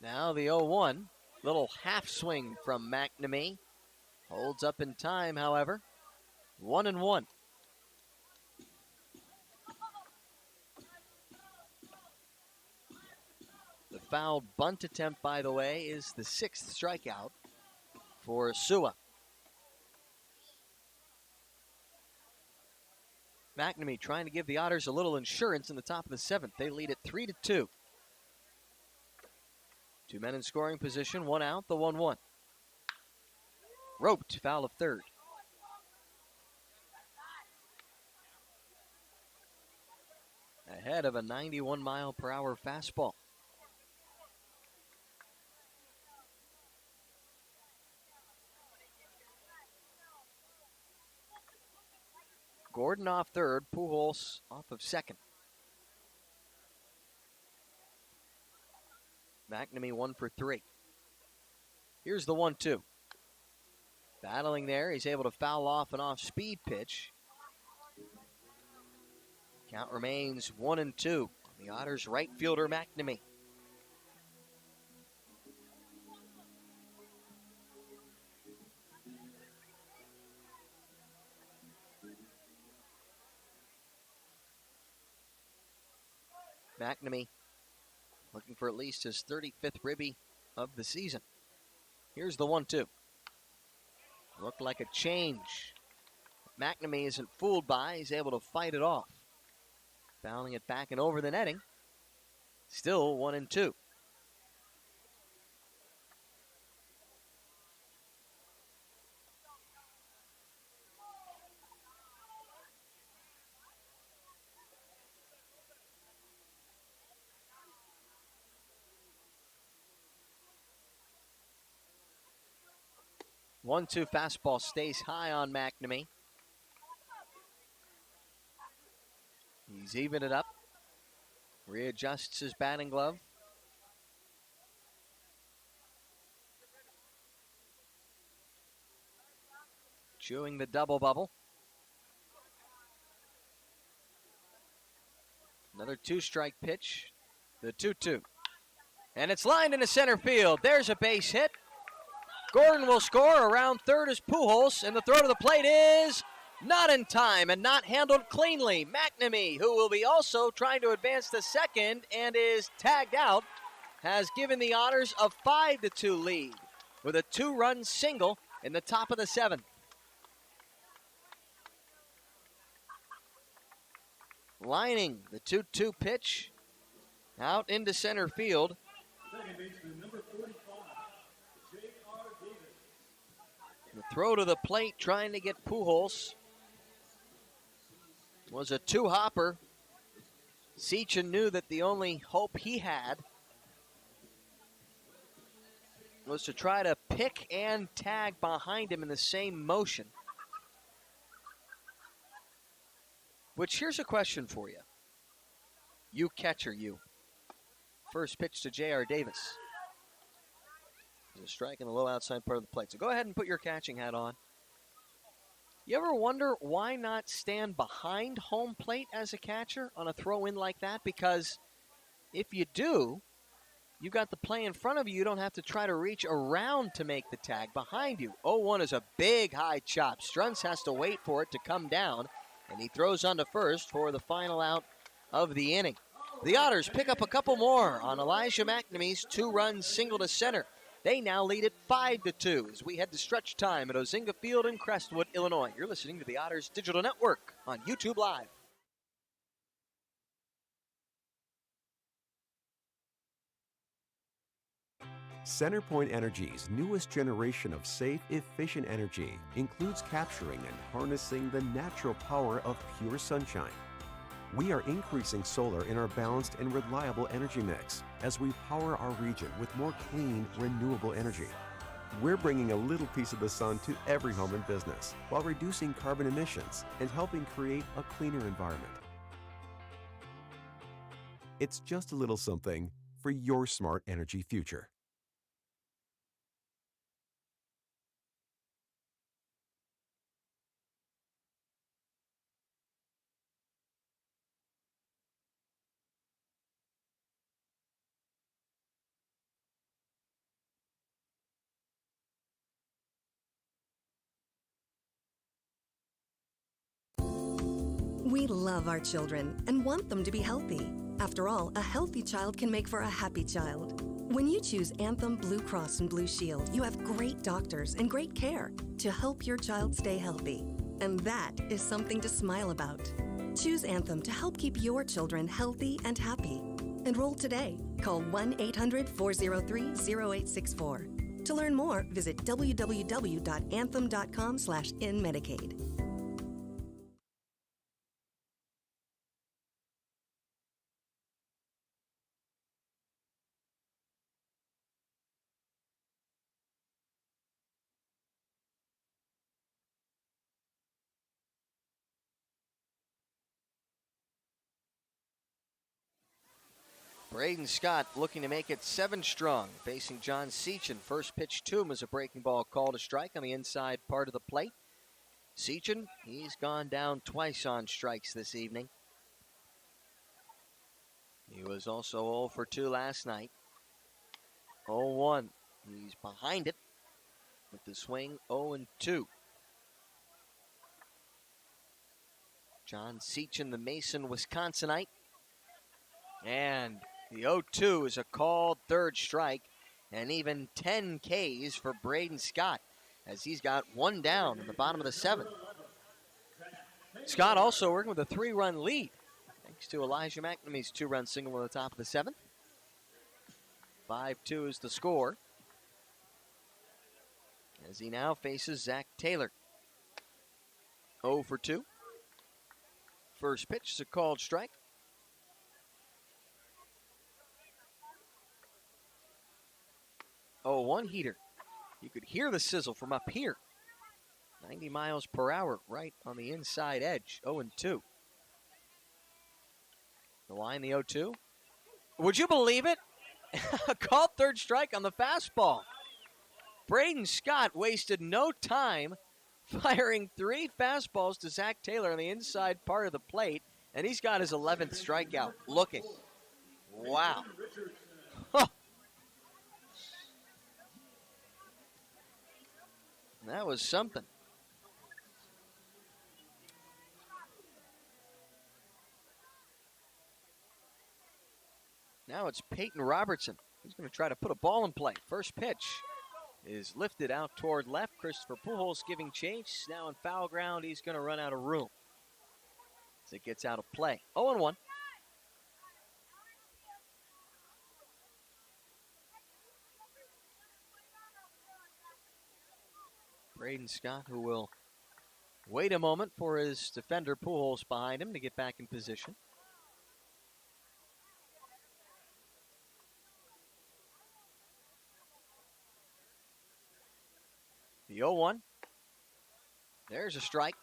Now the 0-1, little half swing from McNamee. Holds up in time, however. 1-1. The fouled bunt attempt, by the way, is the 6th strikeout for Sua. McNamee trying to give the Otters a little insurance in the top of the 7th. They lead it 3-2. 2 men in scoring position, 1 out, the 1-1. Roped, foul of third. Ahead of a 91-mile-per-hour fastball. Gordon off third, Pujols off of second. McNamee 1 for 3. Here's the 1-2. Battling there, he's able to foul off an off-speed pitch. Count remains 1-2. The Otters' right fielder, McNamee. McNamee looking for at least his 35th ribby of the season. Here's the 1-2. Looked like a change. McNamee isn't fooled by. He's able to fight it off. Fouling it back and over the netting. Still 1-2. One-two fastball stays high on McNamee. He's evened it up. Readjusts his batting glove. Chewing the double bubble. Another 2-strike pitch. The 2-2. And it's lined into center field. There's a base hit. Gordon will score. Around third is Pujols, and the throw to the plate is not in time and not handled cleanly. McNamee, who will be also trying to advance to second and is tagged out, has given the Otters a 5-2 lead with a 2-run single in the top of the 7th. Lining the 2-2 pitch out into center field. Second baseman, number 45. The throw to the plate trying to get Pujols was a 2-hopper. Seachin knew that the only hope he had was to try to pick and tag behind him in the same motion. Which, here's a question for you. You catcher, you. First pitch to J.R. Davis. There's a strike in the low outside part of the plate. So go ahead and put your catching hat on. You ever wonder why not stand behind home plate as a catcher on a throw-in like that? Because if you do, you got the play in front of you. You don't have to try to reach around to make the tag behind you. 0-1 is a big high chop. Strunz has to wait for it to come down, and he throws onto first for the final out of the inning. The Otters pick up a couple more on Elijah McNamee's two-run single to center. They now lead it 5-2 as we head to stretch time at Ozinga Field in Crestwood, Illinois. You're listening to the Otters Digital Network on YouTube Live. CenterPoint Energy's newest generation of safe, efficient energy includes capturing and harnessing the natural power of pure sunshine. We are increasing solar in our balanced and reliable energy mix as we power our region with more clean, renewable energy. We're bringing a little piece of the sun to every home and business while reducing carbon emissions and helping create a cleaner environment. It's just a little something for your smart energy future. We love our children and want them to be healthy. After all, a healthy child can make for a happy child. When you choose Anthem Blue Cross and Blue Shield, you have great doctors and great care to help your child stay healthy. And that is something to smile about. Choose Anthem to help keep your children healthy and happy. Enroll today. Call 1-800-403-0864. To learn more, visit www.anthem.com/inmedicaid. Braden Scott looking to make it 7 strong, facing John Seachin. First pitch to him was a breaking ball called a strike on the inside part of the plate. Seachin, he's gone down twice on strikes this evening. He was also 0 for 2 last night. 0-1, he's behind it with the swing 0-2. John Seachin, the Mason Wisconsinite. And the 0-2 is a called third strike, and even 10 Ks for Braden Scott, as he's got one down in the bottom of the 7th. Scott also working with a 3-run lead, thanks to Elijah McNamee's 2-run single on the top of the 7th. 5-2 is the score, as he now faces Zach Taylor. 0 for 2. First pitch is a called strike. 0-1 heater. You could hear the sizzle from up here. 90 miles per hour right on the inside edge. 0-2. The line, the 0-2. Would you believe it? A called third strike on the fastball. Braden Scott wasted no time firing 3 fastballs to Zach Taylor on the inside part of the plate, and he's got his 11th strikeout. Looking. Wow. Huh. That was something. Now it's Peyton Robertson. He's going to try to put a ball in play. First pitch is lifted out toward left. Christopher Pujols giving chase. Now in foul ground, he's going to run out of room as it gets out of play. 0-1. Braden Scott, who will wait a moment for his defender Pujols behind him to get back in position. The 0-1. There's a strike.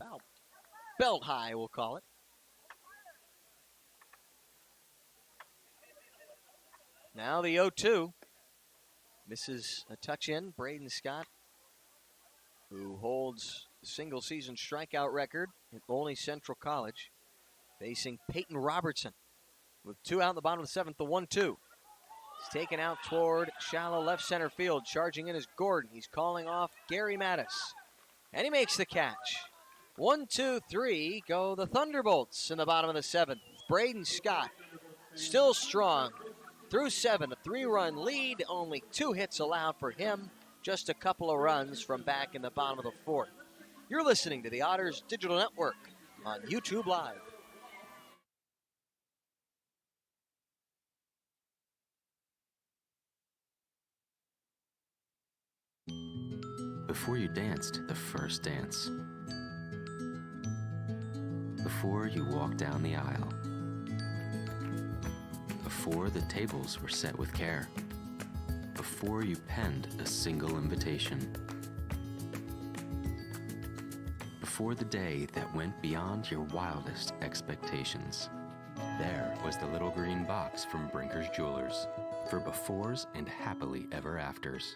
About belt high, we'll call it. Now the 0-2. Misses a touch in. Braden Scott, who holds the single season strikeout record at Olney Central College, facing Peyton Robertson. With 2 out in the bottom of the 7th, the 1-2. He's taken out toward shallow left center field. Charging in is Gordon. He's calling off Gary Mattis. And he makes the catch. 1, 2, 3 go the Thunderbolts in the bottom of the 7th. Braden Scott still strong. Through 7, a 3-run lead. Only 2 hits allowed for him. Just a couple of runs from back in the bottom of the 4th. You're listening to the Otters Digital Network on YouTube Live. Before you danced the first dance. Before you walked down the aisle. Before the tables were set with care. Before you penned a single invitation. Before the day that went beyond your wildest expectations. There was the little green box from Brinker's Jewelers for befores and happily ever afters.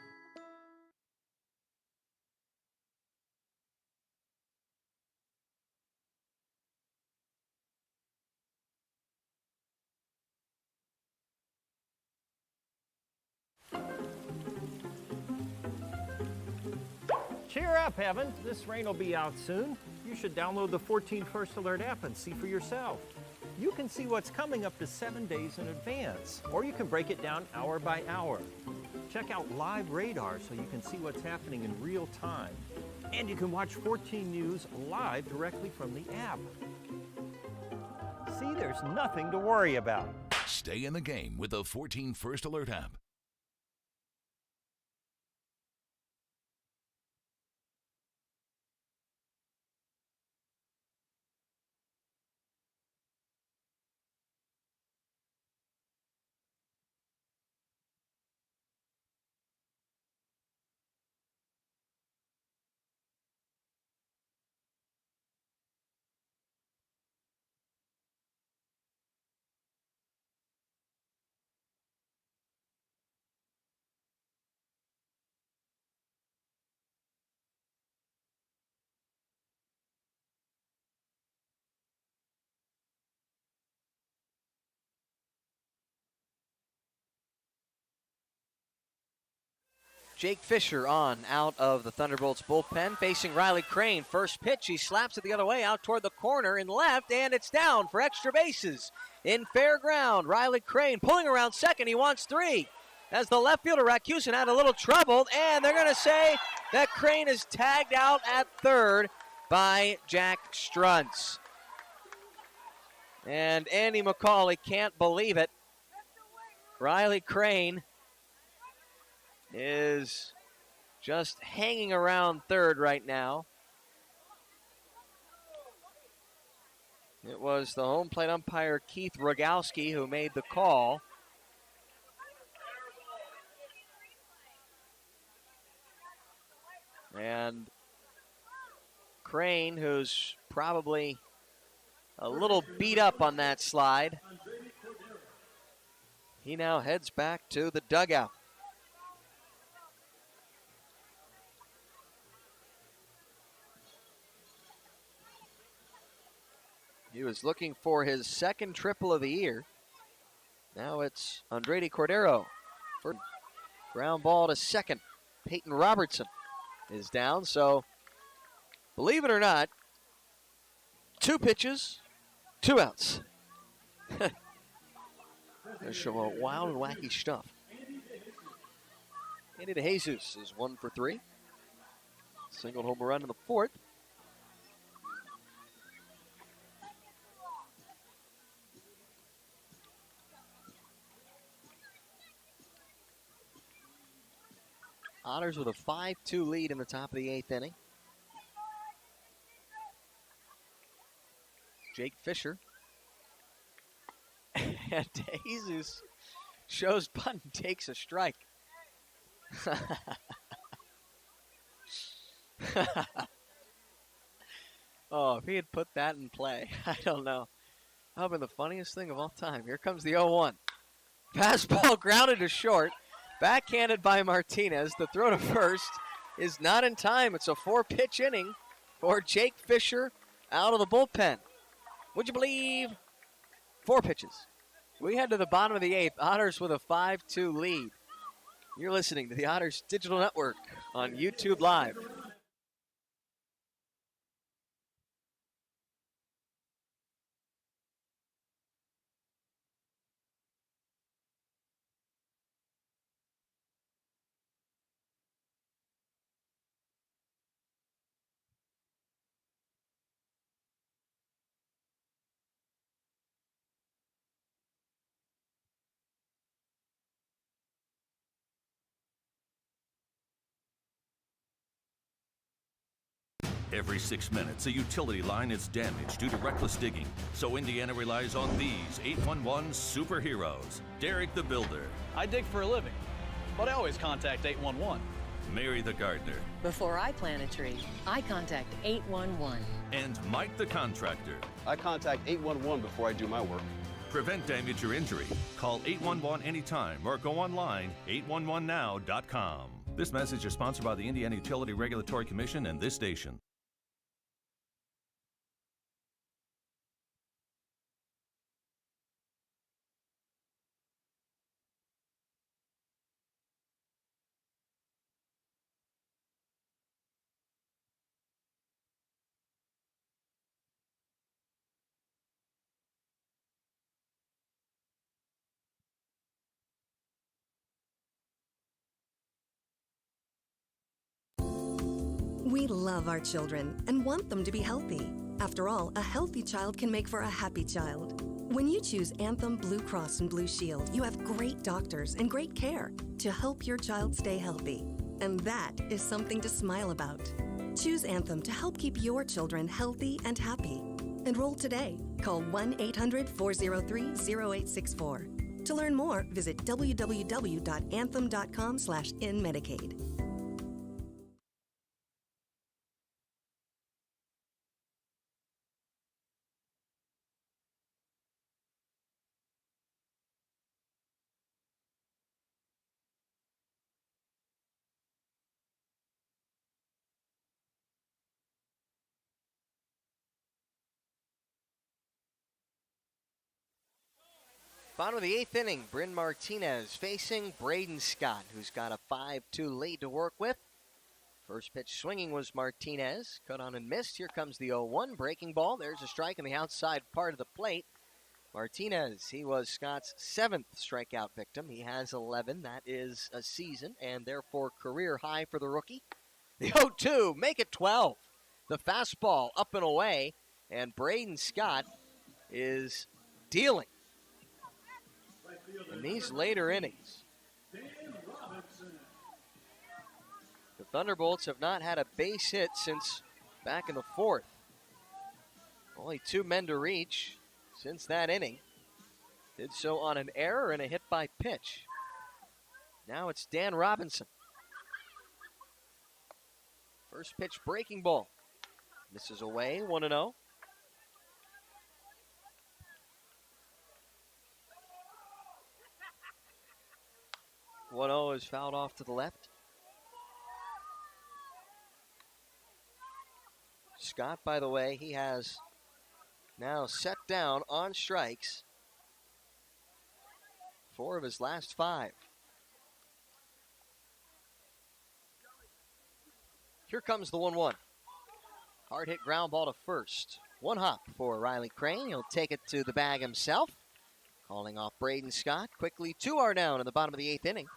Cheer up, Evan. This rain will be out soon. You should download the 14 First Alert app and see for yourself. You can see what's coming up to 7 days in advance, or you can break it down hour by hour. Check out live radar so you can see what's happening in real time. And you can watch 14 News live directly from the app. See, there's nothing to worry about. Stay in the game with the 14 First Alert app. Jake Fisher on out of the Thunderbolts bullpen, facing Riley Crane. First pitch, he slaps it the other way out toward the corner in left, and it's down for extra bases. In fair ground, Riley Crane pulling around second. He wants 3. As the left fielder, Rakusin, had a little trouble, and they're going to say that Crane is tagged out at third by Jack Struntz. And Andy McCauley can't believe it. Riley Crane is just hanging around third right now. It was the home plate umpire Keith Rogowski who made the call. And Crane, who's probably a little beat up on that slide, he now heads back to the dugout. He was looking for his second triple of the year. Now it's Andredi Cordero for ground ball to second. Peyton Robertson is down, so believe it or not, 2 pitches, 2 outs. There's some wild and wacky stuff. Andy DeJesus is 1 for 3. Single home run in the 4th. Otters with a 5-2 lead in the top of the 8th inning. Jake Fisher. And Jesus shows bunt and takes a strike. Oh, if he had put that in play, I don't know. That would have been the funniest thing of all time. Here comes the 0-1. Fastball grounded to short. Backhanded by Martinez. The throw to first is not in time. It's a 4-pitch inning for Jake Fisher out of the bullpen. Would you believe? 4 pitches. We head to the bottom of the 8th. Otters with a 5-2 lead. You're listening to the Otters Digital Network on YouTube Live. Every 6 minutes, a utility line is damaged due to reckless digging. So Indiana relies on these 811 superheroes. Derek the Builder. I dig for a living, but I always contact 811. Mary the Gardener. Before I plant a tree, I contact 811. And Mike the Contractor. I contact 811 before I do my work. Prevent damage or injury. Call 811 anytime or go online 811now.com. This message is sponsored by the Indiana Utility Regulatory Commission and this station. We love our children and want them to be healthy. After all, a healthy child can make for a happy child. When you choose Anthem Blue Cross and Blue Shield, you have great doctors and great care to help your child stay healthy. And that is something to smile about. Choose Anthem to help keep your children healthy and happy. Enroll today. Call 1-800-403-0864. To learn more, visit www.anthem.com/inmedicaid. Bottom of the 8th inning, Bryn Martinez facing Braden Scott, who's got a 5-2 lead to work with. First pitch swinging was Martinez. Cut on and missed. Here comes the 0-1 breaking ball. There's a strike on the outside part of the plate. Martinez, he was Scott's 7th strikeout victim. He has 11. That is a season and therefore career high for the rookie. The 0-2, make it 12. The fastball up and away, and Braden Scott is dealing in these later innings. The Thunderbolts have not had a base hit since back in the 4th. Only 2 men to reach since that inning. Did so on an error and a hit by pitch. Now it's Dan Robinson. First pitch breaking ball. Misses away, 1-0. 1-0 is fouled off to the left. Scott, by the way, he has now set down on strikes 4 of his last 5. Here comes the 1-1. Hard hit ground ball to first. One hop for Riley Crane. He'll take it to the bag himself. Calling off Braden Scott. Quickly 2 are down in the bottom of the 8th inning.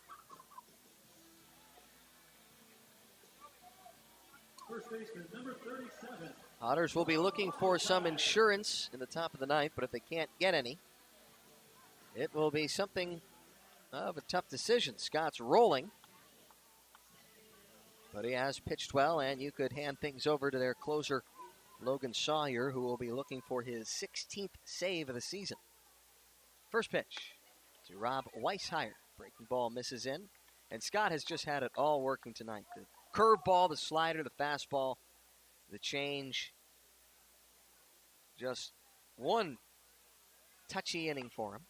First baseman, number 37. Otters will be looking for some insurance in the top of the 9th, but if they can't get any, it will be something of a tough decision. Scott's rolling, but he has pitched well, and you could hand things over to their closer, Logan Sawyer, who will be looking for his 16th save of the season. First pitch to Rob Weishire. Breaking ball misses in, and Scott has just had it all working tonight. The curveball, the slider, the fastball, the change. Just one touchy inning for him.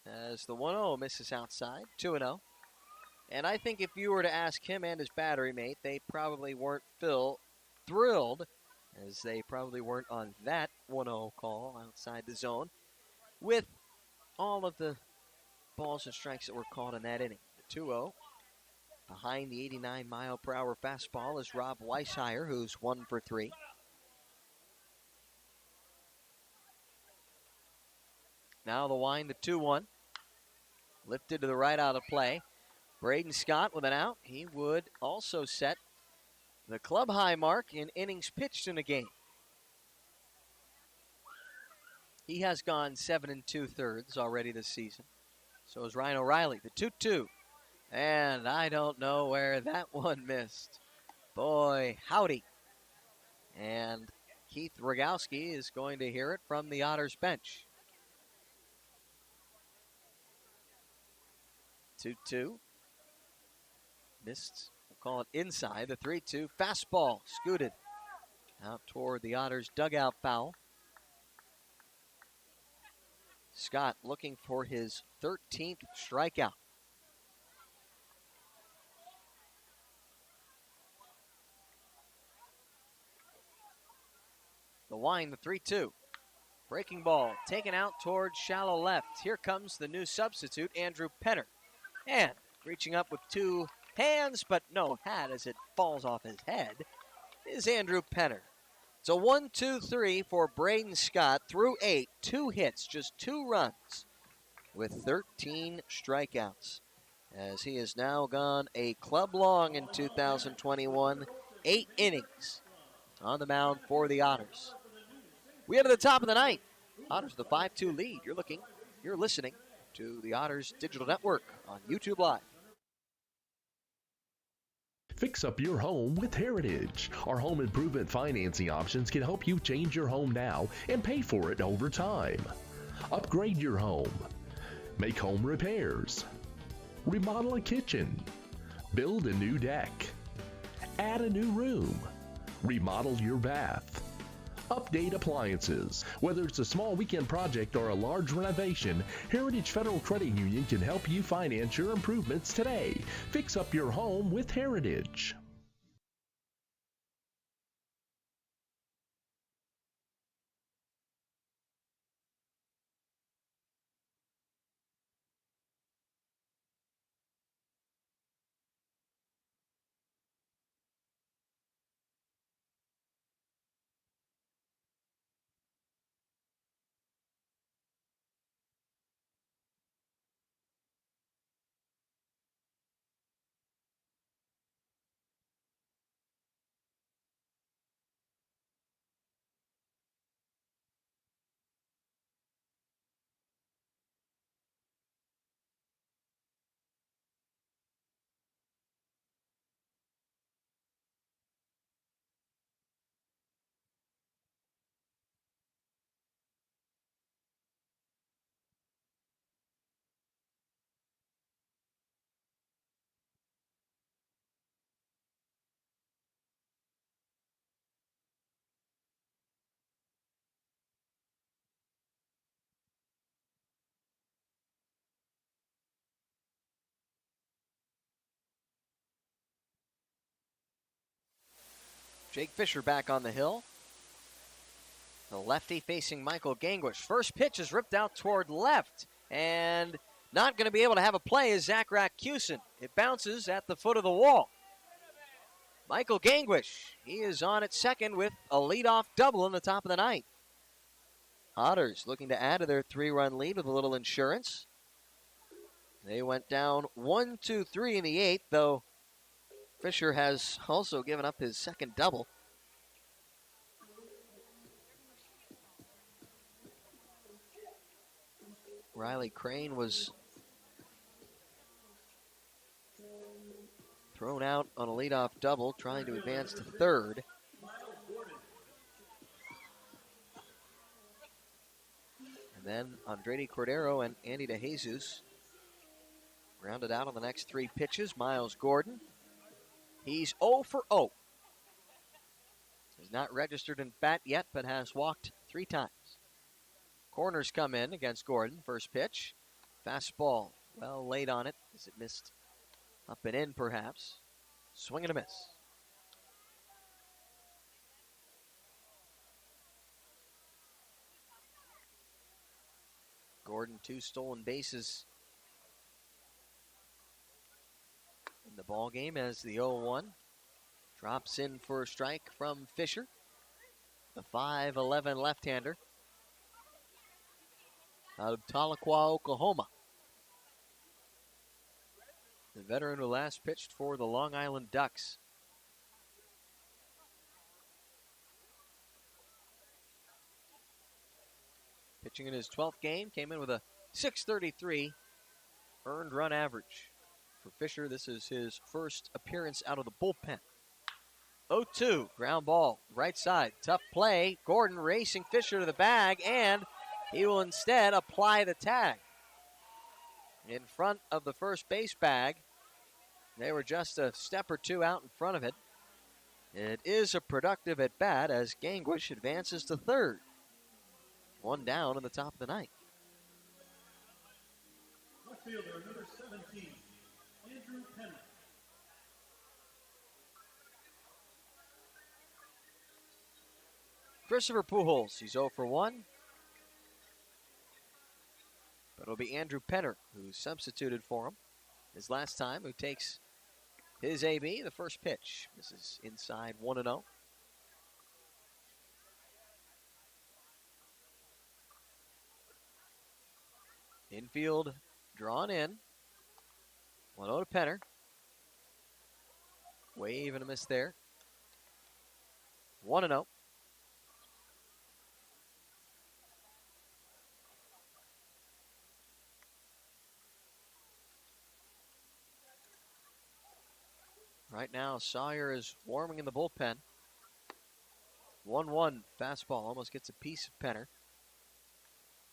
As the 1-0 misses outside, 2-0. And I think if you were to ask him and his battery mate, they probably weren't thrilled, as they probably weren't on that 1-0 call outside the zone, with all of the balls and strikes that were called in that inning. The 2-0, behind the 89-mile-per-hour fastball, is Rob Weishire, who's 1 for 3. Now the wind, the 2-1. Lifted to the right out of play. Braden Scott with an out. He would also set the club high mark in innings pitched in a game. He has gone 7 2/3 already this season. So is Ryan O'Reilly, the 2-2. And I don't know where that one missed. Boy, howdy. And Keith Rogowski is going to hear it from the Otters bench. 2-2. Missed. We'll call it inside. The 3-2 fastball scooted out toward the Otters dugout foul. Scott looking for his 13th strikeout. The wind, the 3-2. Breaking ball taken out toward shallow left. Here comes the new substitute, Andrew Penner. And reaching up with two hands, but no hat as it falls off his head, is Andrew Penner. It's a 1-2-3 for Braden Scott through 8. 2 hits, just 2 runs with 13 strikeouts. As he has now gone a club long in 2021, 8 innings on the mound for the Otters. We head to the top of the ninth. Otters with a 5-2 lead. You're listening to the Otters Digital Network on YouTube Live. Fix up your home with Heritage. Our home improvement financing options can help you change your home now and pay for it over time. Upgrade your home. Make home repairs. Remodel a kitchen. Build a new deck. Add a new room. Remodel your bath. Update appliances. Whether it's a small weekend project or a large renovation, Heritage Federal Credit Union can help you finance your improvements today. Fix up your home with Heritage. Jake Fisher back on the hill. The lefty facing Michael Gangwish. First pitch is ripped out toward left, and not going to be able to have a play is Zach Rakusin. It bounces at the foot of the wall. Michael Gangwish, he is on at second with a leadoff double in the top of the ninth. Otters looking to add to their 3-run lead with a little insurance. They went down 1-2-3 in the 8th, though Fisher has also given up his second double. Riley Crane was thrown out on a leadoff double, trying to advance to third. And then Andredi Cordero and Andy DeJesus rounded out on the next 3 pitches. Miles Gordon, He's 0 for 0. He's not registered in bat yet, but has walked 3 times. Corners come in against Gordon. First pitch. Fastball. Well laid on it. As it missed up and in, perhaps. Swing and a miss. Gordon, 2 stolen bases in the ball game as the 0-1 drops in for a strike from Fisher, the 5'11" left-hander out of Tahlequah, Oklahoma. The veteran who last pitched for the Long Island Ducks. Pitching in his 12th game, came in with a .633 earned run average. For Fisher, this is his first appearance out of the bullpen. 0-2, ground ball, right side, tough play. Gordon racing Fisher to the bag, and he will instead apply the tag. In front of the first base bag, they were just a step or 2 out in front of it. It is a productive at bat as Gangwish advances to third. 1 down in the top of the ninth. Left fielder, number 17, Andrew Penner. Christopher Pujols, he's 0 for 1. But it'll be Andrew Penner who substituted for him his last time, who takes his AB. The first pitch. This is inside 1-0. Infield drawn in. 1-0 to Penner. Wave and a miss there. 1-0. Right now, Sawyer is warming in the bullpen. 1-1 fastball, almost gets a piece of Penner.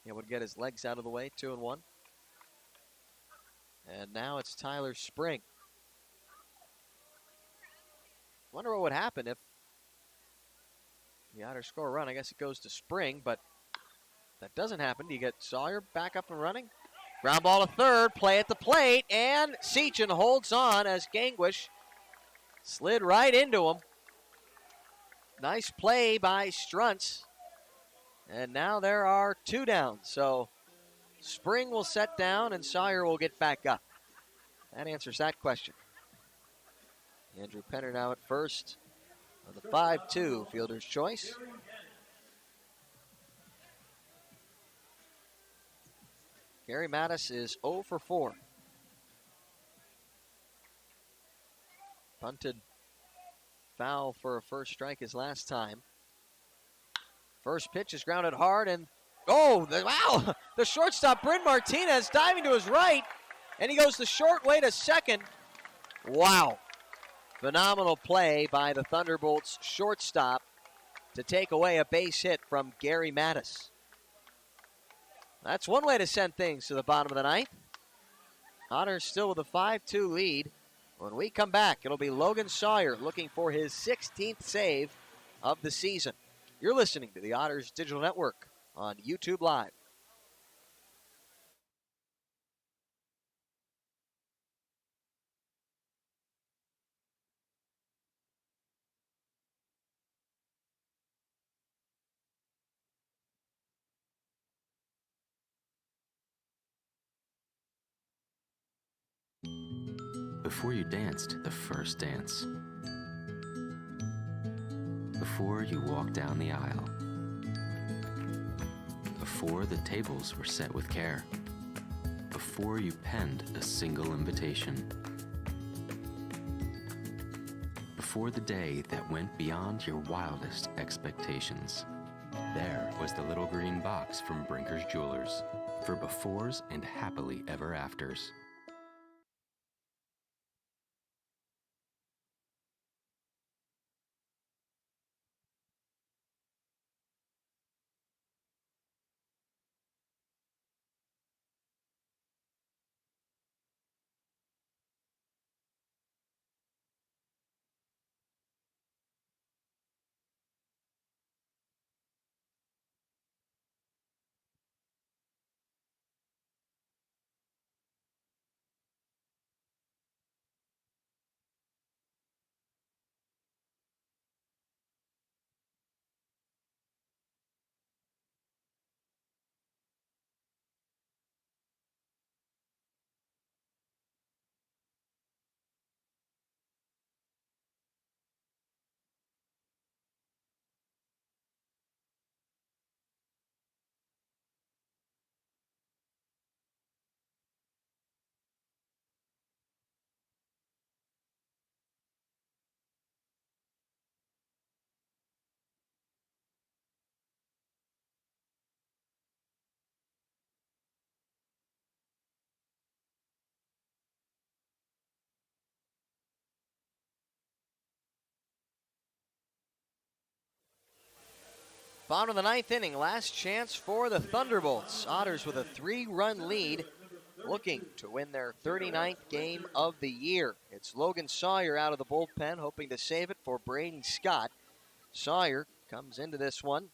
Able to get his legs out of the way, 2-1. And now it's Tyler Spring. Wonder what would happen if the Otters score a run. I guess it goes to Spring, but that doesn't happen. Do you get Sawyer back up and running? Ground ball to third, play at the plate, and Sechin holds on as Gangwish slid right into him. Nice play by Struntz. And now there are 2 down. So Spring will set down and Sawyer will get back up. That answers that question. Andrew Penner now at first on the 5-2 fielder's choice. Gary Mattis is 0 for 4. Bunted foul for a first strike his last time. First pitch is grounded hard, and wow! The shortstop, Bryn Martinez, diving to his right, and he goes the short way to second. Wow. Phenomenal play by the Thunderbolts shortstop to take away a base hit from Gary Mattis. That's one way to send things to the bottom of the ninth. Otters still with a 5-2 lead. When we come back, it'll be Logan Sawyer looking for his 16th save of the season. You're listening to the Otters Digital Network on YouTube Live. Before you danced the first dance. Before you walked down the aisle. Before the tables were set with care. Before you penned a single invitation. Before the day that went beyond your wildest expectations. There was the little green box from Brinker's Jewelers for befores and happily ever afters. Bottom of the ninth inning, last chance for the Thunderbolts. Otters with a 3-run lead, looking to win their 39th game of the year. It's Logan Sawyer out of the bullpen, hoping to save it for Braden Scott. Sawyer comes into this one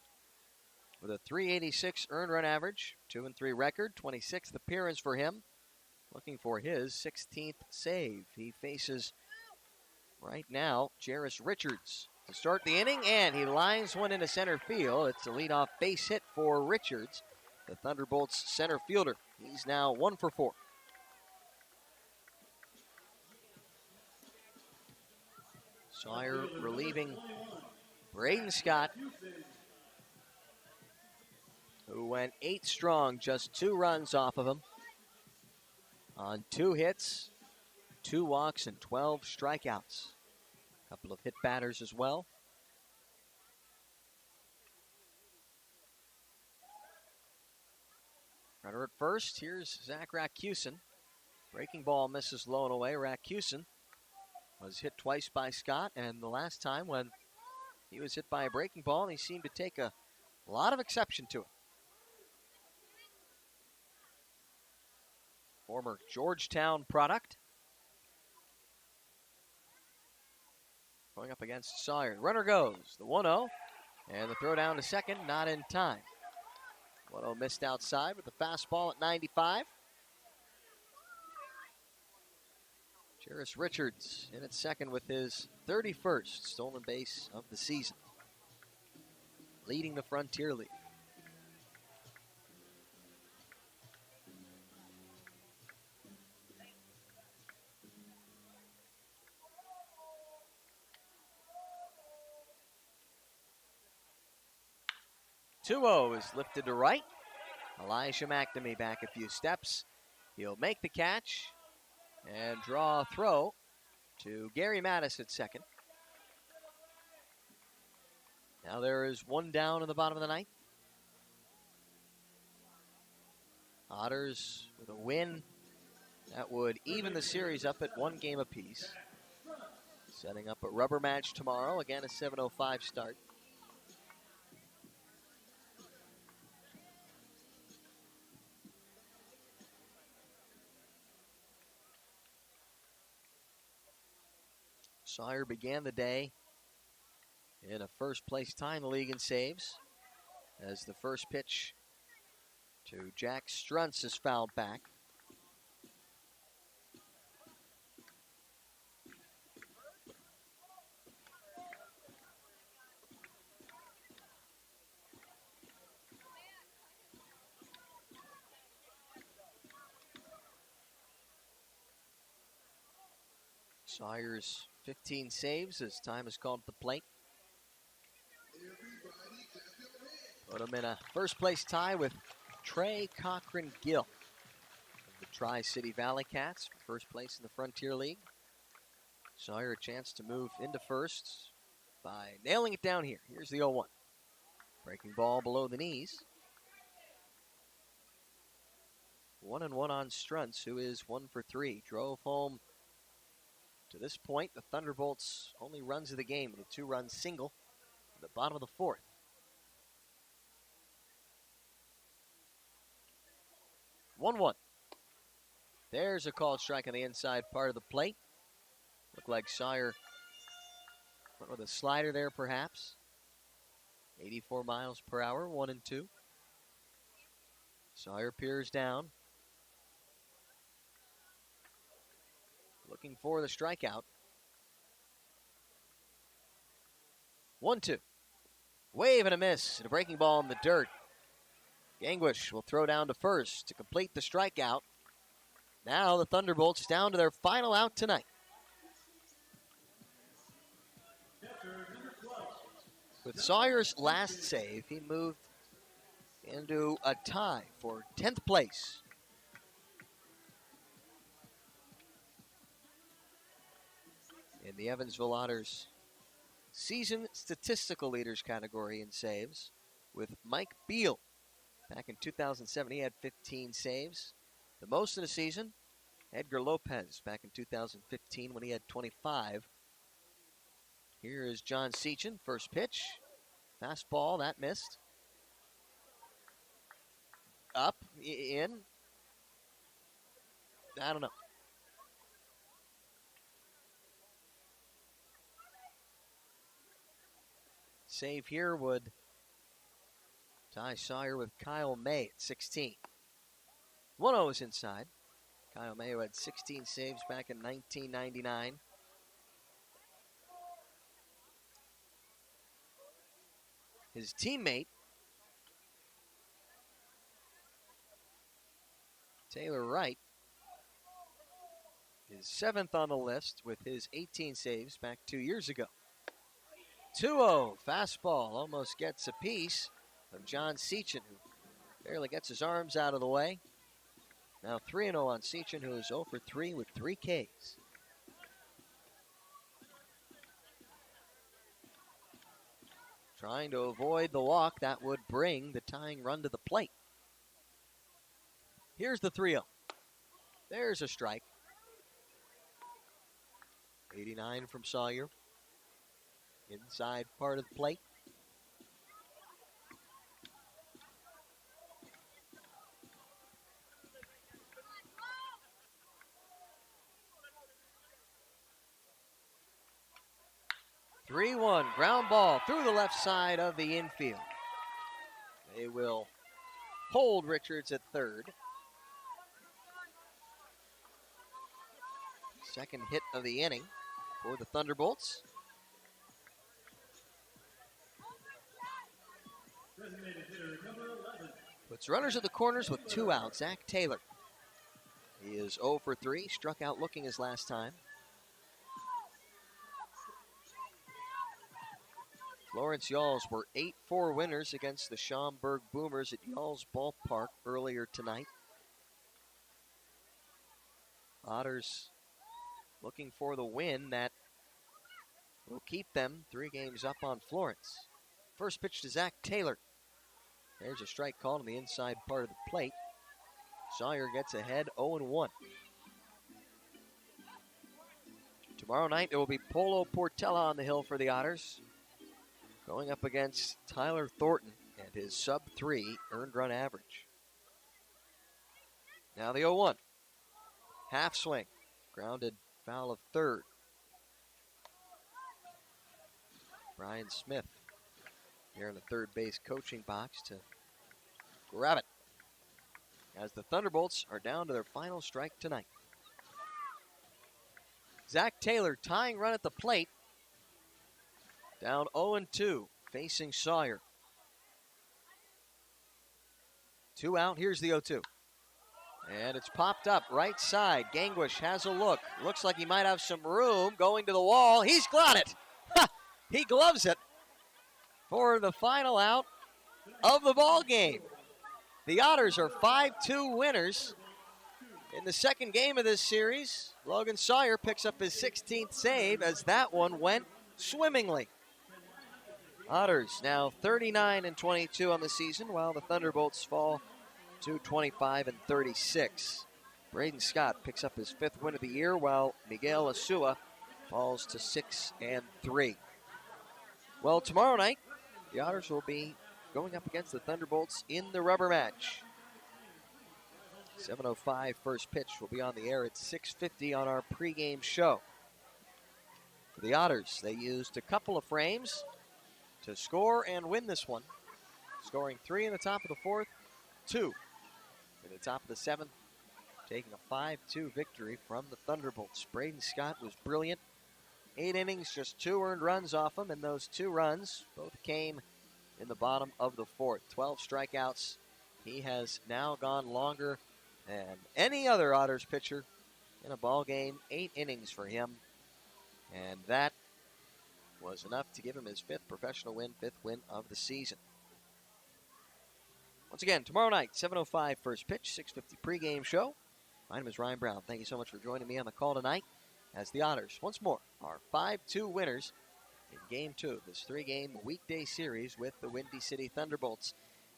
with a .386 earned run average, 2-3 record, 26th appearance for him. Looking for his 16th save. He faces right now Jairus Richards to start the inning, and he lines one into center field. It's a leadoff base hit for Richards, the Thunderbolts center fielder. He's now 1 for 4. Sawyer relieving Braden Scott, who went 8 strong, just 2 runs off of him on 2 hits, 2 walks, and 12 strikeouts. A couple of hit batters as well. Runner at first, here's Zach Rakusin. Breaking ball misses low and away. Rakusin was hit twice by Scott, and the last time when he was hit by a breaking ball, he seemed to take a lot of exception to it. Former Georgetown product. Going up against Sawyer. Runner goes. The 1-0. And the throw down to second, not in time. 1-0 missed outside with the fastball at 95. Jairus Richards in at second with his 31st stolen base of the season, leading the Frontier League. Two-0 is lifted to right. Elijah McNamee back a few steps. He'll make the catch and draw a throw to Gary Mattis at second. Now there is 1 down in the bottom of the ninth. Otters with a win that would even the series up at 1 game apiece. Setting up a rubber match tomorrow. Again, a 7:05 start. Sawyer began the day in a first-place tie in the league in saves, as the first pitch to Jack Struntz is fouled back. Sawyer's 15 saves as time is called at the plate. Put him in a first-place tie with Trey Cochran-Gill of the Tri-City Valley Cats for first place in the Frontier League. Sawyer a chance to move into first by nailing it down here. Here's the 0-1. Breaking ball below the knees. 1-1 on Struntz, who is 1 for 3. Drove home. To this point, the Thunderbolts' only runs of the game with a 2-run single at the bottom of the 4th. There's a called strike on the inside part of the plate. Looked like Sawyer went with a slider there, perhaps. 84 miles per hour, 1-2. Sawyer peers down. Looking for the strikeout. 1-2. Wave and a miss, and a breaking ball in the dirt. Gangwish will throw down to first to complete the strikeout. Now the Thunderbolts down to their final out tonight. With Sawyer's last save, he moved into a tie for 10th place. In the Evansville Otters season statistical leaders category in saves, with Mike Beal. Back in 2007, he had 15 saves. The most in a season, Edgar Lopez back in 2015 when he had 25. Here is John Seachin, first pitch. Fastball, that missed. up, in. I don't know. Save here would tie Sawyer with Kyle May at 16. 1-0 is inside. Kyle May, who had 16 saves back in 1999. His teammate, Taylor Wright, is 7th on the list with his 18 saves back 2 years ago. 2-0, fastball, almost gets a piece of John Seachin, who barely gets his arms out of the way. Now 3-0 on Seachin, who is 0 for 3 with 3 Ks. Trying to avoid the walk, that would bring the tying run to the plate. Here's the 3-0. There's a strike. 89 from Sawyer. Inside part of the plate. (3-1) ground ball through the left side of the infield. They will hold Richards at third. Second hit of the inning for the Thunderbolts. Puts runners at the corners with 2 outs. Zach Taylor. He is 0 for 3, struck out looking his last time. Florence Yalls were 8-4 winners against the Schaumburg Boomers at Yalls Ballpark earlier tonight. Otters looking for the win that will keep them 3 games up on Florence. First pitch to Zach Taylor. There's a strike called on the inside part of the plate. Sawyer gets ahead 0-1. Tomorrow night there will be Polo Portella on the hill for the Otters, going up against Tyler Thornton and his sub-3 earned run average. Now the 0-1. Half swing. Grounded foul of third. Brian Smith here in the third base coaching box to grab it, as the Thunderbolts are down to their final strike tonight. Zach Taylor tying run at the plate. Down 0-2, facing Sawyer. 2 out, here's the 0-2. And it's popped up right side. Gangwish has a look. Looks like he might have some room going to the wall. He's got it. He gloves it for the final out of the ball game. The Otters are 5-2 winners in the second game of this series. Logan Sawyer picks up his 16th save as that one went swimmingly. Otters now 39-22 on the season, while the Thunderbolts fall to 25-36. Braden Scott picks up his 5th win of the year, while Miguel Asua falls to 6-3. Well, tomorrow night, the Otters will be going up against the Thunderbolts in the rubber match. 7:05 first pitch will be on the air at 6:50 on our pregame show. For the Otters, they used a couple of frames to score and win this one, scoring 3 in the top of the 4th, 2 in the top of the 7th, taking a 5-2 victory from the Thunderbolts. Braden Scott was brilliant. 8 innings, just 2 earned runs off him, and those 2 runs both came in the bottom of the 4th. 12 strikeouts. He has now gone longer than any other Otters pitcher in a ball game. 8 innings for him, and that was enough to give him his 5th professional win, 5th win of the season. Once again, tomorrow night, 7:05 first pitch, 6:50 pregame show. My name is Ryan Brown. Thank you so much for joining me on the call tonight, as the Otters, once more, are 5-2 winners in Game 2 of this 3-game weekday series with the Windy City Thunderbolts,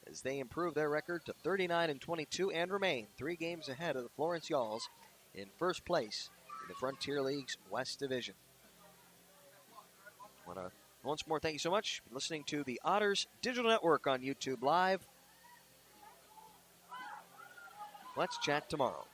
as they improve their record to 39-22 and remain 3 games ahead of the Florence Yalls in first place in the Frontier League's West Division. I want to once more thank you so much for listening to the Otters Digital Network on YouTube Live. Let's chat tomorrow.